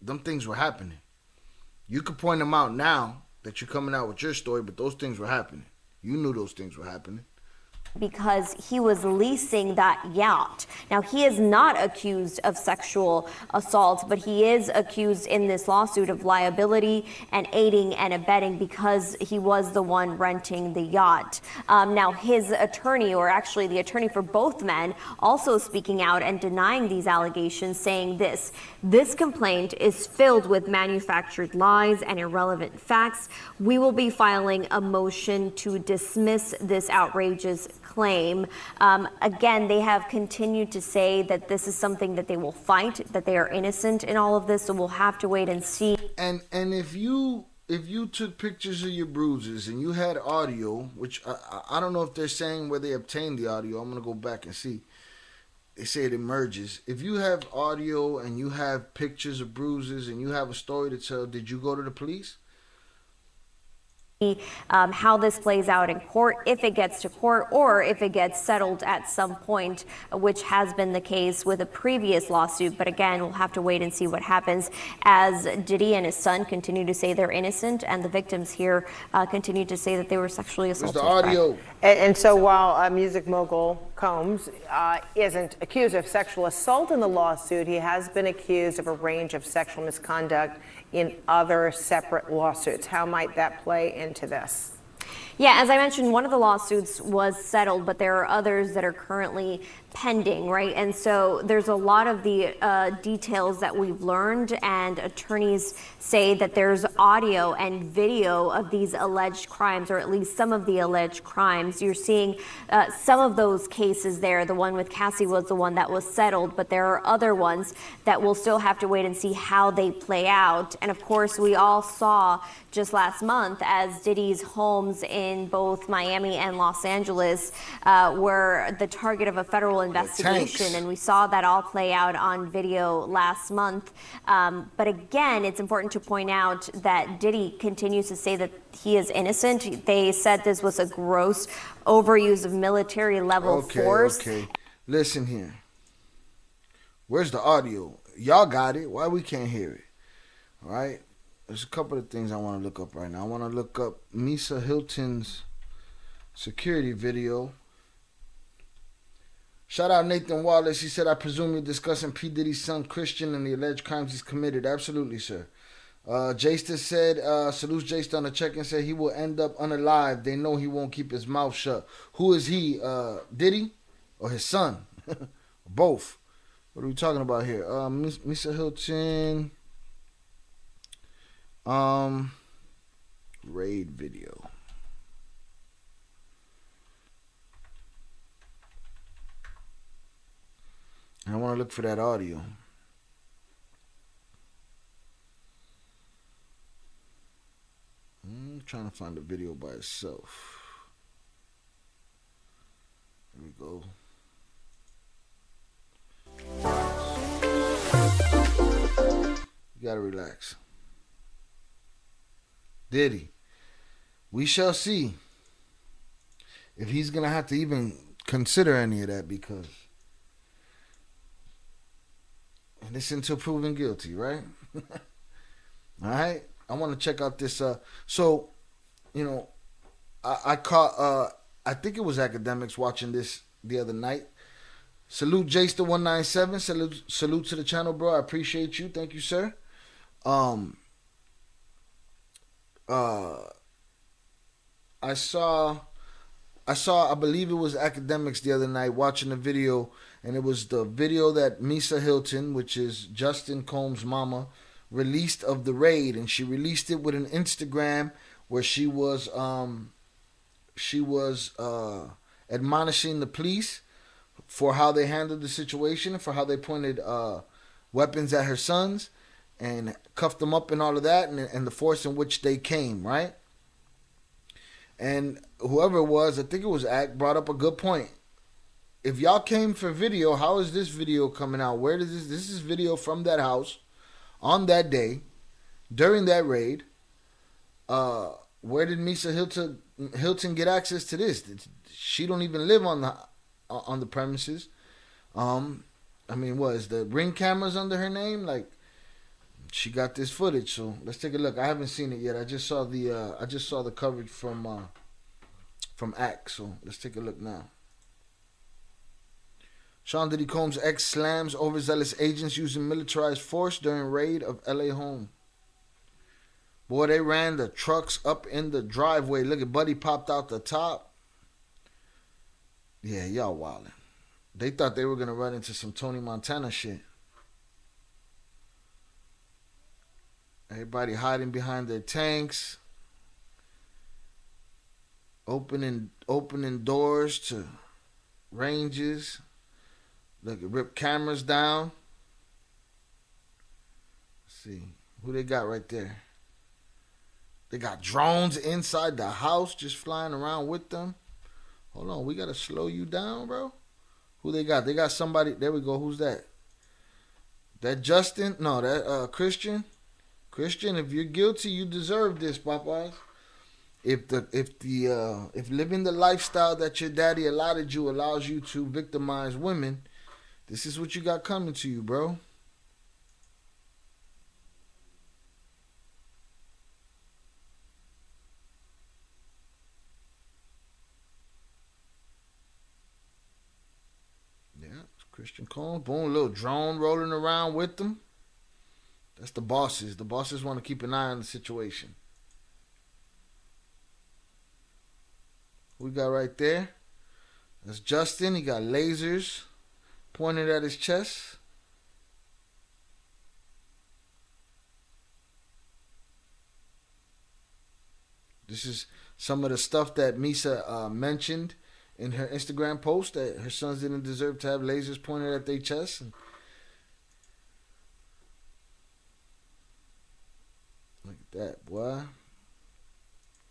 them things were happening. You could point them out now that you're coming out with your story, but those things were happening. You knew those things were happening. Because he was leasing that yacht. Now, he is not accused of sexual assault, but he is accused in this lawsuit of liability and aiding and abetting because he was the one renting the yacht. Now, his attorney, or actually the attorney for both men, also speaking out and denying these allegations, saying this complaint is filled with manufactured lies and irrelevant facts. We will be filing a motion to dismiss this outrageous claim. Again, they have continued to say that this is something that they will fight, that they are innocent in all of this, so we'll have to wait and see. And if you took pictures of your bruises and you had audio, which I don't know if they're saying where they obtained the audio, I'm going to go back and see. They say it emerges. If you have audio and you have pictures of bruises and you have a story to tell, did you go to the police? How this plays out in court, if it gets to court or if it gets settled at some point, which has been the case with a previous lawsuit. But again, we'll have to wait and see what happens as Diddy and his son continue to say they're innocent, and the victims here continue to say that they were sexually assaulted. The audio. And so while music mogul Combs isn't accused of sexual assault in the lawsuit, he has been accused of a range of sexual misconduct in other separate lawsuits. How might that play into this? Yeah, as I mentioned, one of the lawsuits was settled, but there are others that are currently pending, right? And so there's a lot of the details that we've learned, and attorneys say that there's audio and video of these alleged crimes, or at least some of the alleged crimes. You're seeing some of those cases there. The one with Cassie was the one that was settled, but there are other ones that we'll still have to wait and see how they play out. And of course, we all saw just last month as Diddy's homes in both Miami and Los Angeles were the target of a federal investigation, and we saw that all play out on video last month. But again, it's important to point out that Diddy continues to say that he is innocent. They said this was a gross overuse of military level force. Okay. Listen here. Where's the audio? y'all got it. Why we can't hear it? All right. There's a couple of things I want to look up right now. I want to look up Misa Hilton's security video. Shout out Nathan Wallace. He said, I presume you're discussing P. Diddy's son Christian and the alleged crimes he's committed. Absolutely, sir. Jayster said, salutes Jayster on the check-in, said he will end up unalive. They know he won't keep his mouth shut. Who is he? Diddy or his son? Both. What are we talking about here? Misa Hilton. Raid video. I want to look for that audio. I'm trying to find the video by itself. Here we go. You gotta relax. Diddy. We shall see if he's gonna have to even consider any of that, because and it's until proven guilty, right? All right. I want to check out this. So, you know, I caught. I think it was academics watching this the other night. Salute Jayster197. Salute to the channel, bro. I appreciate you. Thank you, sir. I saw. I believe it was academics the other night watching the video, and it was the video that Misa Hilton, which is Justin Combs' mama, released of the raid, and she released it with an Instagram where she was admonishing the police for how they handled the situation, for how they pointed weapons at her sons and cuffed them up and all of that, and the force in which they came, right? And whoever it was, I think it was Act, brought up a good point. If y'all came for video, how is this video coming out? Where does this is video from that house on that day during that raid? Where did Misa Hilton get access to this? She don't even live on the premises. I mean, what is the Ring cameras under her name? Like, she got this footage, so let's take a look. I haven't seen it yet. I just saw the coverage from Act, so let's take a look now. Sean Diddy Combs' ex slams overzealous agents using militarized force during raid of LA home. Boy, they ran the trucks up in the driveway. Look at Buddy popped out the top. Yeah, y'all wildin'. They thought they were gonna run into some Tony Montana shit. Everybody hiding behind their tanks. Opening doors to ranges. Look, rip cameras down. Let's see. Who they got right there? They got drones inside the house just flying around with them. Hold on, we got to slow you down, bro. Who they got? They got somebody. There we go. Who's that? That Justin? No, that Christian. Christian, if you're guilty, you deserve this, Popeyes. If living the lifestyle that your daddy allotted you allows you to victimize women, this is what you got coming to you, bro. Yeah, it's Christian Combs. Boom, little drone rolling around with them. That's the bosses. The bosses want to keep an eye on the situation. We got right there. That's Justin. He got lasers pointed at his chest. This is some of the stuff that Misa mentioned in her Instagram post, that her sons didn't deserve to have lasers pointed at their chests. Look at that, boy.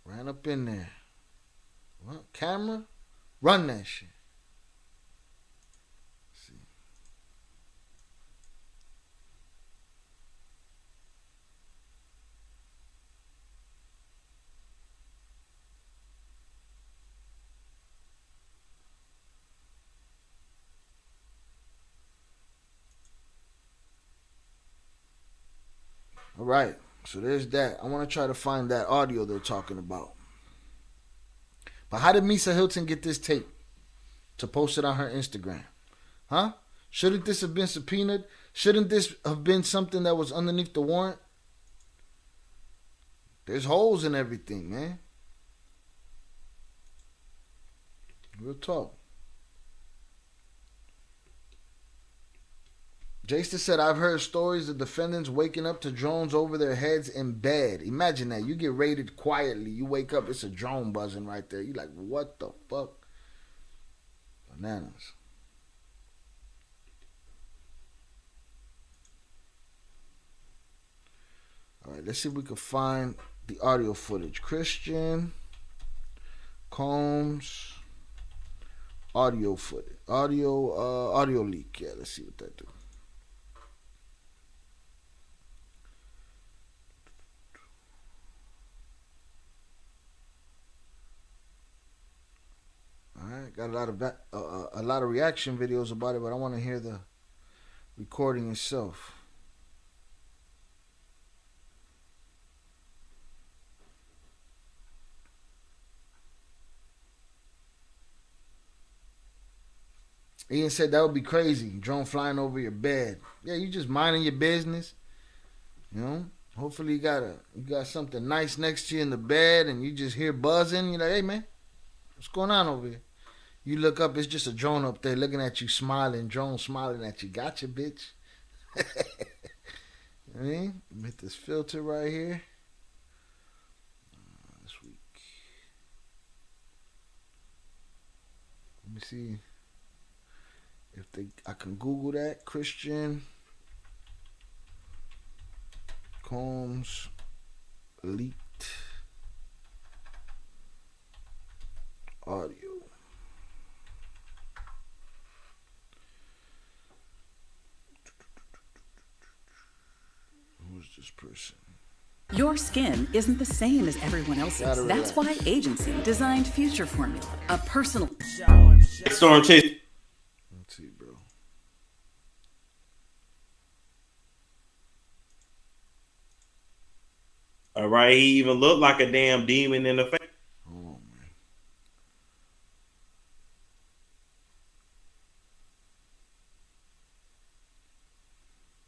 Ran up in there. Well, camera, run that shit. Let's see. All right. So there's that. I want to try to find that audio they're talking about. But how did Misa Hilton get this tape to post it on her Instagram? Huh? Shouldn't this have been subpoenaed? Shouldn't this have been something that was underneath the warrant? There's holes in everything, man. Real talk. Jason said, I've heard stories of defendants waking up to drones over their heads in bed. Imagine that. You get raided quietly. You wake up, it's a drone buzzing right there. You're like, what the fuck? Bananas. All right, let's see if we can find the audio footage. Christian Combs audio footage. Audio leak. Yeah, let's see what that do. All right, got a lot of reaction videos about it, but I want to hear the recording itself. Ian said that would be crazy. Drone flying over your bed. Yeah, you just minding your business. You know, hopefully you got something nice next to you in the bed, and you just hear buzzing. You're like, hey man, what's going on over here? You look up, it's just a drone up there looking at you, smiling. Drone smiling at you. Gotcha, bitch. I mean, hit this filter right here. This week. Let me see if I can Google that. Christian Combs leaked audio. Who's this person? Your skin isn't the same as everyone else's. That's why Agency designed Future Formula, a personal Storm Chase. Let's see, bro. All right, he even looked like a damn demon in the face. Oh man.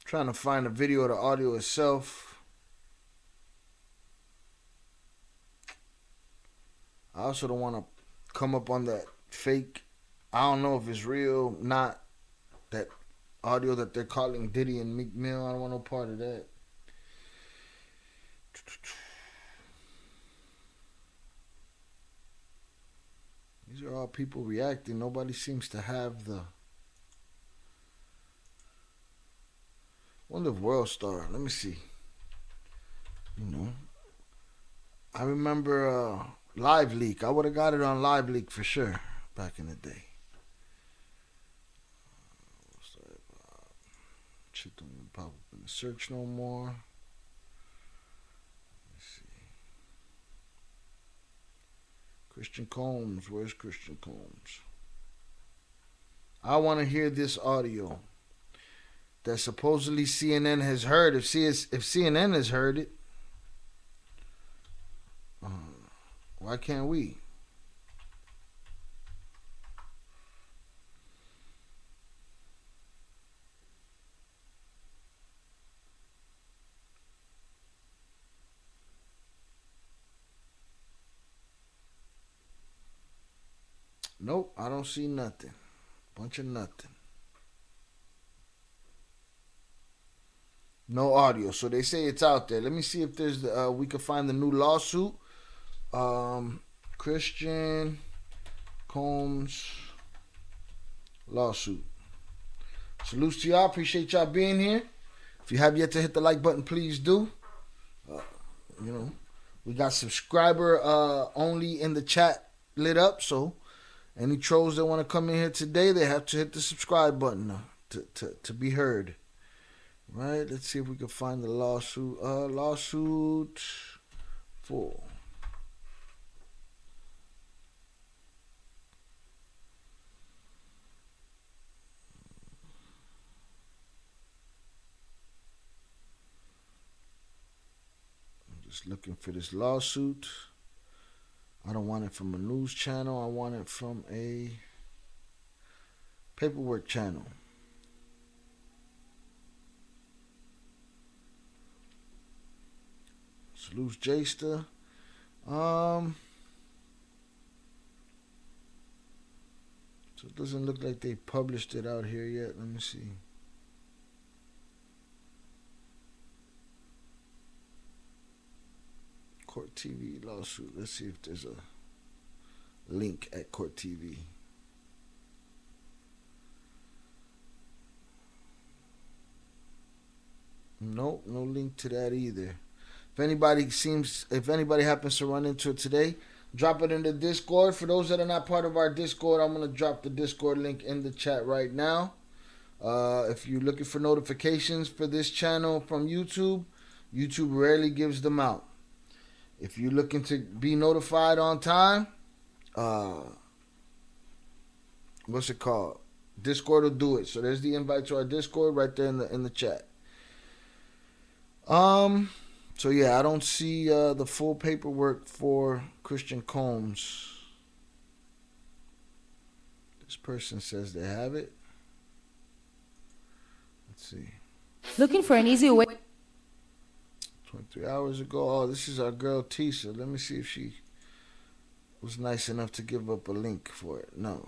Trying to find a video of the audio itself. I also don't want to come up on that fake. I don't know if it's real, not that audio that they're calling Diddy and Meek Mill. I don't want no part of that. These are all people reacting. Nobody seems to have the. Wonder if World Star. Let me see. You know, I remember Live Leak. I would have got it on Live Leak for sure back in the day. Shit don't even pop up in the search no more. Let's see. Christian Combs. Where's Christian Combs? I want to hear this audio that supposedly CNN has heard. If CNN has heard it, why can't we? Nope, I don't see nothing. Bunch of nothing. No audio. So they say it's out there. Let me see if there's we can find the new lawsuit. Christian Combs lawsuit. Salutes to y'all. Appreciate y'all being here. If you have yet to hit the like button, please do. You know, we got subscriber only in the chat lit up, so any trolls that want to come in here today, they have to hit the subscribe button to be heard. Right? Let's see if we can find the lawsuit. Lawsuit 4. Just looking for this lawsuit. I don't want it from a news channel. I want it from a paperwork channel. Salute Jester. So it doesn't look like they published it out here yet. Let me see. Court TV lawsuit. Let's see if there's a link at Court TV. Nope, no link to that either. If anybody happens to run into it today, drop it in the Discord. For those that are not part of our Discord, I'm going to drop the Discord link in the chat right now. If you're looking for notifications for this channel from YouTube, YouTube rarely gives them out. If you're looking to be notified on time, what's it called? Discord will do it. So there's the invite to our Discord right there in the chat. So yeah, I don't see the full paperwork for Christian Combs. This person says they have it. Let's see. Looking for an easy way. 23 hours ago. Oh, this is our girl Tisha. Let me see if she was nice enough to give up a link for it. No.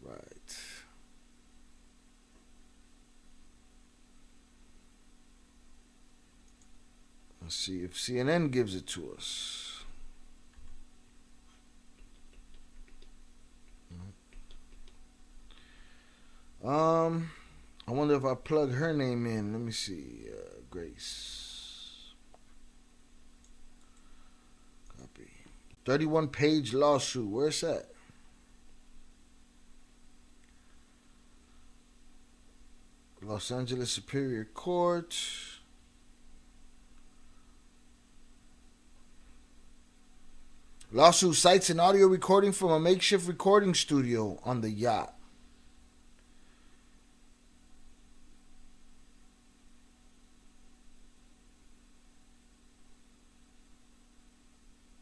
Right. Let's see if CNN gives it to us. I wonder if I plug her name in. Let me see. Grace. Copy. 31-page lawsuit. Where's that? Los Angeles Superior Court. Lawsuit cites an audio recording from a makeshift recording studio on the yacht.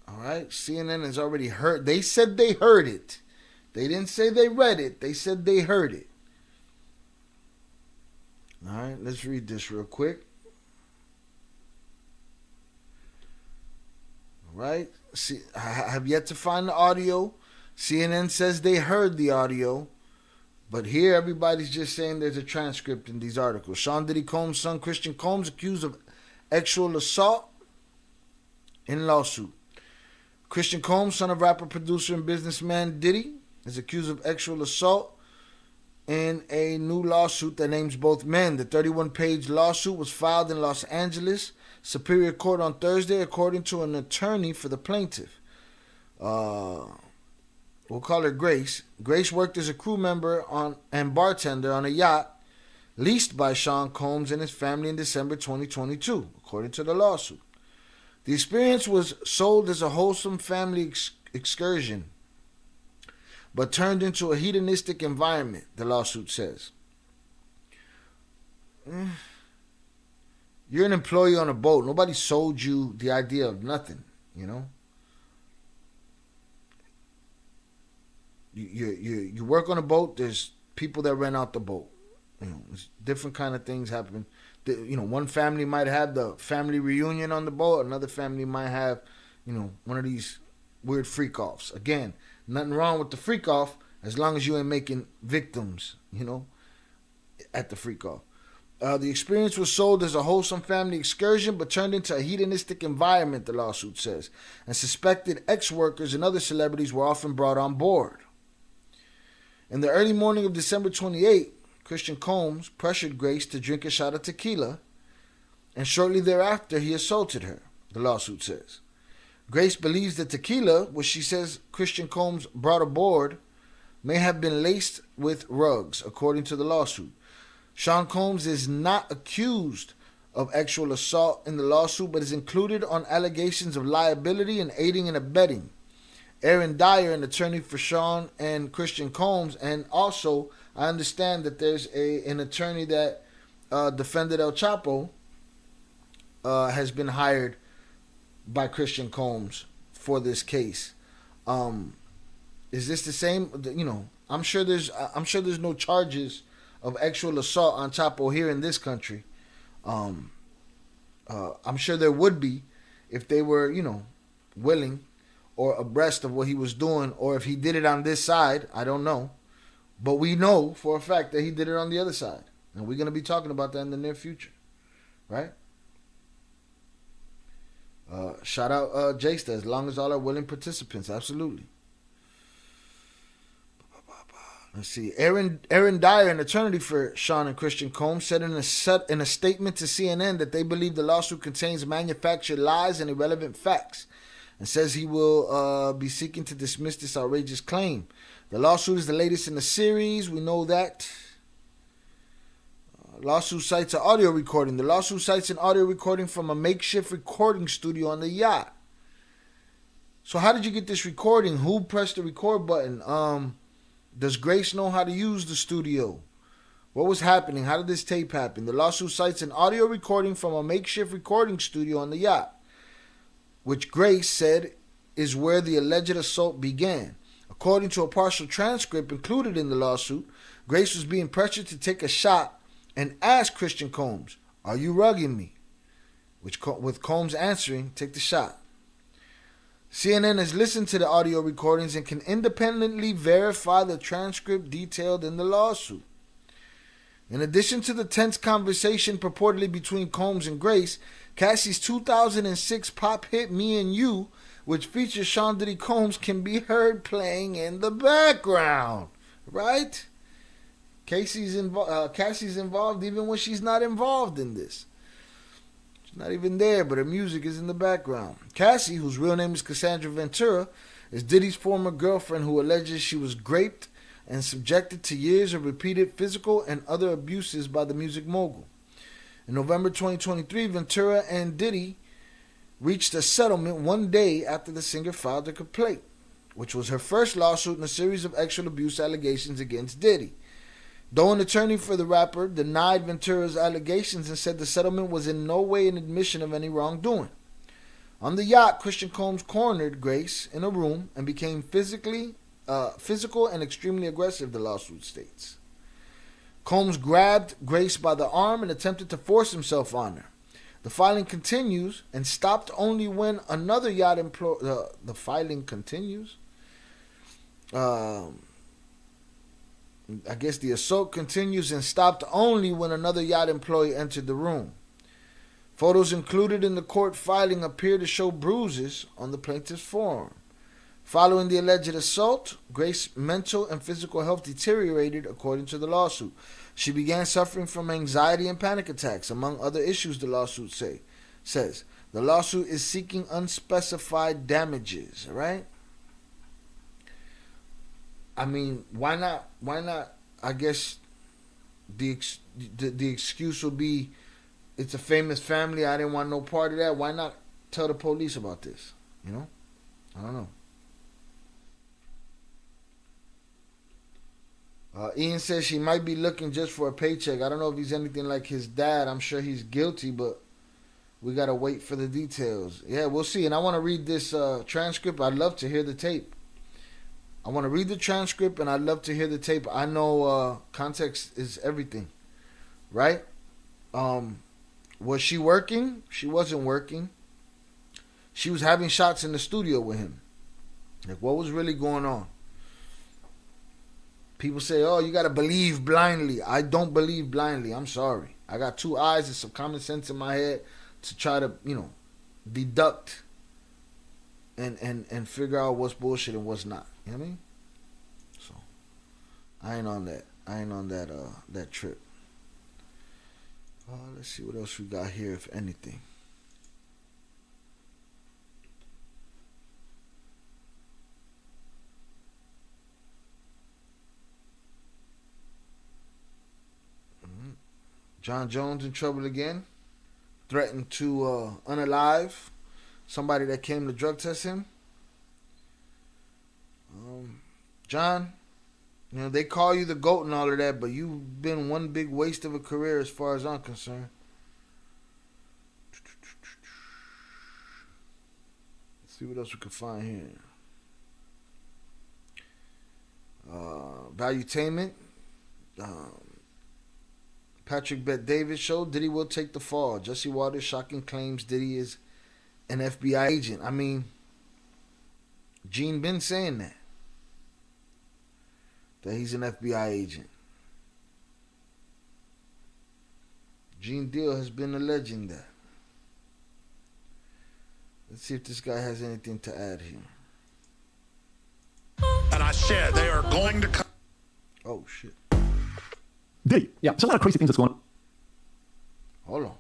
All right, CNN has already heard. They said they heard it. They didn't say they read it. They said they heard it. All right, let's read this real quick. All right. See, I have yet to find the audio. CNN says they heard the audio, but here everybody's just saying there's a transcript in these articles. Sean Diddy Combs' son, Christian Combs, accused of sexual assault in lawsuit. Christian Combs, son of rapper, producer, and businessman Diddy, is accused of sexual assault in a new lawsuit that names both men. The 31-page lawsuit was filed in Los Angeles Superior Court on Thursday, according to an attorney for the plaintiff. We'll call her Grace. Grace worked as a crew member and bartender on a yacht leased by Sean Combs and his family in December 2022, according to the lawsuit. The experience was sold as a wholesome family excursion, but turned into a hedonistic environment, the lawsuit says. You're an employee on a boat. Nobody sold you the idea of nothing, you know? You work on a boat, there's people that rent out the boat. You know, different kind of things happen. You know, one family might have the family reunion on the boat. Another family might have, you know, one of these weird freak-offs. Again, nothing wrong with the freak-off as long as you ain't making victims, you know, at the freak-off. The experience was sold as a wholesome family excursion, but turned into a hedonistic environment, the lawsuit says. And suspected ex-workers and other celebrities were often brought on board. In the early morning of December 28, Christian Combs pressured Grace to drink a shot of tequila, and shortly thereafter he assaulted her, the lawsuit says. Grace believes that tequila, which she says Christian Combs brought aboard, may have been laced with rugs, according to the lawsuit. Sean Combs is not accused of sexual assault in the lawsuit, but is included on allegations of liability and aiding and abetting. Aaron Dyer, an attorney for Sean and Christian Combs, and also I understand that there's an attorney that defended El Chapo, has been hired by Christian Combs for this case. Is this the same? You know, I'm sure there's no charges of actual assault on Chapo here in this country. I'm sure there would be if they were, you know, willing or abreast of what he was doing, or if he did it on this side. I don't know, but we know for a fact that he did it on the other side, and we're gonna be talking about that in the near future, right? Shout out Jasta, as long as all are willing participants, absolutely. Let's see. Aaron Dyer, an attorney for Sean and Christian Combs, said in a statement to CNN that they believe the lawsuit contains manufactured lies and irrelevant facts, and says he will be seeking to dismiss this outrageous claim. The lawsuit is the latest in the series. We know that. Lawsuit cites an audio recording. The lawsuit cites an audio recording from a makeshift recording studio on the yacht. So how did you get this recording? Who pressed the record button? Does Grace know how to use the studio? What was happening? How did this tape happen? The lawsuit cites an audio recording from a makeshift recording studio on the yacht, which Grace said is where the alleged assault began. According to a partial transcript included in the lawsuit, Grace was being pressured to take a shot and asked Christian Combs, "Are you rugging me?" With Combs answering, "Take the shot." CNN has listened to the audio recordings and can independently verify the transcript detailed in the lawsuit. In addition to the tense conversation purportedly between Combs and Grace, Cassie's 2006 pop hit "Me and You," which features Sean Diddy Combs, can be heard playing in the background, right? Cassie's involved even when she's not involved in this. She's not even there, but her music is in the background. Cassie, whose real name is Cassandra Ventura, is Diddy's former girlfriend who alleges she was raped and subjected to years of repeated physical and other abuses by the music mogul. In November 2023, Ventura and Diddy reached a settlement one day after the singer filed a complaint, which was her first lawsuit in a series of sexual abuse allegations against Diddy. Though an attorney for the rapper denied Ventura's allegations and said the settlement was in no way an admission of any wrongdoing. On the yacht, Christian Combs cornered Grace in a room and became physical and extremely aggressive, the lawsuit states. Combs grabbed Grace by the arm and attempted to force himself on her. The filing continues and stopped only when another yacht employee... the filing continues? I guess the assault continues and stopped only when another yacht employee entered the room. Photos included in the court filing appear to show bruises on the plaintiff's forearm. Following the alleged assault, Grace's mental and physical health deteriorated, according to the lawsuit. She began suffering from anxiety and panic attacks, among other issues, the lawsuit says. The lawsuit is seeking unspecified damages, right? I mean, why not? I guess the excuse will be, it's a famous family, I didn't want no part of that. Why not tell the police about this? You know? I don't know. Ian says she might be looking just for a paycheck. I don't know if he's anything like his dad. I'm sure he's guilty, but we got to wait for the details. Yeah, we'll see. And I want to read this transcript. I'd love to hear the tape. I want to read the transcript, and I'd love to hear the tape. I know context is everything, right? Was she working? She wasn't working. She was having shots in the studio with him. Like, what was really going on? People say, oh, you got to believe blindly. I don't believe blindly. I'm sorry. I got two eyes and some common sense in my head to try to, deduct and figure out what's bullshit and what's not. You know what I mean? So, I ain't on that. I ain't on that trip. Let's see what else we got here, if anything. John Jones in trouble again. Threatened to unalive somebody that came to drug test him. John, they call you the GOAT and all of that, but you've been one big waste of a career as far as I'm concerned. see what else we can find here. Valuetainment. Patrick Bet Davis show. Diddy will take the fall. Jesse Waters shocking claims Diddy is an FBI agent. I mean, Gene been saying that he's an FBI agent. Gene Deal has been alleging that. Let's see if this guy has anything to add here. And I said they are going to come. Oh, shit. Diddy. Yeah, there's a lot of crazy things that's going on. Hold on.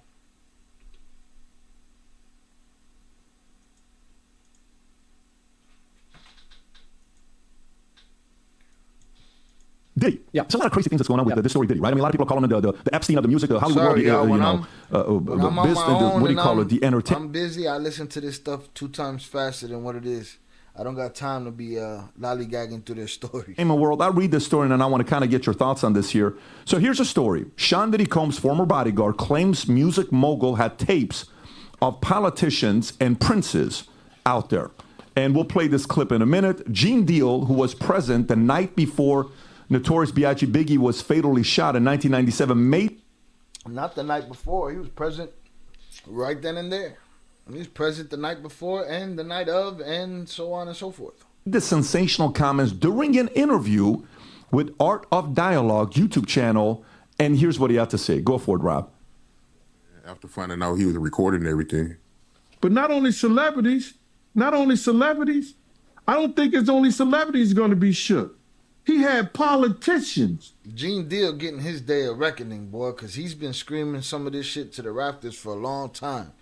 Diddy. Yeah, there's a lot of crazy things that's going on with this story, Diddy, right? I mean, a lot of people are calling him the Epstein of the music, the Hollywood Sorry, world, when I'm on my own, what do you call it? The entertainment. I'm busy. I listen to this stuff 2 times faster than what it is. I don't got time to be lollygagging through their stories. Entertainment world. I'll read this story, and then I want to kind of get your thoughts on this here. So here's a story. Sean Diddy Combs' former bodyguard claims music mogul had tapes of politicians and princes out there. And we'll play this clip in a minute. Gene Deal, who was present the night before Notorious B.I.G. Biggie was fatally shot in 1997, made... Not the night before. He was present right then and there. He was present the night before and the night of and so on and so forth. The sensational comments during an interview with Art of Dialogue YouTube channel, and here's what he had to say. Go for it, Rob. After finding out he was recording everything. But not only celebrities, I don't think it's only celebrities going to be shook. He had politicians. Gene Deal getting his day of reckoning, boy, because he's been screaming some of this shit to the rafters for a long time.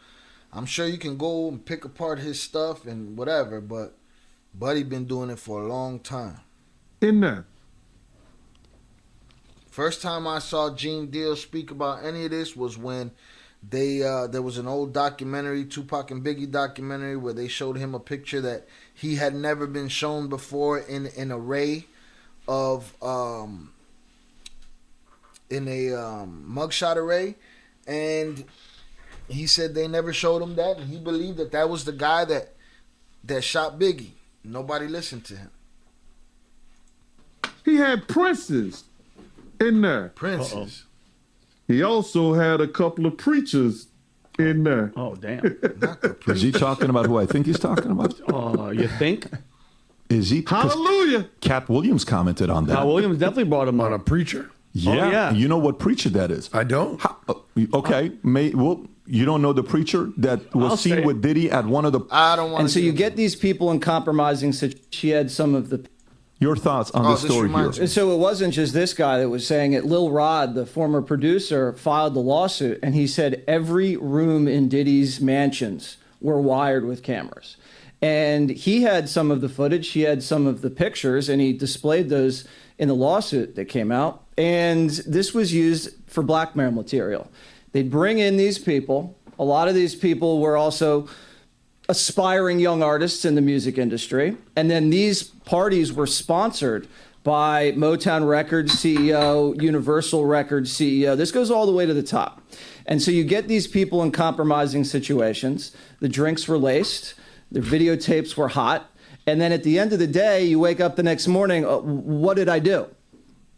I'm sure you can go and pick apart his stuff and whatever, but Buddy been doing it for a long time. In there. First time I saw Gene Deal speak about any of this was when there was an old documentary, Tupac and Biggie documentary, where they showed him a picture that he had never been shown before in an array of mugshot array, and he said they never showed him that, and he believed that was the guy that shot Biggie. Nobody listened to him. He had princes in there. Princes. He also had a couple of preachers in there. Oh, damn. Is he talking about who I think he's talking about? You think? Is he? Hallelujah. Cat Williams commented on that. Cat Williams definitely brought him on a preacher. Yeah. Oh, yeah. You know what preacher that is? I don't. Okay. You don't know the preacher that was seen with Diddy at one of the... I don't want And so you get these people in compromising situations. She had some of the... Your thoughts on this story here. So it wasn't just this guy that was saying it. Lil Rod, the former producer, filed the lawsuit, and he said every room in Diddy's mansions were wired with cameras. And he had some of the footage, he had some of the pictures, and he displayed those in the lawsuit that came out. And this was used for blackmail material. They'd bring in these people. A lot of these people were also aspiring young artists in the music industry. And then these parties were sponsored by Motown Records CEO, Universal Records CEO. This goes all the way to the top. And so you get these people in compromising situations. The drinks were laced. The videotapes were hot. And then at the end of the day, you wake up the next morning, what did I do?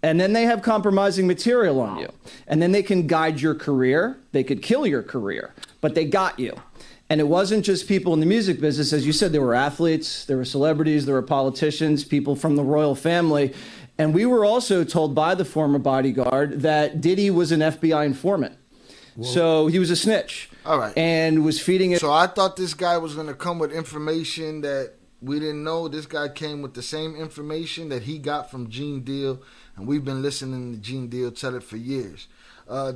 And then they have compromising material on you. And then they can guide your career. They could kill your career, but they got you. And it wasn't just people in the music business. As you said, there were athletes, there were celebrities, there were politicians, people from the royal family. And we were also told by the former bodyguard that Diddy was an FBI informant. Whoa. So he was a snitch. All right. And was feeding it. So I thought this guy was going to come with information that we didn't know. This guy came with the same information that he got from Gene Deal. And we've been listening to Gene Deal tell it for years.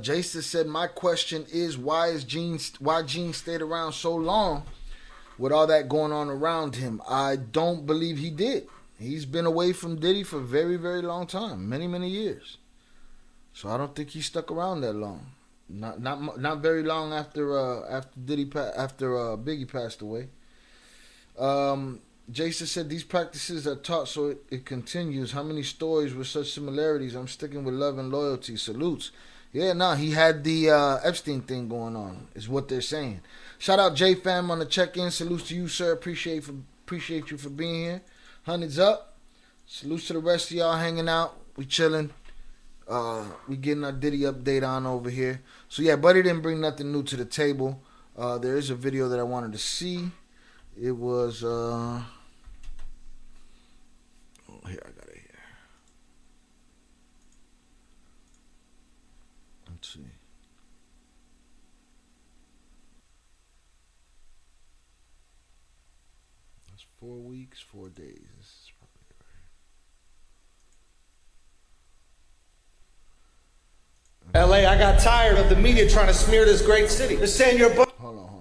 Jason said, my question is, why Gene stayed around so long with all that going on around him? I don't believe he did. He's been away from Diddy for a very, very long time, many, many years. So I don't think he stuck around that long. Not very long after Biggie passed away. Jason said these practices are taught so it continues. How many stories with such similarities? I'm sticking with love and loyalty. Salutes. Yeah, no, he had the Epstein thing going on, is what they're saying. Shout out J Fam on the check-in. Salutes to you, sir. Appreciate you for being here. Hundreds up. Salutes to the rest of y'all hanging out. We chilling. We getting our Diddy update on over here. So yeah, Buddy didn't bring nothing new to the table. There is a video that I wanted to see. It was oh, here, I got it here. Let's see. That's 4 weeks, 4 days. This is probably it right. LA, I got tired of the media trying to smear this great city. They're saying you're Hold on.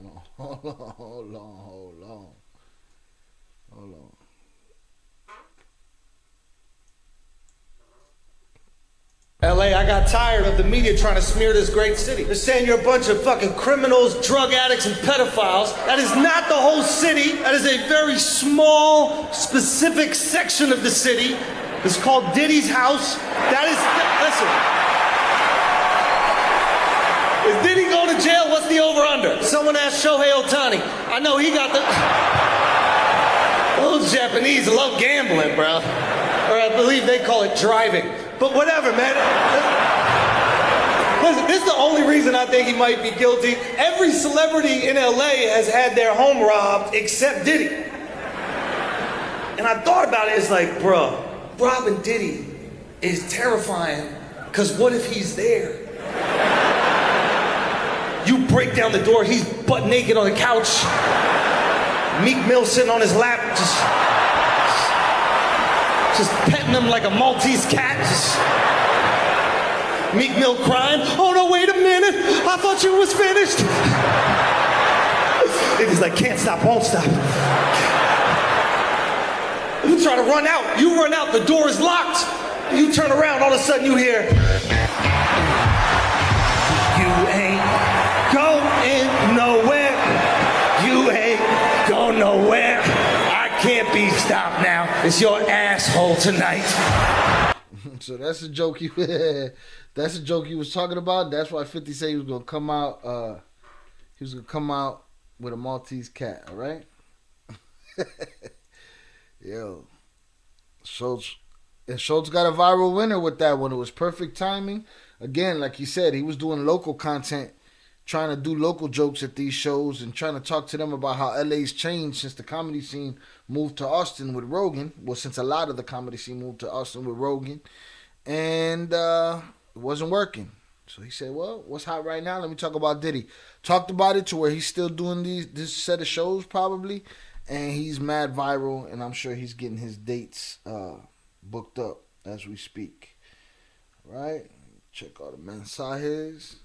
LA, I got tired of the media trying to smear this great city. They're saying you're a bunch of fucking criminals, drug addicts, and pedophiles. That is not the whole city. That is a very small, specific section of the city. It's called Diddy's house. That is, listen. Is Diddy going to jail? What's the over-under? Someone asked Shohei Ohtani. I know he got the... Those Japanese love gambling, bro. Or I believe they call it driving. But whatever, man. Listen, this is the only reason I think he might be guilty. Every celebrity in LA has had their home robbed except Diddy. And I thought about it, it's like, bro, robbing Diddy is terrifying, because what if he's there? You break down the door, he's butt naked on the couch. Meek Mill sitting on his lap, just petting him like a Maltese cat. Just Meek Mill crying. Oh no, wait a minute. I thought you was finished. He's like, can't stop, won't stop. You try to run out. You run out, the door is locked. You turn around, all of a sudden you hear, you ain't going nowhere. You ain't going nowhere. Can't be stopped now. It's your asshole tonight. So that's a joke he that's a joke he was talking about. That's why 50 said he was gonna come out with a Maltese cat, all right? Yo. Schultz got a viral winner with that one. It was perfect timing. Again, like he said, he was doing local content, trying to do local jokes at these shows and trying to talk to them about how LA's changed since the comedy scene moved to Austin with Rogan. Well, since a lot of the comedy scene moved to Austin with Rogan. And it wasn't working. So he said, well, what's hot right now? Let me talk about Diddy. Talked about it to where he's still doing this set of shows probably. And he's mad viral. And I'm sure he's getting his dates booked up as we speak. All right. Check all the mensajes.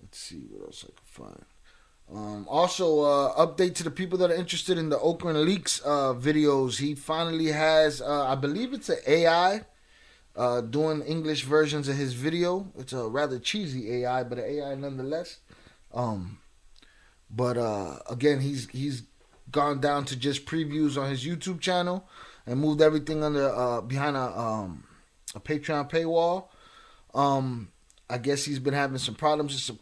Let's see what else I can find. Also, update to the people that are interested in the Oakland Leaks videos. He finally has, I believe it's an AI doing English versions of his video. It's a rather cheesy AI, but an AI nonetheless. But again, he's gone down to just previews on his YouTube channel and moved everything under behind a Patreon paywall. I guess he's been having some problems and some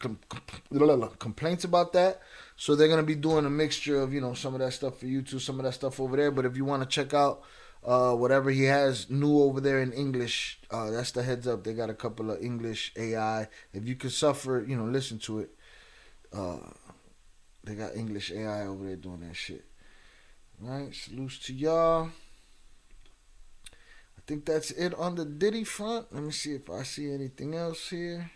complaints about that. So they're going to be doing a mixture of, some of that stuff for YouTube, some of that stuff over there. But if you want to check out whatever he has new over there in English, that's the heads up. They got a couple of English AI. If you can suffer, listen to it. They got English AI over there doing that shit. All right, salutes to y'all. I think that's it on the Diddy front. Let me see if I see anything else here.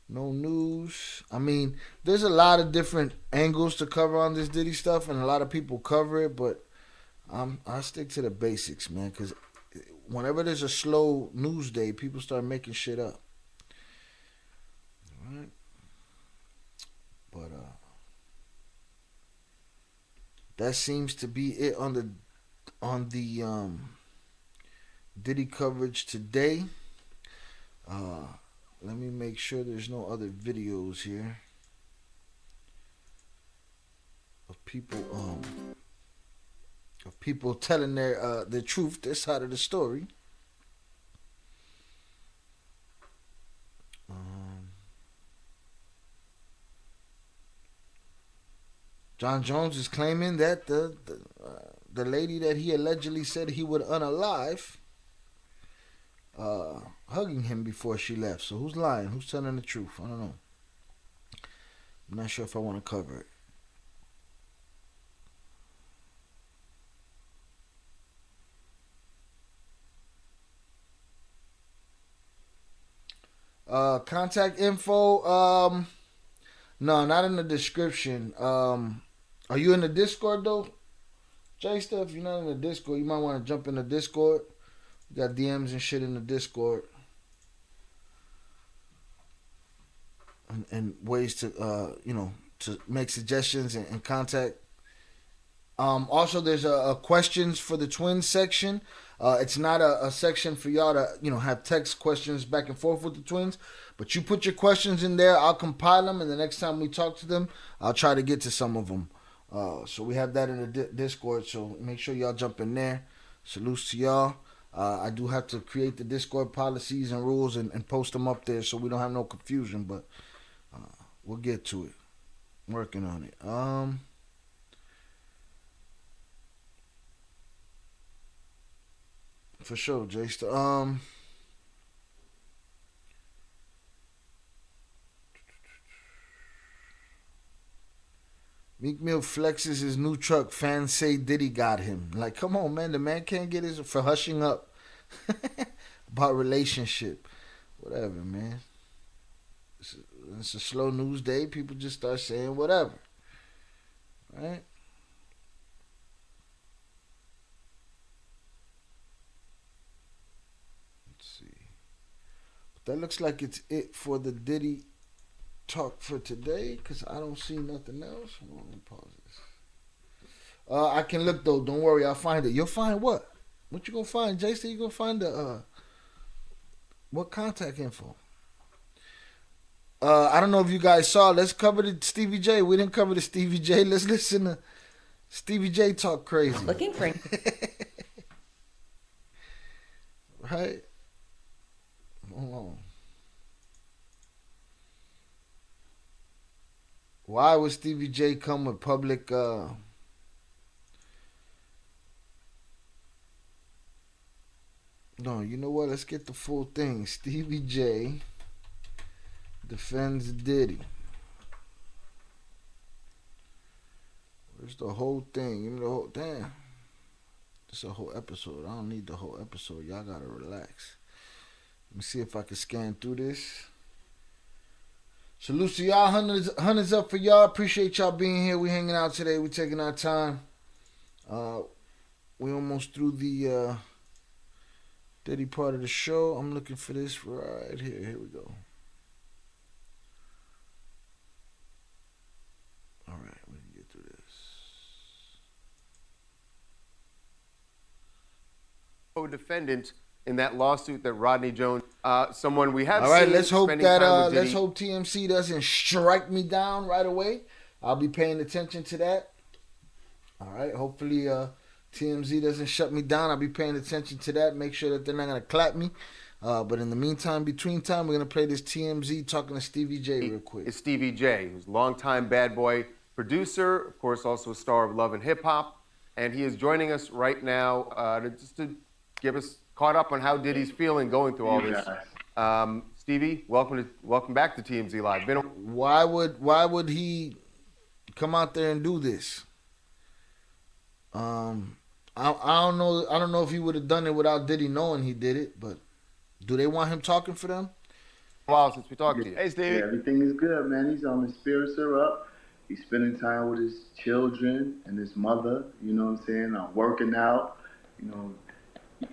No news. I mean, there's a lot of different angles to cover on this Diddy stuff, and a lot of people cover it, but I stick to the basics, man, because whenever there's a slow news day, people start making shit up. All right. But that seems to be it on the Diddy coverage today. Let me make sure there's no other videos here of people telling their truth, their side of the story. John Jones is claiming that the lady that he allegedly said he would unalive, hugging him before she left. So who's lying? Who's telling the truth? I don't know. I'm not sure if I want to cover it. Contact info. No, not in the description. Are you in the Discord though? Jaysta, if you're not in the Discord, you might want to jump in the Discord. We got DMs and shit in the Discord. And ways to to make suggestions and contact. Also, there's a questions for the twins section. It's not a section for y'all to have text questions back and forth with the twins, but you put your questions in there. I'll compile them, and the next time we talk to them, I'll try to get to some of them. So we have that in the Discord. So make sure y'all jump in there. Salutes to y'all. I do have to create the Discord policies and rules and post them up there so we don't have no confusion. But we'll get to it. Working on it. For sure, Jaysta. Meek Mill flexes his new truck. Fans say Diddy got him. Like, come on, man. The man can't get his for hushing up about relationship. Whatever, man. It's a slow news day. People just start saying whatever. Right? That looks like it's it for the Diddy talk for today, because I don't see nothing else. Hold on, let me pause this. I can look though. Don't worry, I'll find it. You'll find what? What you gonna find, Jason? You gonna find the what contact info? I don't know if you guys saw. Let's cover the Stevie J. We didn't cover the Stevie J. Let's listen to Stevie J talk crazy. Looking for right. Hold on. Why would Stevie J come with public no, you know what? Let's get the full thing. Stevie J defends Diddy. Where's the whole thing? Give me the whole damn. It's a whole episode. I don't need the whole episode. Y'all gotta relax. Let me see if I can scan through this. Salute to y'all. Hundreds up for y'all. Appreciate y'all being here. We hanging out today. We taking our time. We almost through the Diddy part of the show. I'm looking for this right here. Here we go. All right, we can get through this. Co-defendant in that lawsuit that Rodney Jones, someone we have all right, seen let's hope spending that time with let's Diddy. hope TMC doesn't strike me down right away. I'll be paying attention to that. All right, hopefully TMZ doesn't shut me down. I'll be paying attention to that. Make sure that they're not gonna clap me. But in the meantime, between time, we're gonna play this TMZ talking to Stevie J real quick. It's Stevie J, who's a longtime Bad Boy producer, of course, also a star of Love and Hip Hop, and he is joining us right now to give us caught up on how Diddy's feeling going through all this. Stevie, welcome back to TMZ Live. Why would he come out there and do this? I don't know. I don't know if he would have done it without Diddy knowing he did it. But do they want him talking for them? Wow, since we talked to you. Hey, Stevie. Yeah, everything is good, man. He's on his spirits are up. He's spending time with his children and his mother. You know what I'm saying? Working out. You know.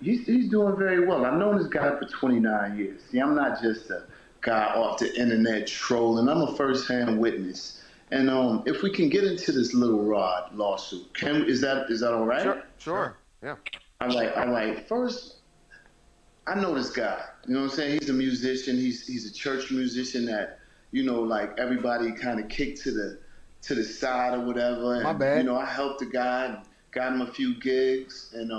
He's doing very well. I've known this guy for 29 years. See, I'm not just a guy off the internet trolling. I'm a first-hand witness. And if we can get into this Little Rod lawsuit, is that all right? Sure. Yeah. All right. First, I know this guy. You know what I'm saying? He's a musician. He's a church musician that, like everybody kind of kicked to the side or whatever. And, My bad. I helped the guy and got him a few gigs. And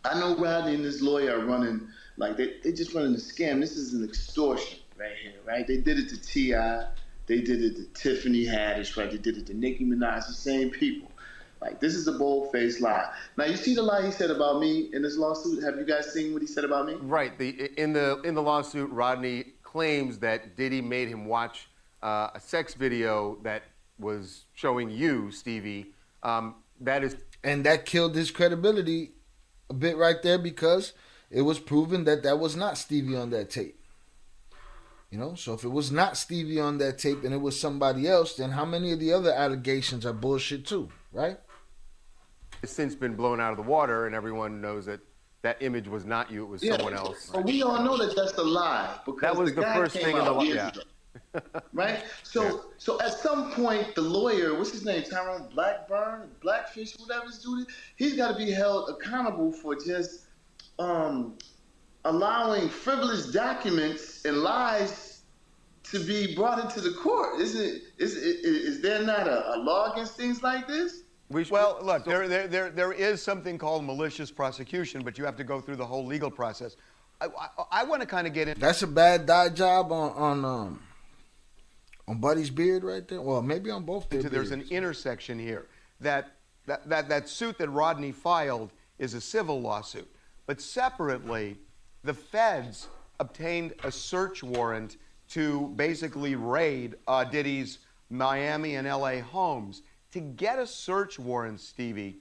I know Rodney and his lawyer are running, like they just running a scam. This is an extortion right here, right? They did it to T.I., They did it to Tiffany Haddish, right? They did it to Nicki Minaj, the same people. Like, this is a bold-faced lie. Now, you see the lie he said about me in this lawsuit? Have you guys seen what he said about me? Right. In the lawsuit, Rodney claims that Diddy made him watch a sex video that was showing you, Stevie. That is, and that killed his credibility a bit right there, because it was proven that that was not Stevie on that tape. You know, so if it was not Stevie on that tape and it was somebody else, then how many of the other allegations are bullshit too, right? It's since been blown out of the water, and everyone knows that that image was not you; it was someone else. But we all know that that's a lie, because That was the guy first came thing in the out law. years Yeah. ago, right? So at some point, the lawyer, what's his name, Tyrone Blackfish, whatever his dude is, he's got to be held accountable for just allowing frivolous documents and lies to be brought into the court. Is there not a law against things like this? Well, look, there is something called malicious prosecution, but you have to go through the whole legal process. I want to kind of get in. That's a bad dye job on Buddy's beard right there. Well, maybe on both their There's an intersection here. That suit that Rodney filed is a civil lawsuit, but separately, the feds obtained a search warrant to basically raid Diddy's Miami and LA homes. To get a search warrant, Stevie,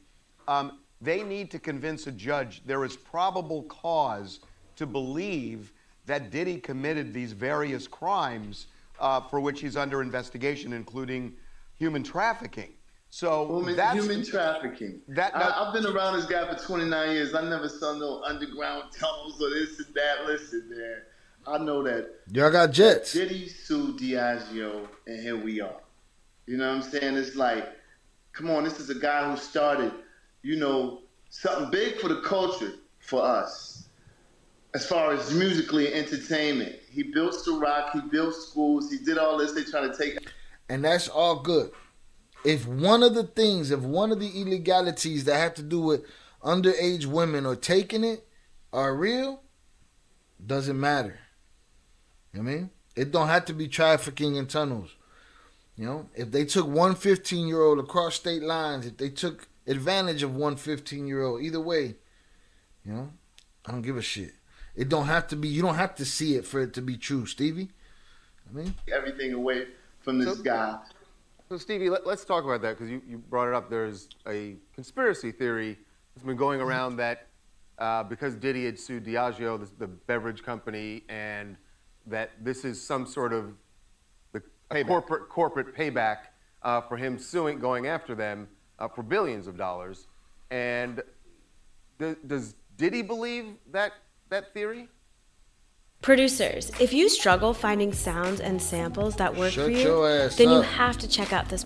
they need to convince a judge there is probable cause to believe that Diddy committed these various crimes for which he's under investigation, including human trafficking. So human trafficking. I've been around this guy for 29 years. I never saw no underground tunnels or this and that. Listen, man, I know that. Y'all got jets. Diddy sued Diageo, and here we are. You know what I'm saying? It's like, come on, this is a guy who started, something big for the culture for us, as far as musically and entertainment. He built Ciroc, he built schools, he did all this. They try to take. And that's all good. If one of the illegalities that have to do with underage women or taking it are real, doesn't matter. You know what I mean? It don't have to be trafficking in tunnels. If they took one 15-year-old across state lines, if they took advantage of one 15-year-old, either way, I don't give a shit. It don't have to be, you don't have to see it for it to be true, Stevie. Everything away from this guy. So, Stevie, let's talk about that, because you brought it up. There's a conspiracy theory that's been going around that because Diddy had sued Diageo, the beverage company, and that this is some sort of corporate payback for him going after them for billions of dollars. And does Diddy believe that theory? Producers, if you struggle finding sounds and samples that work for you, then you have to check out this.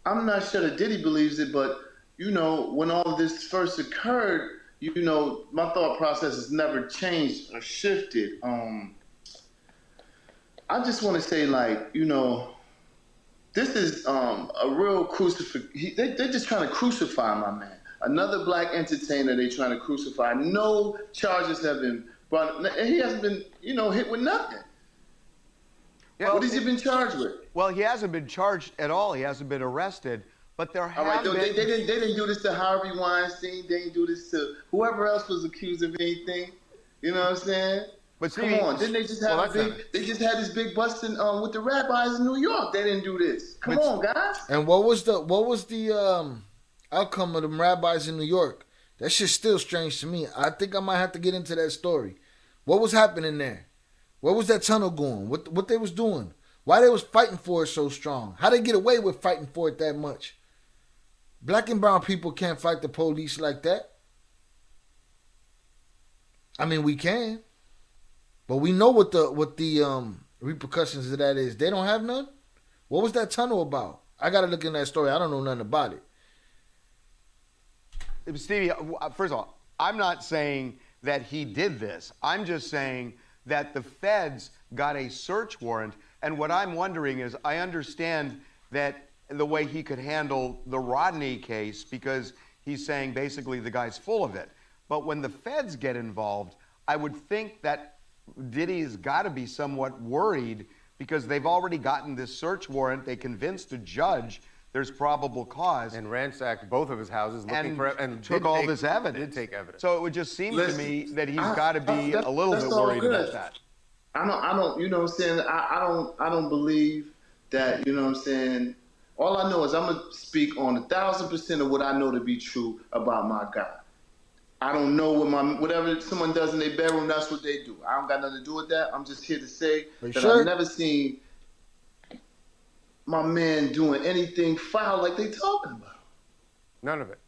I'm not sure that Diddy believes it, but when all of this first occurred, my thought process has never changed or shifted. I just want to say, this is a real crucifixion. They're just trying to crucify my man. Another black entertainer they're trying to crucify. No charges have been brought. He hasn't been, hit with nothing. Yeah, what has he been charged with? Well, he hasn't been charged at all. He hasn't been arrested. But there have been... They didn't do this to Harvey Weinstein. They didn't do this to whoever else was accused of anything. You know what I'm saying? But come on, didn't they just have they just had this big busting with the rabbis in New York? They didn't do this. Come on, guys. And what was the outcome of them rabbis in New York? That shit's still strange to me. I think I might have to get into that story. What was happening there? Where was that tunnel going? What they was doing? Why they was fighting for it so strong? How they get away with fighting for it that much? Black and brown people can't fight the police like that. I mean, we can. But we know what the repercussions of that is. They don't have none. What was that tunnel about? I got to look in that story. I don't know nothing about it. Stevie, first of all, I'm not saying that he did this. I'm just saying that the feds got a search warrant. And what I'm wondering is, I understand that the way he could handle the Rodney case, because he's saying basically the guy's full of it. But when the feds get involved, I would think that Diddy's got to be somewhat worried because they've already gotten this search warrant. They convinced a judge there's probable cause. And ransacked both of his houses looking for and took all this evidence. Did take evidence. So it would just seem Listen, to me that he's got to be a little bit all worried good. about that. I don't, you know what I'm saying? I don't believe that, you know what I'm saying? All I know is I'm going to speak on 1,000% of what I know to be true about my guy. I don't know whatever someone does in their bedroom, that's what they do. I don't got nothing to do with that. I'm just here to say that I've never seen my man doing anything foul like they talking about. None of it.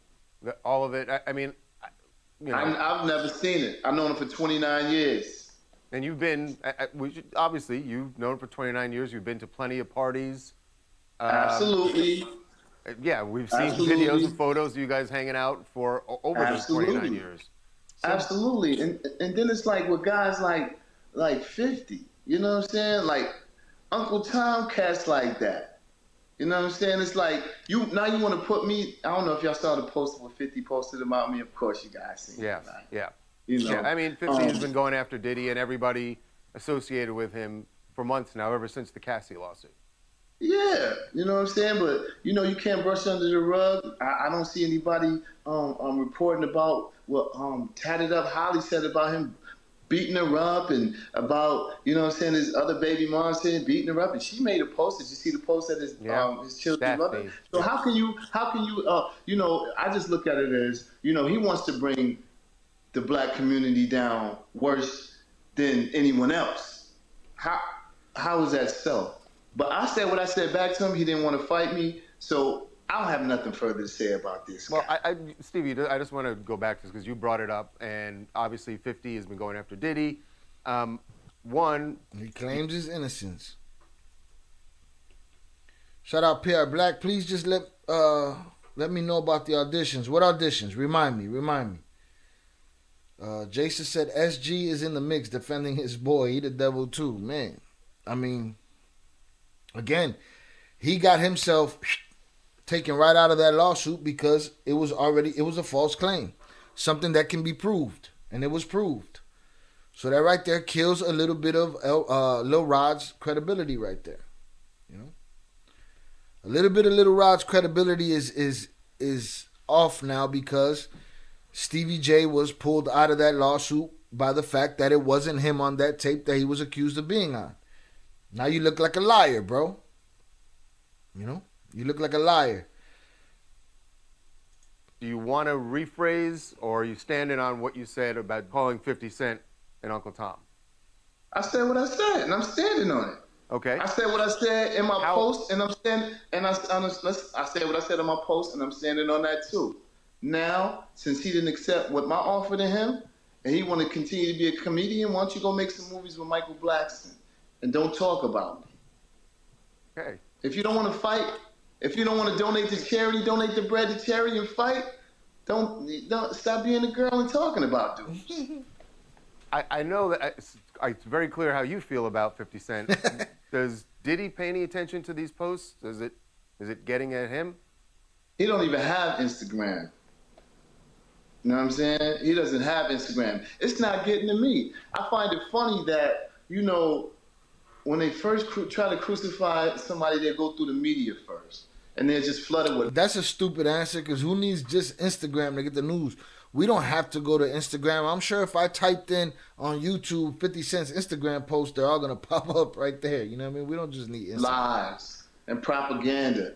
All of it. I mean, you know. I've never seen it. I've known him for 29 years. And you've been, obviously, you've known him for 29 years. You've been to plenty of parties. Absolutely. Yeah, we've seen videos and photos of you guys hanging out for over those 29 years. Absolutely. And then it's like with guys like 50, you know what I'm saying? Like Uncle Tom cats like that. You know what I'm saying? It's like you want to put me. I don't know if y'all saw the post where 50 posted about me. Of course, you guys seen. Yeah, it, yeah. You know, yeah. I mean, 50 has been going after Diddy and everybody associated with him for months now, ever since the Cassie lawsuit. Yeah, you know what I'm saying? But, you know, you can't brush under the rug. I don't see anybody reporting about what Tatted Up Holly said about him beating her up and about, you know what I'm saying, his other baby mom saying beating her up. And she made a post. Did you see the post that his children mother? So how can you, you know, I just look at it as, you know, he wants to bring the black community down worse than anyone else. How is that so? But I said what I said back to him. He didn't want to fight me, so I don't have nothing further to say about this. Well, Stevie, I just want to go back to this because you brought it up, and obviously 50 has been going after Diddy. He claims his innocence. Shout out PR Black. Please just let me know about the auditions. What auditions? Remind me. Jason said SG is in the mix defending his boy. He the devil too, man. I mean, again, he got himself taken right out of that lawsuit because it was a false claim. Something that can be proved. And it was proved. So that right there kills a little bit of Lil Rod's credibility right there. You know? A little bit of Lil Rod's credibility is off now because Stevie J was pulled out of that lawsuit by the fact that it wasn't him on that tape that he was accused of being on. Now you look like a liar, bro. You know? You look like a liar. Do you want to rephrase, or are you standing on what you said about calling 50 Cent and Uncle Tom? I said what I said, and I'm standing on it. Okay. I said what I said in my post, and I'm standing. And I said what I said in my post, and I'm standing on that too. Now, since he didn't accept what my offer to him, and he want to continue to be a comedian, why don't you go make some movies with Michael Blackson, and don't talk about me. Okay. If you don't want to fight, if you don't want to donate to charity, donate the bread to charity and fight. Don't stop being a girl and talking about dudes. I know that it's very clear how you feel about 50 Cent. Does Diddy pay any attention to these posts? Is it getting at him? He don't even have Instagram. You know what I'm saying? He doesn't have Instagram. It's not getting to me. I find it funny that, you know, when they first try to crucify somebody, they go through the media first. And they're just flooded with... That's a stupid answer because who needs just Instagram to get the news? We don't have to go to Instagram. I'm sure if I typed in on YouTube 50 Cent's Instagram post, they're all going to pop up right there. You know what I mean? We don't just need Instagram. Lies and propaganda.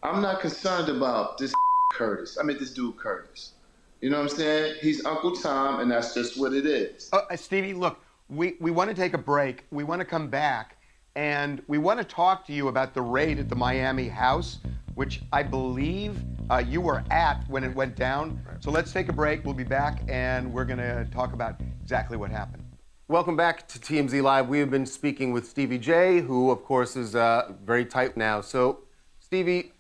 I'm not concerned about this this dude Curtis. You know what I'm saying? He's Uncle Tom, and that's just what it is. Stevie, look, we want to take a break. We want to come back, and we want to talk to you about the raid at the Miami house, which I believe you were at when it went down. So let's take a break. We'll be back, and we're going to talk about exactly what happened. Welcome back to TMZ Live. We have been speaking with Stevie J, who, of course, is very tight now. So, Stevie,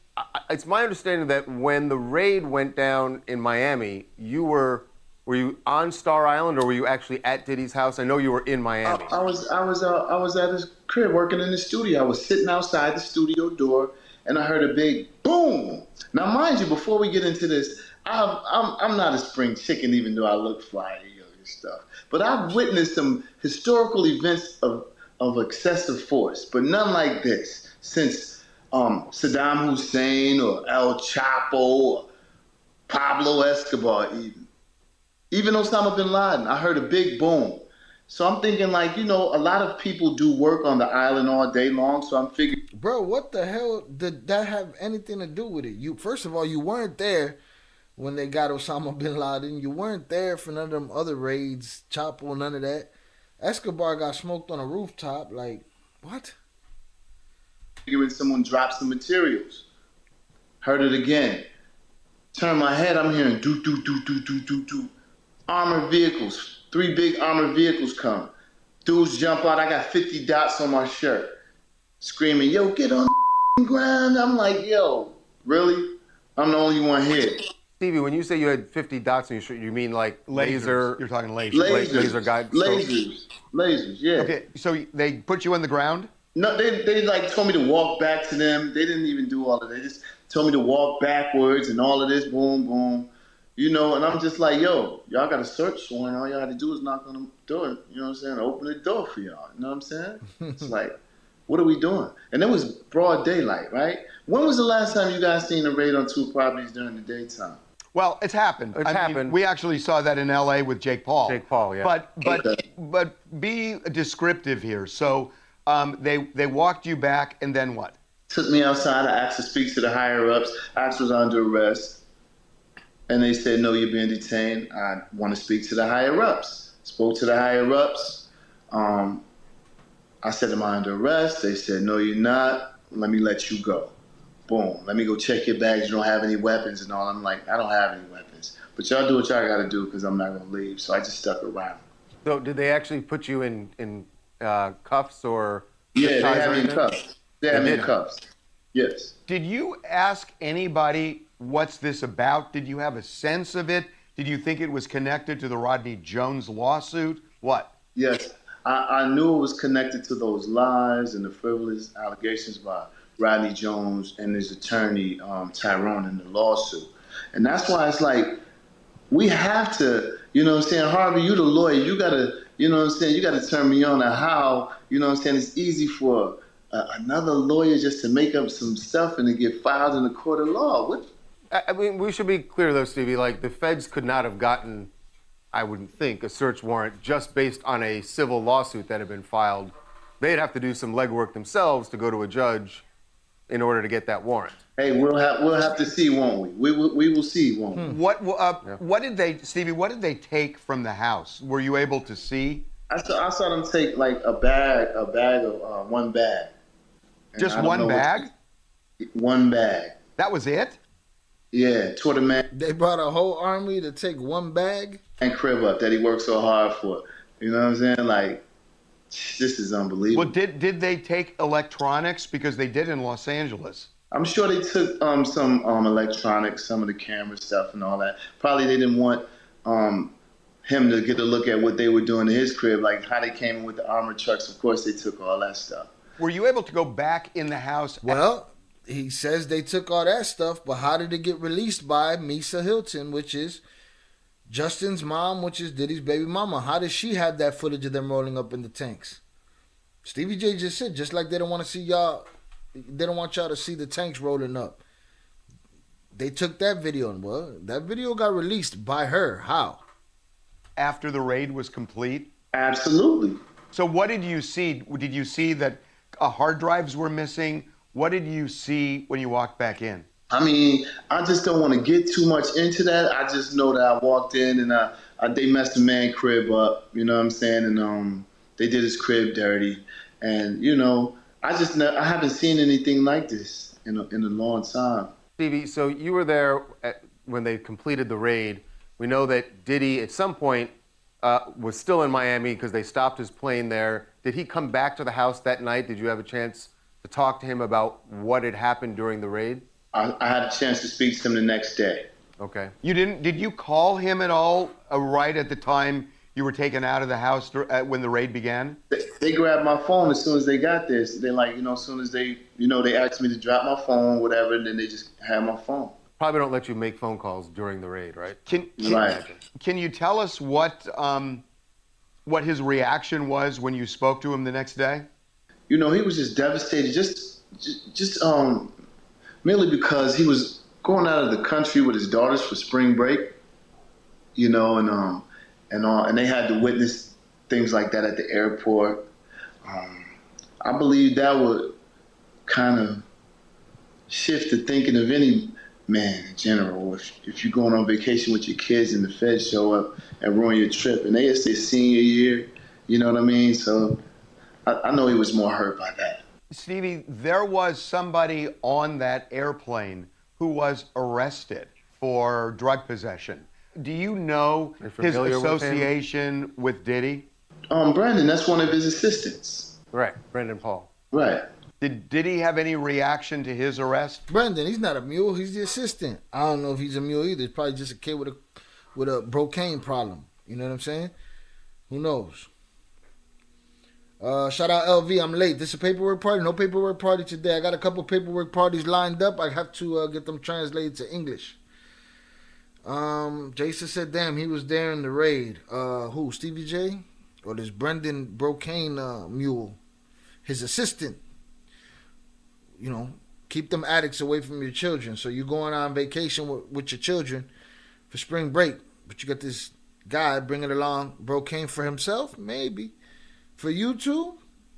it's my understanding that when the raid went down in Miami, were you on Star Island or were you actually at Diddy's house? I know you were in Miami. I was at his crib working in the studio. I was sitting outside the studio door, and I heard a big boom. Now, mind you, before we get into this, I'm not a spring chicken, even though I look fly and stuff. But I've witnessed some historical events of of excessive force, but none like this since Saddam Hussein or El Chapo or Pablo Escobar even Osama bin Laden. I heard a big boom. So I'm thinking like, a lot of people do work on the island all day long. So I'm figuring, bro, what the hell did that have anything to do with it? First of all, you weren't there when they got Osama bin Laden. You weren't there for none of them other raids, Chapo, none of that. Escobar got smoked on a rooftop. Like, what? figuring someone dropped some materials. Heard it again. Turn my head, I'm hearing do, do, do, do, do, do, do. Armored vehicles, 3 big armored vehicles come. Dudes jump out, I got 50 dots on my shirt. Screaming, yo, get on the ground. I'm like, yo, really? I'm the only one here. Stevie, when you say you had 50 dots on your shirt, you mean like laser? You're talking lasers. Laser guide. Lasers, yeah. Okay, so they put you on the ground? No, they like told me to walk back to them. They didn't even do all of that. They just told me to walk backwards and all of this, boom, boom. And I'm just like, yo, y'all got a search warrant. All y'all had to do is knock on the door. You know what I'm saying? Open the door for y'all. You know what I'm saying? It's like, what are we doing? And it was broad daylight, right? When was the last time you guys seen a raid on 2 properties during the daytime? Well, it's happened. It's happened. We actually saw that in L.A. with Jake Paul. Jake Paul, yeah. But be descriptive here. So they walked you back, and then what? Took me outside. I asked to speak to the higher ups. I was under arrest. And they said, no, you're being detained. I want to speak to the higher ups. Spoke to the higher ups. I said, am I under arrest? They said, no, you're not. Let me let you go. Boom. Let me go check your bags. You don't have any weapons and all. I'm like, I don't have any weapons. But y'all do what y'all got to do because I'm not going to leave. So I just stuck around. So did they actually put you in cuffs or? Yeah, they had me in cuffs. They had me in cuffs. Yes. Did you ask anybody, what's this about? Did you have a sense of it? Did you think it was connected to the Rodney Jones lawsuit? What? Yes. I knew it was connected to those lies and the frivolous allegations by Rodney Jones and his attorney, Tyrone, in the lawsuit. And that's why it's like, we have to, Harvey, you the lawyer, you got to, you got to turn me on to how, it's easy for another lawyer just to make up some stuff and to get filed in the court of law. What? I mean, we should be clear, though, Stevie, like the feds could not have gotten, I wouldn't think, a search warrant just based on a civil lawsuit that had been filed. They'd have to do some legwork themselves to go to a judge in order to get that warrant. Hey, we'll have to see, won't we? We will see, won't we? What did they, Stevie, what did they take from the house? Were you able to see? I saw them take like a bag of one bag. And just one bag? One bag. That was it? Yeah, toward a man. They brought a whole army to take one bag? And crib up that he worked so hard for. You know what I'm saying? Like, this is unbelievable. Well, did they take electronics? Because they did in Los Angeles. I'm sure they took some electronics, some of the camera stuff and all that. Probably they didn't want him to get a look at what they were doing in his crib, like how they came in with the armored trucks. Of course, they took all that stuff. Were you able to go back in the house? Well, he says they took all that stuff, but how did it get released by Misa Hilton, which is Justin's mom, which is Diddy's baby mama? How does she have that footage of them rolling up in the tanks? Stevie J just said, just like they don't want to see y'all, they don't want y'all to see the tanks rolling up. They took that video, and well, that video got released by her. How? After the raid was complete? Absolutely. So what did you see? Did you see that hard drives were missing? What did you see when you walked back in? I mean, I just don't want to get too much into that. I just know that I walked in and they messed the man crib up, you know what I'm saying? And they did his crib dirty. And, I haven't seen anything like this in a long time. Stevie, so you were there when they completed the raid. We know that Diddy, at some point, was still in Miami because they stopped his plane there. Did he come back to the house that night? Did you have a chance to talk to him about what had happened during the raid? I had a chance to speak to him the next day. Okay. You didn't? Did you call him at all right at the time you were taken out of the house when the raid began? They grabbed my phone as soon as they got this. They as soon as they, they asked me to drop my phone, whatever, and then they just had my phone. Probably don't let you make phone calls during the raid, right? Can you tell us what what his reaction was when you spoke to him the next day? You know, he was just devastated, just merely because he was going out of the country with his daughters for spring break, you know, and they had to witness things like that at the airport. I believe that would kind of shift the thinking of any man in general. If you're going on vacation with your kids and the feds show up and ruin your trip, and it's their senior year, you know what I mean? So I know he was more hurt by that. Stevie, there was somebody on that airplane who was arrested for drug possession. Do you know his association with Diddy? Brandon, that's one of his assistants. Right, Brendan Paul. Right. Did Diddy have any reaction to his arrest? Brendan, he's not a mule. He's the assistant. I don't know if he's a mule either. He's probably just a kid with a brocaine problem. You know what I'm saying? Who knows? Shout out LV. I'm late. This is a paperwork party. No paperwork party today. I got a couple paperwork parties lined up. I have to get them translated to English. Jason said, damn, he was there in the raid. Who? Stevie J? Or this Brendan Brocaine mule? His assistant. You know, keep them addicts away from your children. So you're going on vacation with your children for spring break, but you got this guy bringing along Brocaine for himself? Maybe. For you too?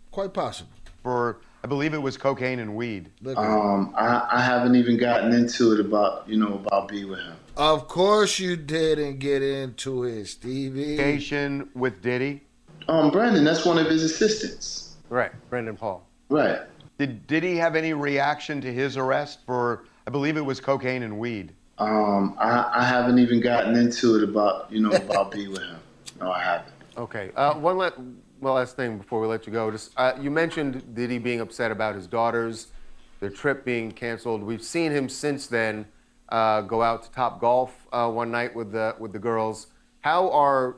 Quite possible. For, I believe it was cocaine and weed. I haven't even gotten into it about being with him. Of course you didn't get into it, Stevie. Vacation with Diddy? Brandon, that's one of his assistants. Right, Brendan Paul. Right. Did Diddy have any reaction to his arrest for, I believe it was cocaine and weed? I haven't even gotten into it about being with him. No, I haven't. Okay. One last thing before we let you go. Just you mentioned Diddy being upset about his daughters, their trip being canceled. We've seen him since then go out to Top Golf one night with the girls. How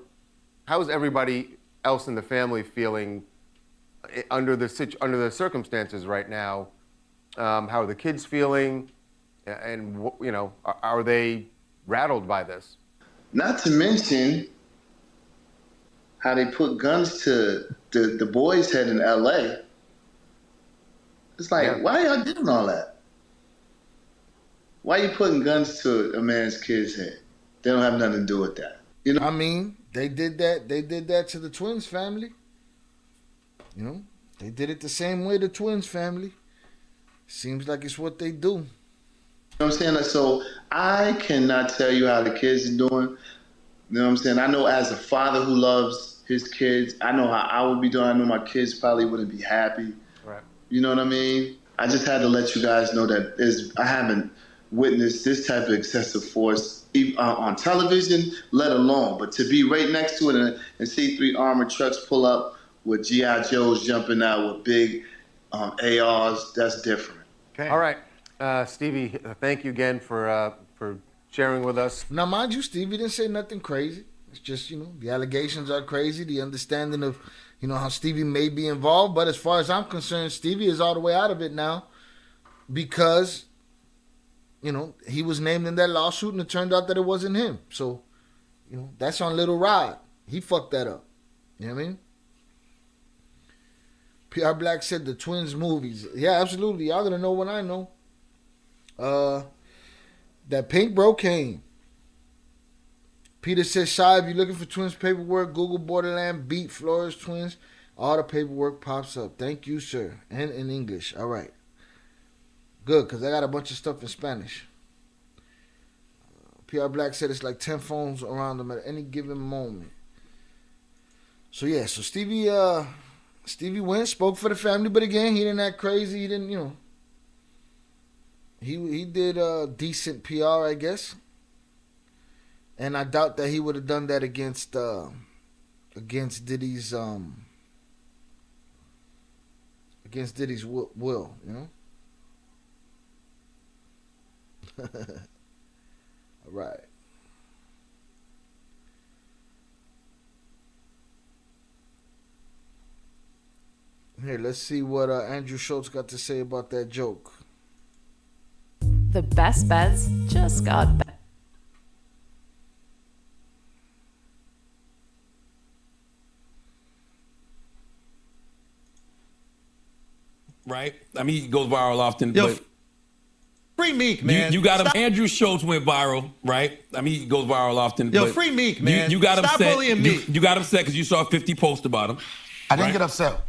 is everybody else in the family feeling under the circumstances right now? How are the kids feeling? And are they rattled by this? Not to mention how they put guns to the boys' head in L.A. It's like, why are y'all doing all that? Why are you putting guns to a man's kid's head? They don't have nothing to do with that. You know? I mean, they did that. They did that to the Twins family. You know, they did it the same way the Twins family. Seems like it's what they do. You know what I'm saying? So I cannot tell you how the kids are doing. You know what I'm saying? I know as a father who loves his kids, I know how I would be doing. I know my kids probably wouldn't be happy. Right. You know what I mean? I just had to let you guys know that I haven't witnessed this type of excessive force on television, let alone. But to be right next to it and see 3 armored trucks pull up with G.I. Joes jumping out with big ARs, that's different. Okay. All right. Stevie, thank you again for sharing with us. Now, mind you, Stevie didn't say nothing crazy. It's just, the allegations are crazy, the understanding of, how Stevie may be involved. But as far as I'm concerned, Stevie is all the way out of it now because, he was named in that lawsuit and it turned out that it wasn't him. So, that's on Little Rod. He fucked that up. You know what I mean? PR Black said the Twins movies. Yeah, absolutely. Y'all gonna know what I know. That pink Brocaine. Peter says, Shy, if you're looking for Twins paperwork, Google Borderland beat Flores Twins. All the paperwork pops up. Thank you, sir. And in English. All right. Good, because I got a bunch of stuff in Spanish. PR Black said it's like 10 phones around them at any given moment. So, yeah. So, Stevie went, spoke for the family, but again, he didn't act crazy. He didn't, he did decent PR, I guess. And I doubt that he would have done that against Diddy's will, All right. Here, let's see what Andrew Schultz got to say about that joke. The best bets just got better. right? I mean, he goes viral often, Yo, but free Meek, man. you got him. Stop. Andrew Schultz went viral, right? I mean, he goes viral often. Yo, but free Meek, man. You got Stop upset. bullying Meek. You got upset because you saw 50 post about him. I didn't get upset.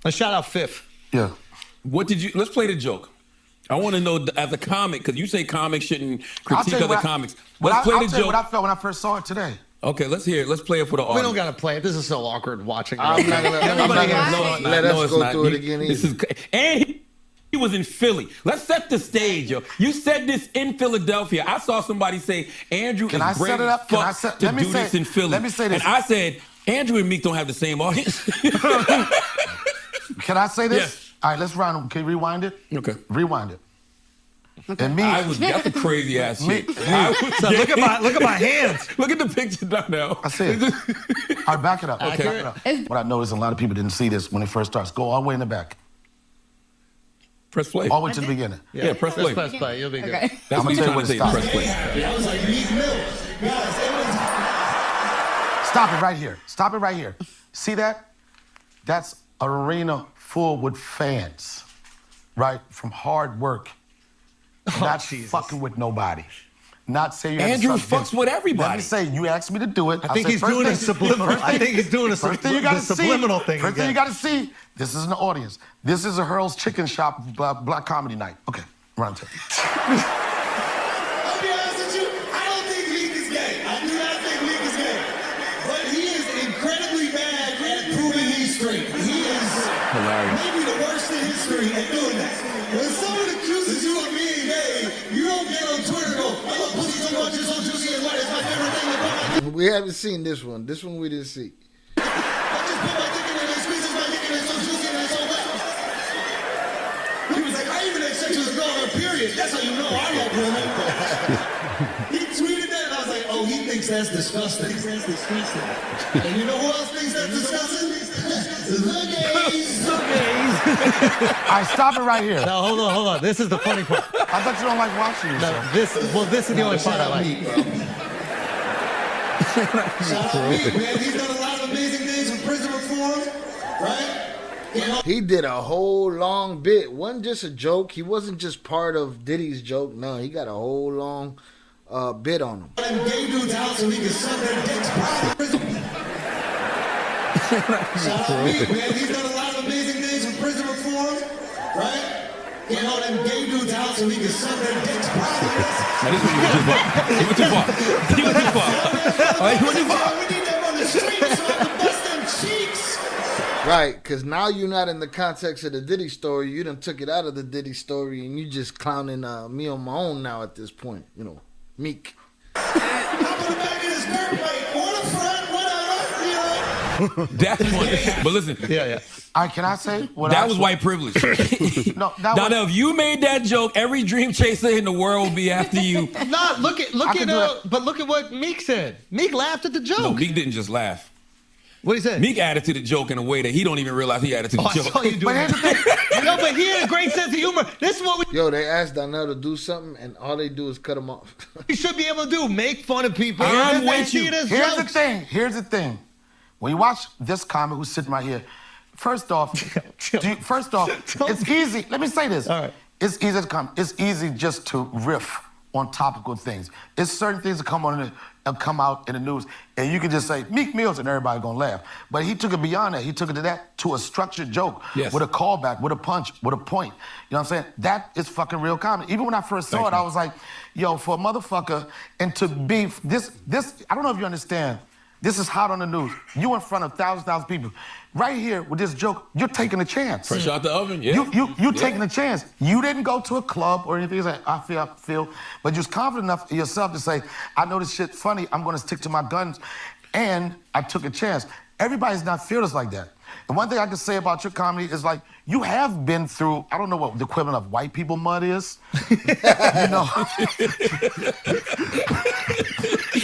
Let's shout out Fifth. Yeah. What did you? Let's play the joke. I want to know as a comic, because you say comics shouldn't critique other comics. Let's play the I'll tell you joke. what I felt when I first saw it today. Okay, let's hear it. Let's play it for the We audience. don't gotta play it. This is so awkward watching. I'm not gonna let us go through it again This is, and he was in Philly. Let's set the stage, yo. You said this in Philadelphia. I saw somebody say Andrew Can is I great set it up? as Can I fuck set- to let me do say- this in Philly. let me say this. And I said Andrew and Meek don't have the same audience. Can I say this? Yes. All right, let's round. Can you rewind it? Okay. Rewind it. And me, That's a crazy ass shit. So look at my hands. Look at the picture now. I see it. All right, back it up. Okay. Accurate. Back it up. What I noticed, a lot of people didn't see this when it first starts. Go all the way in the back. Press play. All the way to the beginning. Yeah, press play. Press play. You'll be good. That's I'm what gonna you're tell you trying when to to say. stop. Press play. I was like, Meek Mill. Guys, everyone's Stop it right here. Stop it right here. See that? That's an arena full with fans, right? From hard work. Not fucking with nobody. Not saying you have Andrew to suck fucks dick. with everybody. Let me say, you asked me to do it. I think said, he's first doing a thing- subliminal. first I thing- think he's doing a first thing you gotta the subliminal see, thing First thing again. you got to see, this is an audience. This is a Hurl's Chicken Shop Black Comedy Night. Okay, run to it. I'll be honest with you, I don't think Meek is gay. I do not think Meek is gay. But he is incredibly bad at proving he's straight. He is maybe the worst in history at doing that. When someone accuses you of being gay, you don't get on Twitter and go, I'm a pussy so much, it's so juicy and white, it's my favorite thing about my We haven't seen this one. This one we didn't see. I just put my dick in it and squeezes my dick in it, it's so juicy and it's so wet. He was like, I even had sex with a girl on her period. That's how you know I love women. He tweeted that and I was like, oh, he thinks that's disgusting. And you know who else thinks that's disgusting? The gays. All right, stop it right here. Now hold on. This is the funny part. I thought you don't like watching yourself. No, this is the only part I like. Shout out Meek, man. He's done a lot of amazing things with prison reform, right? You know, He did a whole long bit. Wasn't just a joke. He wasn't just part of Diddy's joke. No, he got a whole long bit on him. them gay dudes out so he can suck their dicks properly. Shout out Meek, man. He's done a lot of amazing things with prison reform, right? You know, them gay dudes out so he can suck their dicks properly. Now, this one he went too far. He went too far. He went too far. We need them on the street so I can bust them cheeks. Right, because now you're not in the context of the Diddy story. You done took it out of the Diddy story, and you just clowning me on my own now at this point. You know, Meek. That's one. But listen. Yeah. All right, can I say what that was white privilege. No, now, if you made that joke, every dream chaser in the world would be after you. No, look at what Meek said. Meek laughed at the joke. No, Meek didn't just laugh. What he said? Meek added to the joke in a way that he don't even realize he added to the joke. I saw you doing No, but he had a great sense of humor. This is what Yo, they asked Donnell to do something, and all they do is cut him off. we should be able to do. Make fun of people. I'm And then with see you. it as Here's the jokes. thing. Here's the thing. When you watch this comic who's sitting right here, first off, it's easy. Let me say this. All right. It's easy to come. It's easy just to riff on topical things. It's certain things that come out in the news, and you can just say Meek Mill's, and everybody gonna laugh. But he took it beyond that. He took it to a structured joke, Yes. with a callback, with a punch, with a point. You know what I'm saying? That is fucking real comedy. Even when I first saw it, I was like, yo, for a motherfucker, and to be this. I don't know if you understand. This is hot on the news. You in front of thousands of people. Right here with this joke, you're taking a chance. Fresh out the oven, yeah. You taking a chance. You didn't go to a club or anything. Like, I feel, but you was confident enough in yourself to say, I know this shit funny. I'm gonna stick to my guns, and I took a chance. Everybody's not fearless like that. And one thing I can say about your comedy is like, you have been through, I don't know what the equivalent of white people mud is. You know.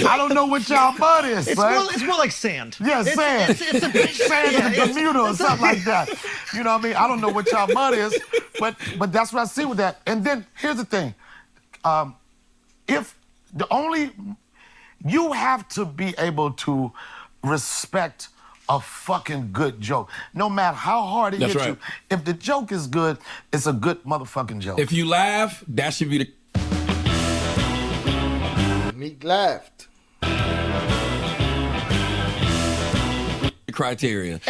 I don't know what y'all mud is, son. It's more like sand. Yeah, sand. It's a big sand in the Bermuda or something like that. You know what I mean? I don't know what y'all mud is, but that's what I see with that. And then here's the thing. You have to be able to respect a fucking good joke. No matter how hard it That's hits right. you, if the joke is good, it's a good motherfucking joke. If you laugh, that should be the Meek laughed. criteria.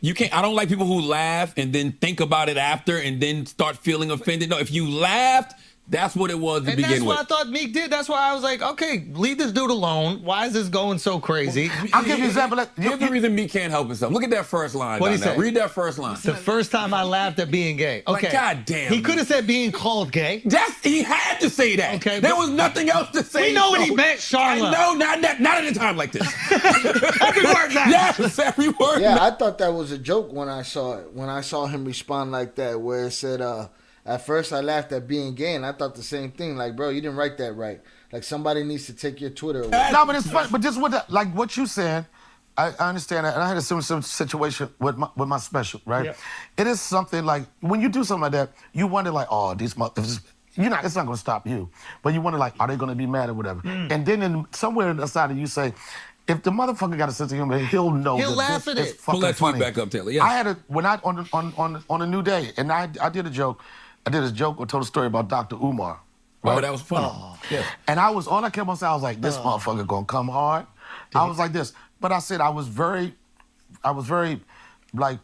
You can't. I don't like people who laugh and then think about it after and then start feeling offended. No, if you laughed, that's what it was to And begin that's with. what I thought Meek did. That's why I was like, okay, leave this dude alone. Why is this going so crazy? I'll give you an example. Here's the reason Meek can't help himself. Look at that first line. What'd he down there. say? Read that first line. The first time I laughed at being gay. Like, Okay. goddamn. He could have said being called gay. He had to say that. Okay. There was nothing else to say. We know what he meant, Charlotte. No, not at a time like this. Every word matters. Yes, every word Yeah, matters. I thought that was a joke when I saw it. When I saw him respond like that, where it said, at first I laughed at being gay, and I thought the same thing. Like, bro, you didn't write that right. Like, somebody needs to take your Twitter away. No, but it's funny. But just with that, like what you said, I understand that. And I had a similar situation with my special, right? Yeah. It is something like, when you do something like that, you wonder like, oh, these motherfuckers, it's not going to stop you. But you wonder like, are they going to be mad or whatever? And then somewhere inside of you say, if the motherfucker got a sense of humor, he'll know He'll that laugh this at is it. fucking Pull that tweet funny. back up, Taylor. Yes. I had on a new day, and I did a joke. I did a joke or told a story about Dr. Umar. Oh, that was funny. Yeah. And all I kept on saying, I was like, this motherfucker gonna come hard. I was like this. But I said I was very like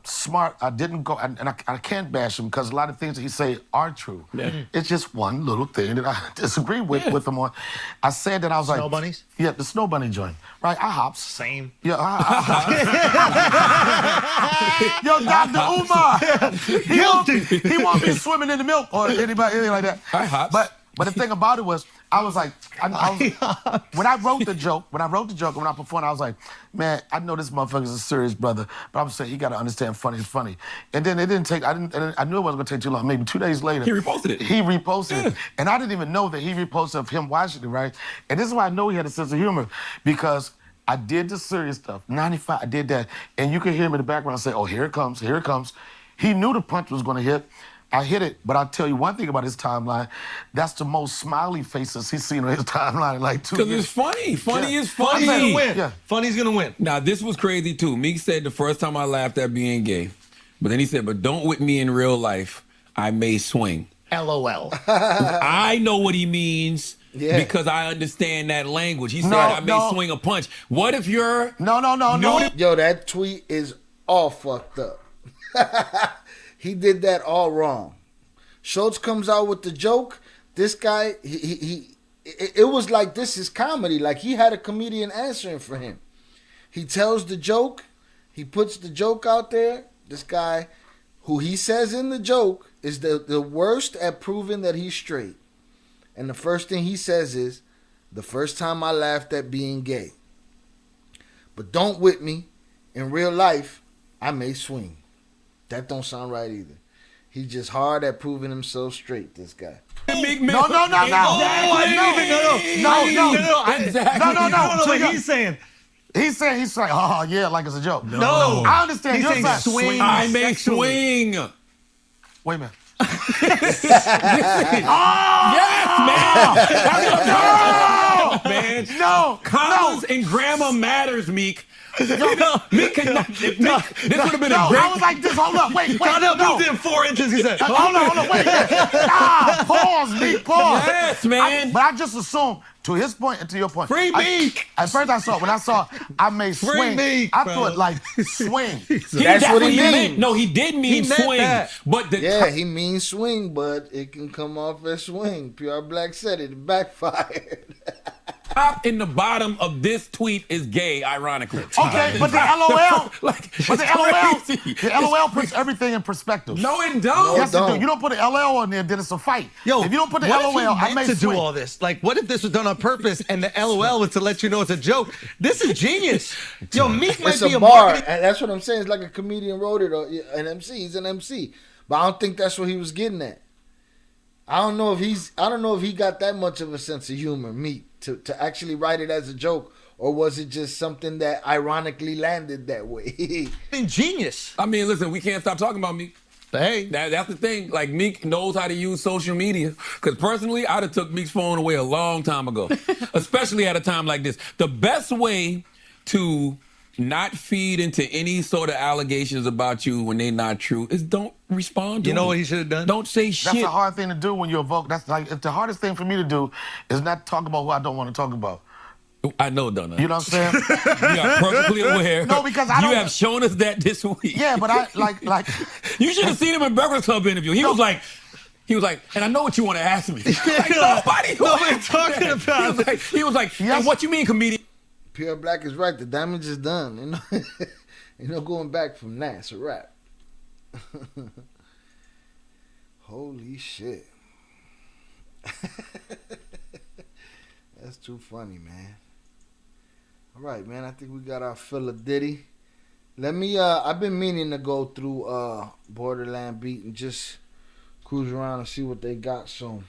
smart. I didn't go, and I can't bash him because a lot of things that he say are true. Yeah. It's just one little thing that I disagree with him on. I said that I was Snow like, bunnies? Yeah, the snow bunny joint. Right, I hops. Same. Yeah, Yo, Dr. Umar, he won't be swimming in the milk or anything like that. I hops. But the thing about it was, I was like, when I wrote the joke, and when I performed, I was like, man, I know this motherfucker's a serious brother, but I'm saying he got to understand funny is funny. And then it didn't take, I knew it wasn't gonna take too long. Maybe 2 days later, He reposted it. He reposted it, and I didn't even know that he reposted of him watching it, right? And this is why I know he had a sense of humor, because I did the serious stuff. 95, I did that, and you could hear him in the background say, "Oh, here it comes, here it comes." He knew the punch was gonna hit. I hit it, but I'll tell you one thing about his timeline. That's the most smiley faces he's seen on his timeline in like 2 years. Because it's funny. Funny is Funny's funny. gonna win. Yeah. Funny's gonna win. Now, this was crazy, too. Meek said the first time I laughed at being gay. But then he said, but don't with me in real life. I may swing. LOL. I know what he means because I understand that language. He said, I may swing a punch. What if you're... No. Yo, that tweet is all fucked up. He did that all wrong. Schultz comes out with the joke. This guy, it was like this is comedy. Like he had a comedian answering for him. He tells the joke. He puts the joke out there. This guy, who he says in the joke, is the worst at proving that he's straight. And the first thing he says is, the first time I laughed at being gay. But don't with me. In real life, I may swing. That don't sound right either. He's just hard at proving himself straight, this guy. No. Exactly. He's saying, oh yeah, like it's a joke. No. I understand He's your saying side. swing. I may swing. Wait a minute. Yes, man. That's what I'm talking about, man. No. Commas and grammar matters, Meek. Meek cannot. This would have been a great. I was like this. Hold up. Wait. Cartel moved in 4 inches, he said. Hold on. Wait. Pause, Meek. Pause. Yes, man. But I just assumed, to his point and to your point. Free Meek. At first when I saw I may swing, Meek, I bro. thought like swing. That's what he meant. meant. No, he did mean He meant swing. that. But He means swing, but it can come off as swing. PR Black said it backfired. top and the bottom of this tweet is gay, ironically. Okay, but the LOL, crazy. the LOL puts everything in perspective. No, it don't. Yes, it do. You don't put an LOL on there, then it's a fight. Yo, if you don't put the what LOL, if I he may meant to swing. do all this? Like, what if this was done on purpose and the LOL was to let you know it's a joke? This is genius. Yo, Meek might It's be a a bar, marketing... and that's what I'm saying. It's like a comedian wrote it, or an MC. He's an MC, but I don't think that's what he was getting at. I don't know if he got that much of a sense of humor, Meek, to actually write it as a joke, or was it just something that ironically landed that way? Genius. I mean, listen, we can't stop talking about Meek. Hey, that's the thing. Like, Meek knows how to use social media. Because personally, I'd have took Meek's phone away a long time ago, especially at a time like this. The best way to not feed into any sort of allegations about you when they're not true is don't respond to You know them. what he should have done? Don't say shit. That's a hard thing to do when you're a vocal. That's like the hardest thing for me to do is not talk about who I don't want to talk about. I know, Donna. You know what I'm saying? You are perfectly aware. No, because I don't. You have shown us that this week. Yeah, but I like. You should have seen him in Breakfast Club interview. He was like, and I know what you want to ask me. Like, nobody talking about it. He was like, and what you mean, comedian? Pierre Black is right. The damage is done. Ain't no going back from that. It's a wrap. Holy shit. That's too funny, man. All right, man. I think we got our fill of Diddy. Let me. I've been meaning to go through Borderland Beat and just cruise around and see what they got. So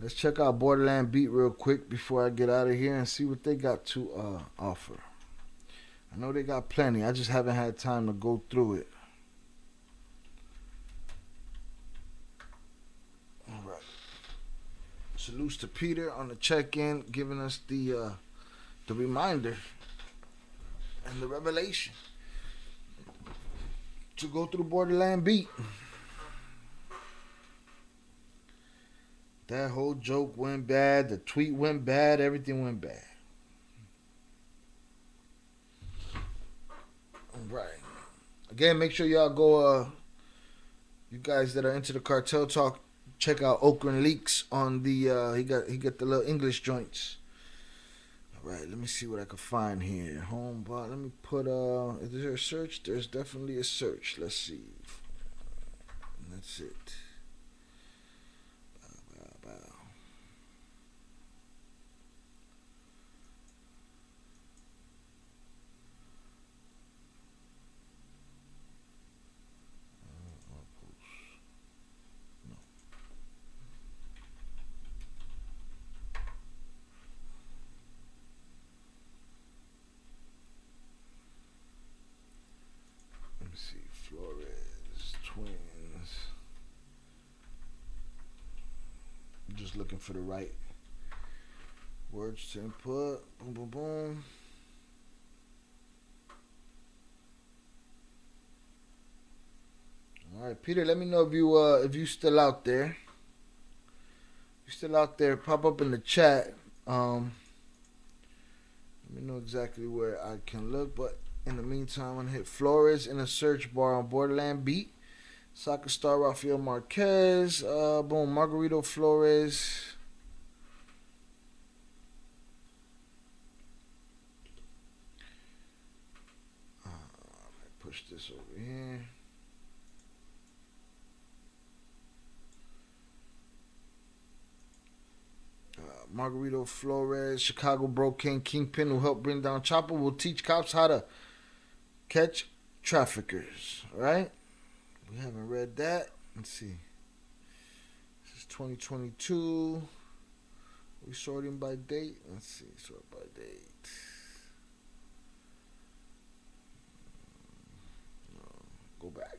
let's check out Borderland Beat real quick before I get out of here and see what they got to offer. I know they got plenty. I just haven't had time to go through it. All right. Salutes to Peter on the check-in, giving us the reminder and the revelation to go through Borderland Beat. That whole joke went bad. The tweet went bad. Everything went bad. All right. Again, make sure y'all go. You guys that are into the Cartel Talk, check out Okran Leaks on the. He got the little English joints. All right. Let me see what I can find here. Home bot. Let me put. Is there a search? There's definitely a search. Let's see. That's it. Flores, twins. I'm just looking for the right words to input. Boom, boom, boom. All right, Peter. Let me know if you still out there. If you're still out there, pop up in the chat. Let me know exactly where I can look, but. In the meantime, I'm going to hit Flores in a search bar on Borderland Beat. Soccer star Rafael Marquez. Boom, Margarito Flores. Push this over here. Margarito Flores, Chicago Broken Kingpin who helped bring down Chopper, will teach cops how to catch traffickers, right? We haven't read that. Let's see. This is 2022. We sorting by date. Let's see. Sort by date. No, go back.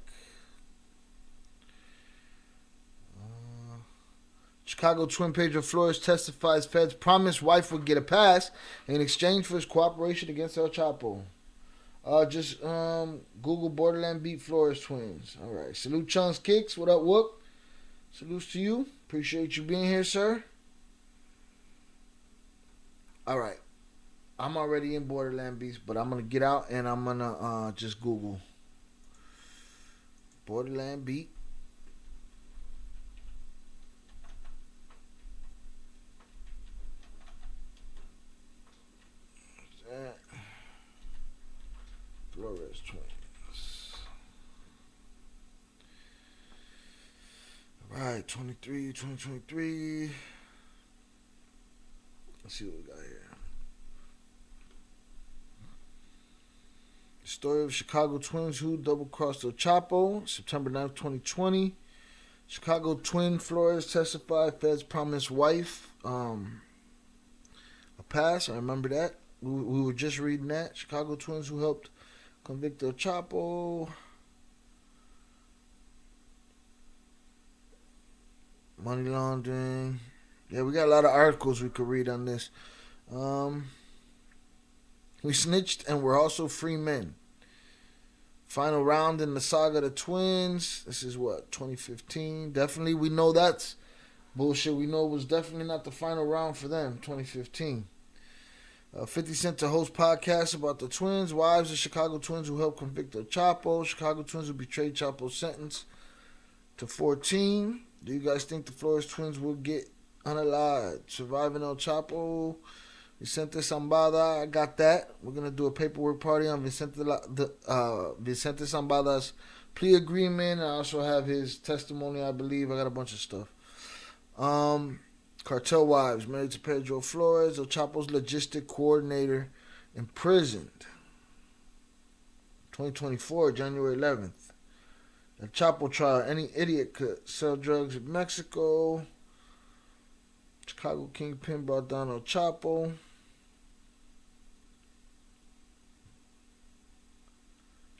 Chicago twin Pedro Flores testifies feds promised wife would get a pass in exchange for his cooperation against El Chapo. Just Google Borderland Beat Flores twins. All right. Salute Chunks Kicks. What up, Whoop? Salutes to you. Appreciate you being here, sir. All right. I'm already in Borderland Beats, but I'm going to get out and I'm going to just Google Borderland Beat. Flores twins. All right, 2023. Let's see what we got here. The story of Chicago twins who double-crossed El Chapo, September 9th, 2020. Chicago twin Flores testified feds promised wife a pass. I remember that. We were just reading that. Chicago twins who helped convict El Chapo. Money laundering. Yeah, we got a lot of articles we could read on this. We snitched and we're also free men. Final round in the saga of the twins. This is what, 2015? Definitely, we know that's bullshit. We know it was definitely not the final round for them, 2015. 50 Cent to host podcasts about the twins, wives of Chicago twins who helped convict El Chapo. Chicago twins who betrayed Chapo's sentence to 14. Do you guys think the Flores twins will get unalived? Surviving El Chapo. Vicente Zambada, I got that. We're going to do a paperwork party on Vicente Zambada's plea agreement. I also have his testimony, I believe. I got a bunch of stuff. Cartel wives married to Pedro Flores, El Chapo's logistic coordinator, imprisoned. 2024, January 11th. El Chapo trial. Any idiot could sell drugs in Mexico. Chicago kingpin brought down El Chapo.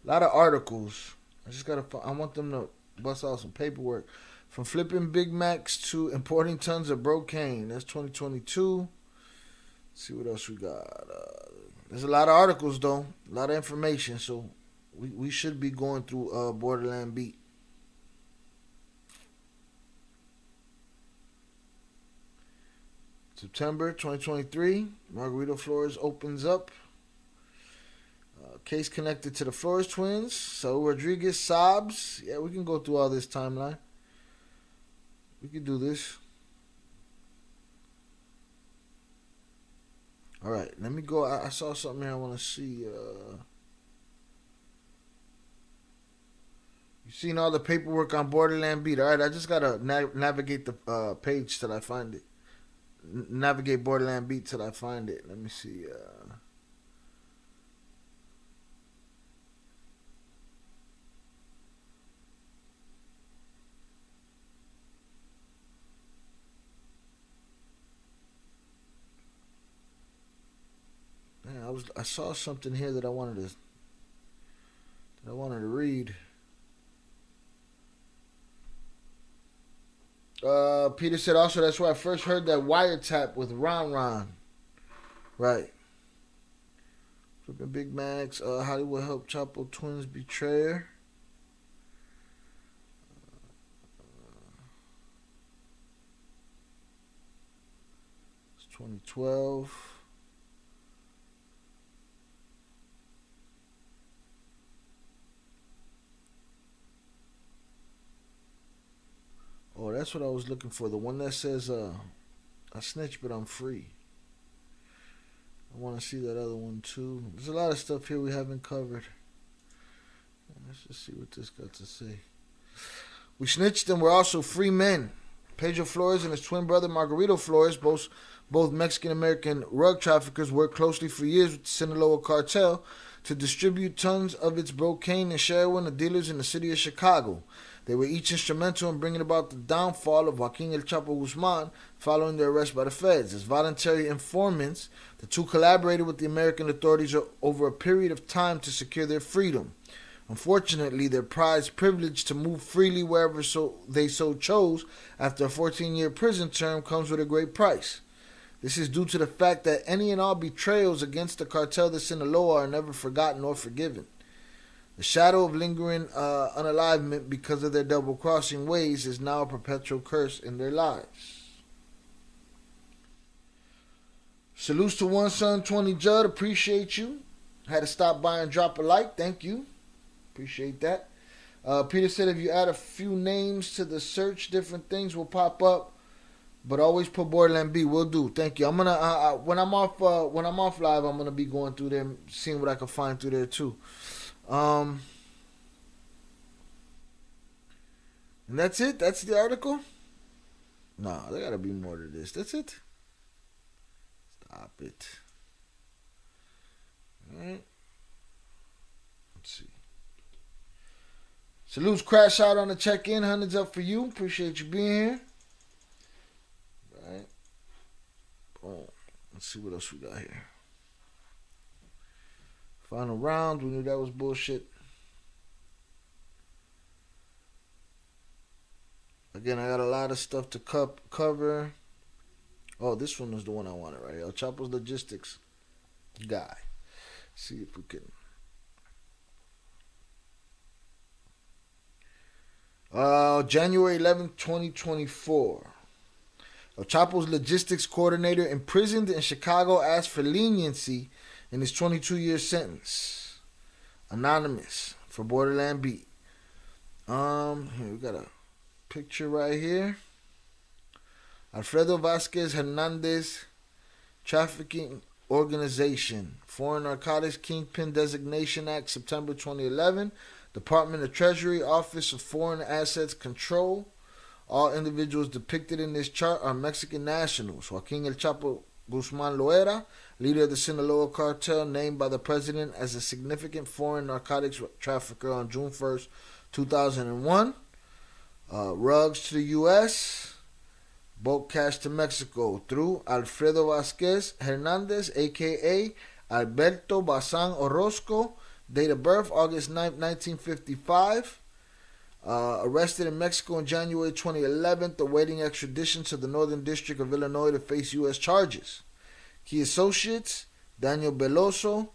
A lot of articles. I want them to bust out some paperwork. From flipping Big Macs to importing tons of brocaine. That's 2022. Let's see what else we got. There's a lot of articles, though. A lot of information. So we should be going through Borderland Beat. September 2023. Margarito Flores opens up. Case connected to the Flores twins. So Rodriguez, Sobs. Yeah, we can go through all this timeline. We can do this. All right, let me go. I saw something here I want to see. You seen all the paperwork on Borderland Beat. All right, I just got to navigate the page till I find it. Navigate Borderland Beat till I find it. Let me see. I saw something here that I wanted to read. Peter said also that's where I first heard that wiretap with Ron Ron. Right. Flipping Big Macs. Hollywood helped Chapo twins betrayer. It's 2012. Oh, that's what I was looking for. The one that says, I snitch, but I'm free. I want to see that other one, too. There's a lot of stuff here we haven't covered. Let's just see what this got to say. We snitched and we're also free men. Pedro Flores and his twin brother, Margarito Flores, both Mexican-American rug traffickers, worked closely for years with the Sinaloa Cartel to distribute tons of its brocaine and heroin to dealers in the city of Chicago. They were each instrumental in bringing about the downfall of Joaquin El Chapo Guzman following their arrest by the feds. As voluntary informants, the two collaborated with the American authorities over a period of time to secure their freedom. Unfortunately, their prized privilege to move freely wherever they chose after a 14-year prison term comes with a great price. This is due to the fact that any and all betrayals against the Cartel de Sinaloa are never forgotten or forgiven. The shadow of lingering unalivement because of their double-crossing ways is now a perpetual curse in their lives. Salutes to One Son 20 Judd. Appreciate you. Had to stop by and drop a like. Thank you. Appreciate that. Peter said if you add a few names to the search, different things will pop up. But always put Borderland B. Will do. Thank you. I'm gonna when I'm off live, I'm gonna be going through there, seeing what I can find through there too. And that's it? That's the article? Nah, there gotta be more to this. That's it? Stop it. Alright. Let's see. Salutes Crash Out on the check-in. Hundreds up for you. Appreciate you being here. Alright. Boom. Let's see what else we got here. Final round. We knew that was bullshit. Again, I got a lot of stuff to cover. Oh, this one was the one I wanted right here. El Chapo's logistics guy. see if we can. January 11th, 2024. El Chapo's logistics coordinator imprisoned in Chicago asked for leniency in his 22-year sentence. Anonymous for Borderland Beat. Here we got a picture right here. Alfredo Vasquez Hernandez Trafficking Organization. Foreign Narcotics Kingpin Designation Act, September 2011. Department of Treasury, Office of Foreign Assets Control. All individuals depicted in this chart are Mexican nationals. Joaquin El Chapo Guzman Loera, leader of the Sinaloa Cartel, named by the president as a significant foreign narcotics trafficker on June 1st, 2001. Rugs to the U.S., bulk cash to Mexico through Alfredo Vasquez Hernandez, a.k.a. Alberto Bazan Orozco, date of birth August 9th, 1955. Arrested in Mexico in January 2011, awaiting extradition to the Northern District of Illinois to face U.S. charges. Key associates, Daniel Veloso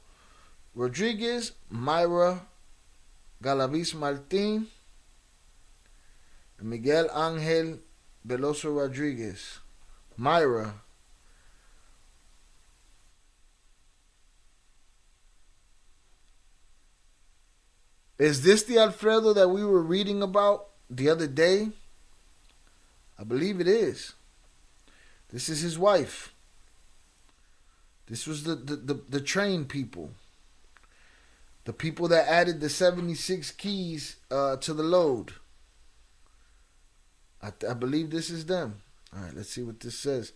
Rodriguez, Myra Galaviz Martin, and Miguel Angel Veloso Rodriguez. Myra. Is this the Alfredo that we were reading about the other day? I believe it is. This is his wife. This was the train people. The people that added the 76 keys to the load. I believe this is them. All right, let's see what this says.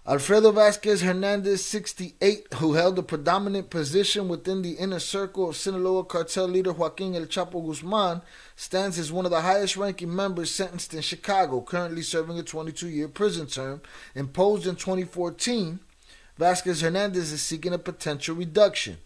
Alfredo Vasquez Hernandez, 68, who held a predominant position within the inner circle of Sinaloa cartel leader Joaquin El Chapo Guzman, stands as one of the highest-ranking members sentenced in Chicago, currently serving a 22-year prison term. Imposed in 2014, Vasquez Hernandez is seeking a potential reduction.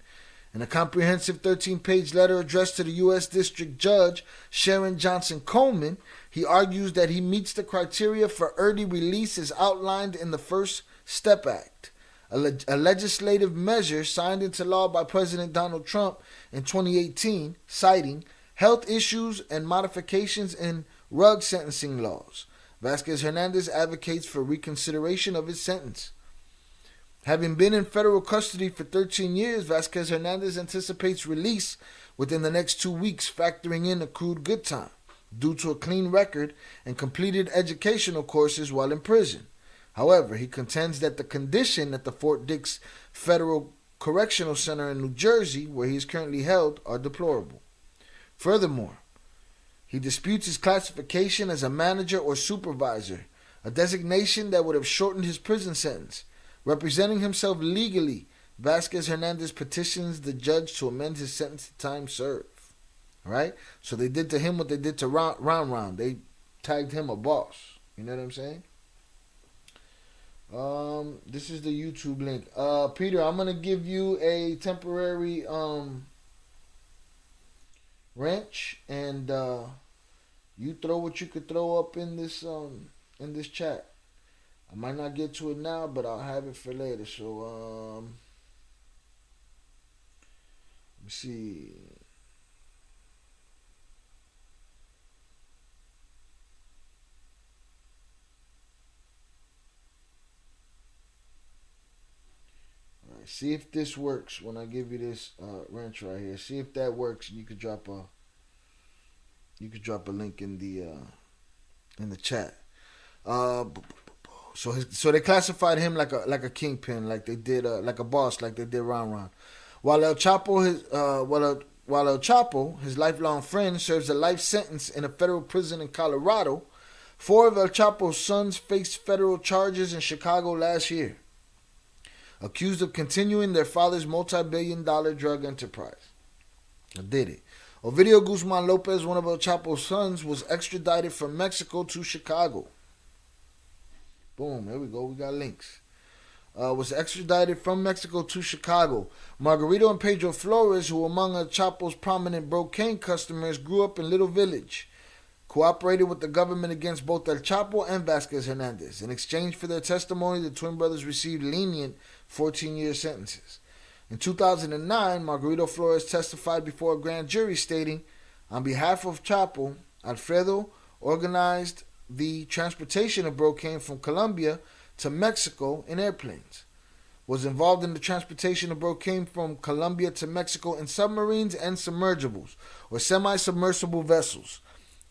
In a comprehensive 13-page letter addressed to the U.S. District Judge Sharon Johnson Coleman, he argues that he meets the criteria for early release as outlined in the First Step Act, a legislative measure signed into law by President Donald Trump in 2018, citing health issues and modifications in drug sentencing laws. Vasquez Hernandez advocates for reconsideration of his sentence. Having been in federal custody for 13 years, Vasquez Hernandez anticipates release within the next 2 weeks, factoring in accrued good time, due to a clean record and completed educational courses while in prison. However, he contends that the condition at the Fort Dix Federal Correctional Center in New Jersey, where he is currently held, are deplorable. Furthermore, he disputes his classification as a manager or supervisor, a designation that would have shortened his prison sentence. Representing himself legally, Vasquez Hernandez petitions the judge to amend his sentence to time served. All right? So they did to him what they did to Ron. They tagged him a boss. You know what I'm saying? This is the YouTube link. Peter, I'm going to give you a temporary wrench, and you throw what you could throw up in this chat. I might not get to it now, but I'll have it for later. So, let me see. All right, see if this works when I give you this wrench right here. See if that works. You could drop a link in the chat. So they classified him like a kingpin, like they did like a boss, like they did Ron. While El Chapo, his lifelong friend, serves a life sentence in a federal prison in Colorado, 4 of El Chapo's sons faced federal charges in Chicago last year, accused of continuing their father's multi-billion-dollar drug enterprise. Diddy. Ovidio Guzman Lopez, one of El Chapo's sons, was extradited from Mexico to Chicago. Boom, here we go. We got links. Was extradited from Mexico to Chicago. Margarito and Pedro Flores, who among El Chapo's prominent Brocane customers, grew up in Little Village, cooperated with the government against both El Chapo and Vasquez Hernandez. In exchange for their testimony, the twin brothers received lenient 14-year sentences. In 2009, Margarito Flores testified before a grand jury stating, on behalf of Chapo, Alfredo organized the transportation of cocaine from Colombia to Mexico in airplanes, was involved in the transportation of cocaine from Colombia to Mexico in submarines and submersibles or semi-submersible vessels,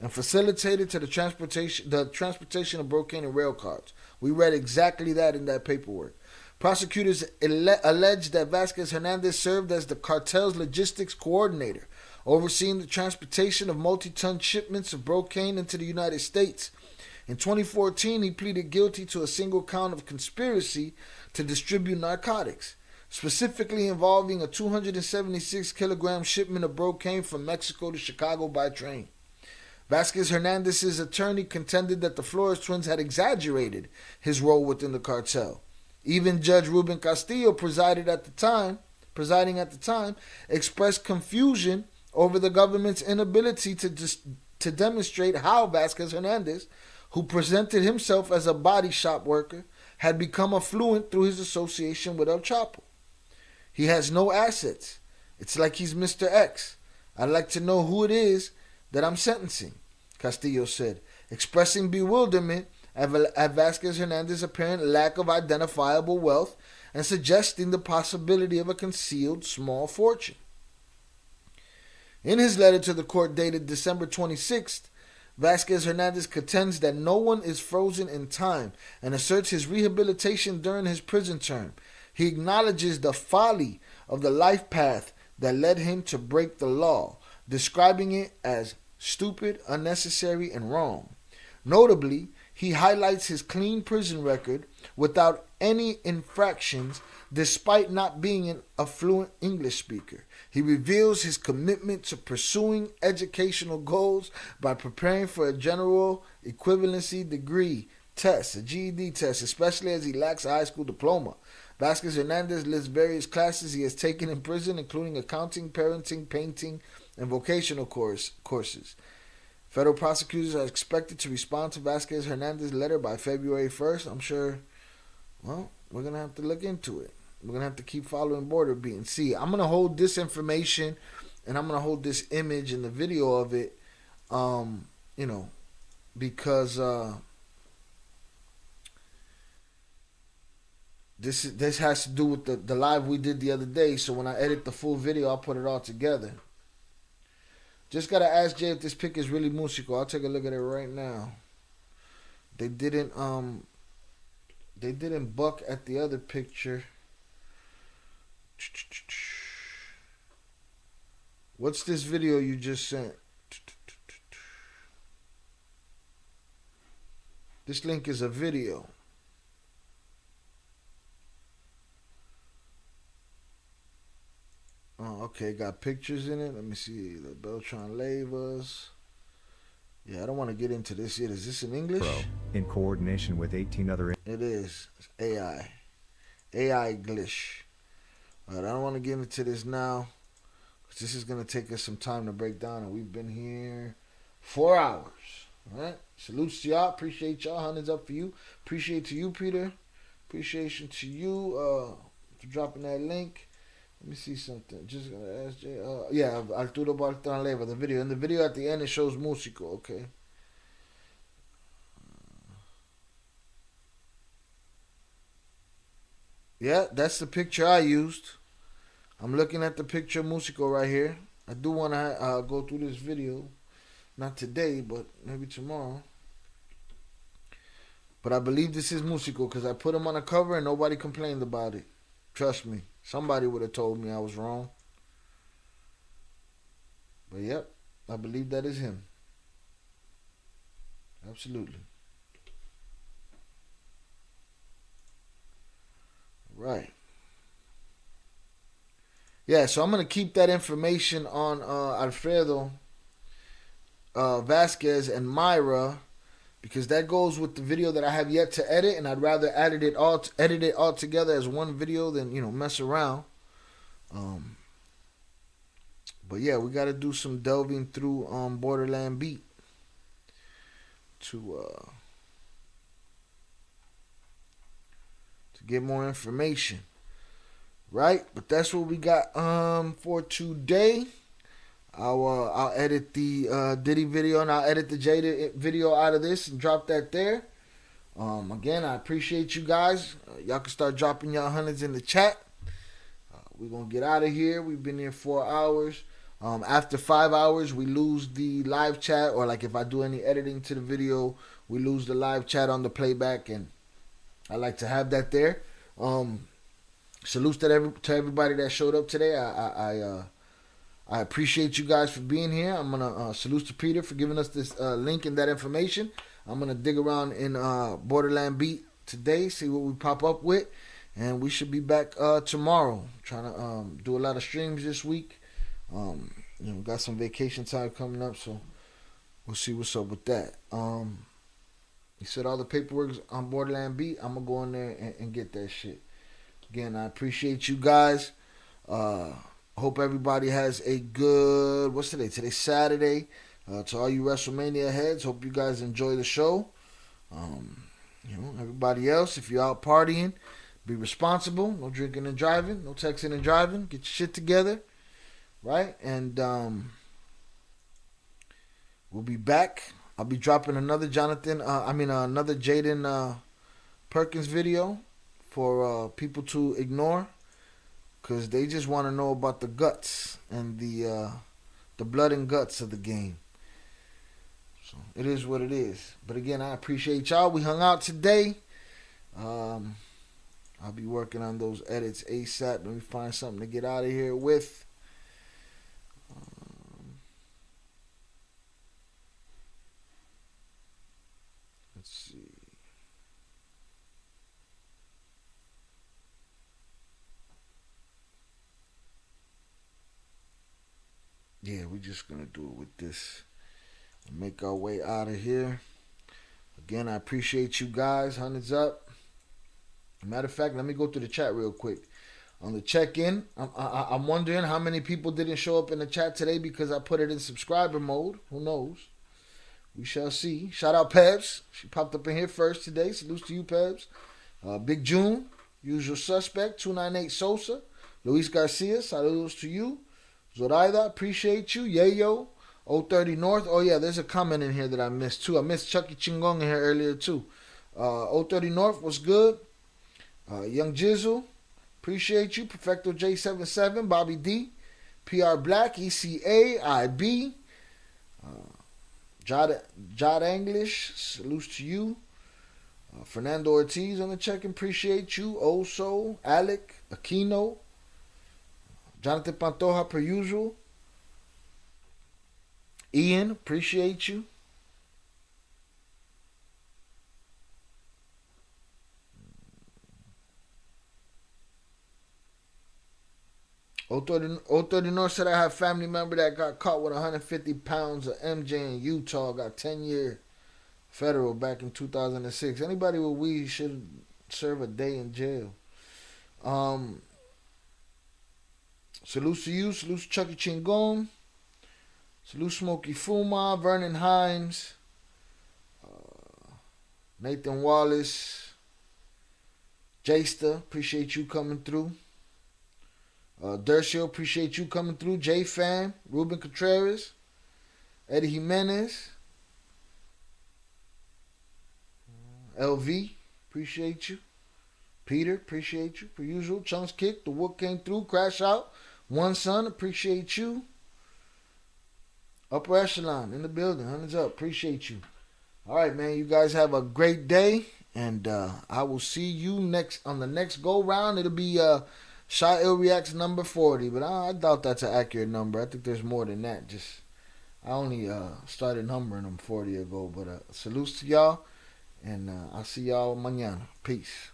and facilitated to the transportation of cocaine in rail cars. We read exactly that in that paperwork. Prosecutors alleged that Vasquez Hernandez served as the cartel's logistics coordinator, overseeing the transportation of multi-ton shipments of cocaine into the United States. In 2014, he pleaded guilty to a single count of conspiracy to distribute narcotics, specifically involving a 276-kilogram shipment of cocaine from Mexico to Chicago by train. Vasquez Hernandez's attorney contended that the Flores twins had exaggerated his role within the cartel. Even Judge Ruben Castillo, presiding at the time, expressed confusion over the government's inability to demonstrate how Vasquez Hernandez, who presented himself as a body shop worker, had become affluent through his association with El Chapo. He has no assets. It's like he's Mr. X. I'd like to know who it is that I'm sentencing, Castillo said, expressing bewilderment at Vasquez Hernandez's apparent lack of identifiable wealth and suggesting the possibility of a concealed small fortune. In his letter to the court dated December 26th, Vasquez Hernandez contends that no one is frozen in time and asserts his rehabilitation during his prison term. He acknowledges the folly of the life path that led him to break the law, describing it as stupid, unnecessary, and wrong. Notably, he highlights his clean prison record without any infractions despite not being a fluent English speaker. He reveals his commitment to pursuing educational goals by preparing for a general equivalency degree test, a GED test, especially as he lacks a high school diploma. Vasquez Hernandez lists various classes he has taken in prison, including accounting, parenting, painting, and vocational courses. Federal prosecutors are expected to respond to Vasquez Hernandez's letter by February 1st. I'm sure, well, we're going to have to look into it. We're going to have to keep following Border Beat and see. I'm going to hold this information and I'm going to hold this image and the video of it, because this has to do with the live we did the other day. So when I edit the full video, I'll put it all together. Just got to ask Jay if this pic is really musical. I'll take a look at it right now. They didn't buck at the other picture. What's this video you just sent? This link is a video. Oh, okay, got pictures in it. Let me see. The Beltran Leyvas. Yeah, I don't want to get into this yet. Is this in English? Pro, in coordination with 18 other... It is. It's AI. AI glitch. All right, I don't want to get into this now, because this is going to take us some time to break down, and we've been here 4 hours. All right? Salutes to y'all. Appreciate y'all. Hundreds up for you. Appreciate to you, Peter. Appreciation to you for dropping that link. Let me see something. Just gonna ask Jay. Yeah, Arturo Beltran Leyva. The video. In the video at the end, it shows musical. Okay. Yeah, that's the picture I used. I'm looking at the picture musical right here. I do want to go through this video. Not today, but maybe tomorrow. But I believe this is musical because I put him on a cover and nobody complained about it. Trust me. Somebody would have told me I was wrong. But yep, I believe that is him. Absolutely. Right. Yeah, so I'm going to keep that information on Alfredo Vasquez and Myra, because that goes with the video that I have yet to edit, and I'd rather edit it all together as one video than, mess around. But yeah, we got to do some delving through Borderland Beat to get more information. right? But that's what we got for today. I'll edit the Diddy video and I'll edit the Jada video out of this and drop that there. Again, I appreciate you guys. Y'all can start dropping y'all hundreds in the chat. We're going to get out of here. We've been here 4 hours. After 5 hours, we lose the live chat, or like if I do any editing to the video, we lose the live chat on the playback, and I like to have that there. Salutes to everybody that showed up today. I appreciate you guys for being here. I'm gonna salute to Peter for giving us this link and that information. I'm gonna dig around in Borderland Beat today, see what we pop up with, and we should be back tomorrow. Trying to do a lot of streams this week. Got some vacation time coming up, so we'll see what's up with that. He said all the paperwork's on Borderland Beat. I'm gonna go in there and get that shit. Again, I appreciate you guys. Hope everybody has a good, what's today? Today's Saturday. To all you WrestleMania heads, hope you guys enjoy the show. Everybody else, if you're out partying, be responsible. No drinking and driving. No texting and driving. Get your shit together. Right? And we'll be back. I'll be dropping another another Jaden Perkins video for people to ignore. Because they just want to know about the guts and the blood and guts of the game. So it is what it is. But again, I appreciate y'all. We hung out today. I'll be working on those edits ASAP. Let me find something to get out of here with. Let's see. Yeah, we're just going to do it with this and make our way out of here. Again, I appreciate you guys. Hundreds up. Matter of fact, let me go through the chat real quick. On the check-in, I'm wondering how many people didn't show up in the chat today because I put it in subscriber mode. Who knows? We shall see. Shout out Pebs. She popped up in here first today. Salutes to you, Pebs. Big June, usual suspect. 298 Sosa. Luis Garcia, saludos to you. Zoraida, appreciate you. Yayo, 030 North. Oh, yeah, there's a comment in here that I missed, too. I missed Chucky Chingong in here earlier, too. 030 North was good. Young Jizzle, appreciate you. Perfecto J77, Bobby D. PR Black, ECA, IB. Jod English, salutes to you. Fernando Ortiz on the check-in, appreciate you. Oso, Alec, Aquino. Jonathan Pantoja, per usual. Ian, appreciate you. O30 North said I have a family member that got caught with 150 pounds of MJ in Utah. Got 10-year federal back in 2006. Anybody with weed should serve a day in jail. Salute to you. Salute to Chucky Chingon. Salute Smokey Fuma. Vernon Himes. Nathan Wallace. Jasta, appreciate you coming through. Dershio, appreciate you coming through. J Fam. Ruben Contreras. Eddie Jimenez. LV, appreciate you. Peter, appreciate you. Per usual. Chunks Kick. The Wook came through. Crash Out. One Son, appreciate you. Upper Echelon in the building. Hundreds up. Appreciate you. All right, man. You guys have a great day. And I will see you on the next go round. It'll be Shy Ill Reacts number 40. But I doubt that's an accurate number. I think there's more than that. I only started numbering them 40 ago. But salutes to y'all. And I'll see y'all mañana. Peace.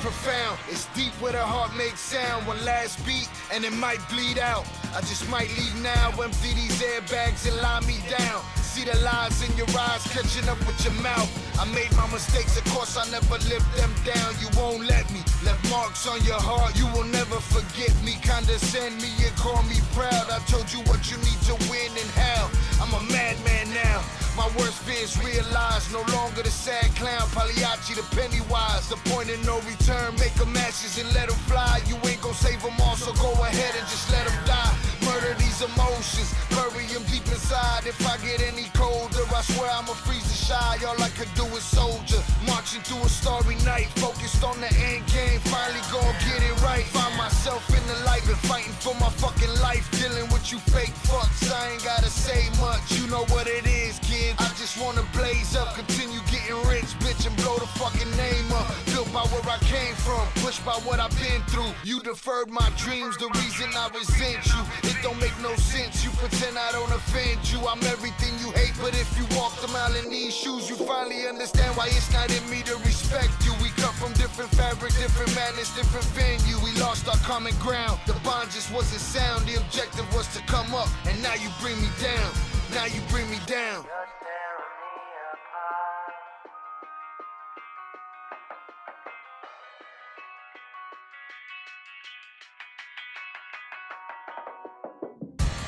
profound. It's deep where the heart makes sound. One last beat and it might bleed out. I just might leave now, empty these airbags and lie me down. See the lies in your eyes catching up with your mouth. I made my mistakes, of course I never lived them down. You won't let me, left marks on your heart. You will never forget me, condescend me and call me proud. I told you what you need to win and how. I'm a madman now. My worst fears realized, no longer the sad clown, Pagliacci the Pennywise. The point of no return, make them ashes and let them fly. You ain't gon' save them all, so go ahead and just let them die. Murder these emotions, bury them deep inside. If I get any colder, I swear I'ma freeze the shy. All I could do is soldier, marching through a starry night, focused on the end game, finally gon' get it right. Find myself in the light, been fighting for my fucking life, dealing with you fake fucks. I ain't gotta say much, you know what it is, kid. I just wanna blaze up, continue getting rich, bitch, and blow the fucking name up. Built by where I came from, pushed by what I've been through. You deferred my dreams, the reason I resent you. It don't make no sense, you pretend I don't offend you. I'm everything you hate, but if you walked a mile in these shoes, you finally understand why it's not in me to respect you. We come from different fabric, different madness, different venue. We lost our common ground, the bond just wasn't sound. The objective was to come up, and now you bring me down. Now you bring me down.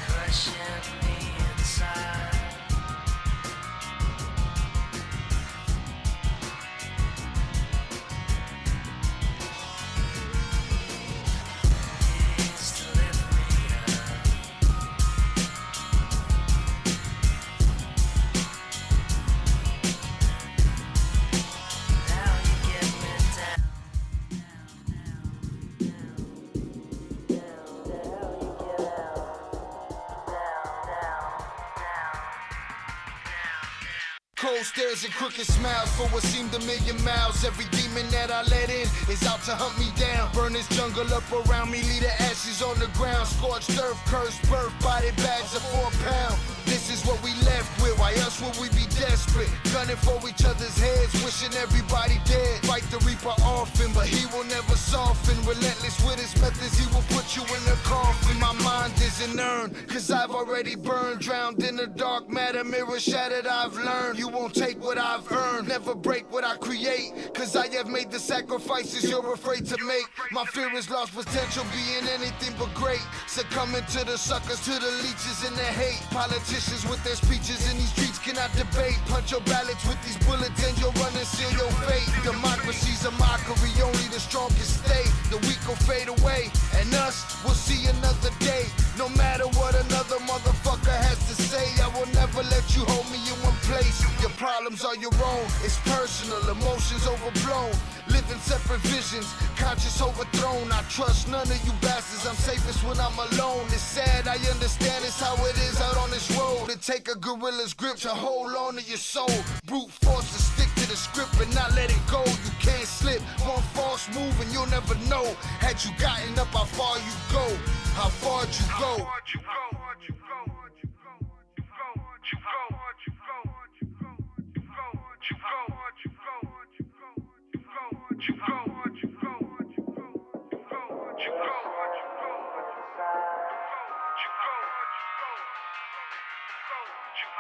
Crushing me inside. Cold stares and crooked smiles for what seemed a million miles. Every demon that I let in is out to hunt me down. Burn this jungle up around me, leave the ashes on the ground. Scorched earth, cursed birth, body bags of 4 pounds. This is what we left with, why else would we be desperate? Gunning for each other's heads, wishing everybody dead. Fight the reaper often, but he will never soften. Relentless with his methods, he will put you in a coffin. My mind isn't earned, cause I've already burned. Drowned in the dark matter, mirror shattered, I've learned. You won't take what I've earned, never break what I create. Cause I have made the sacrifices you're afraid to make. My fear is lost potential, being anything but great. Succumbing to the suckers, to the leeches and the hate. Politicians with their speeches in these streets cannot debate. Punch your ballots with these bullets and you'll run and seal your fate. Democracy's a mockery, only the strongest stay. The weak will fade away, and us will see another day. No matter what another motherfucker has to say, I will never let you hold me in one place. Your problems are your own, it's personal, emotions overblown. Living separate visions, conscience overthrown. I trust none of you bastards, I'm safest when I'm alone. It's sad, I understand it's how it is out on this road. To take a gorilla's grip to hold on to your soul. Brute force to stick to the script and not let it go. You can't slip, one false move and you'll never know. Had you gotten up how far you go, how far you go.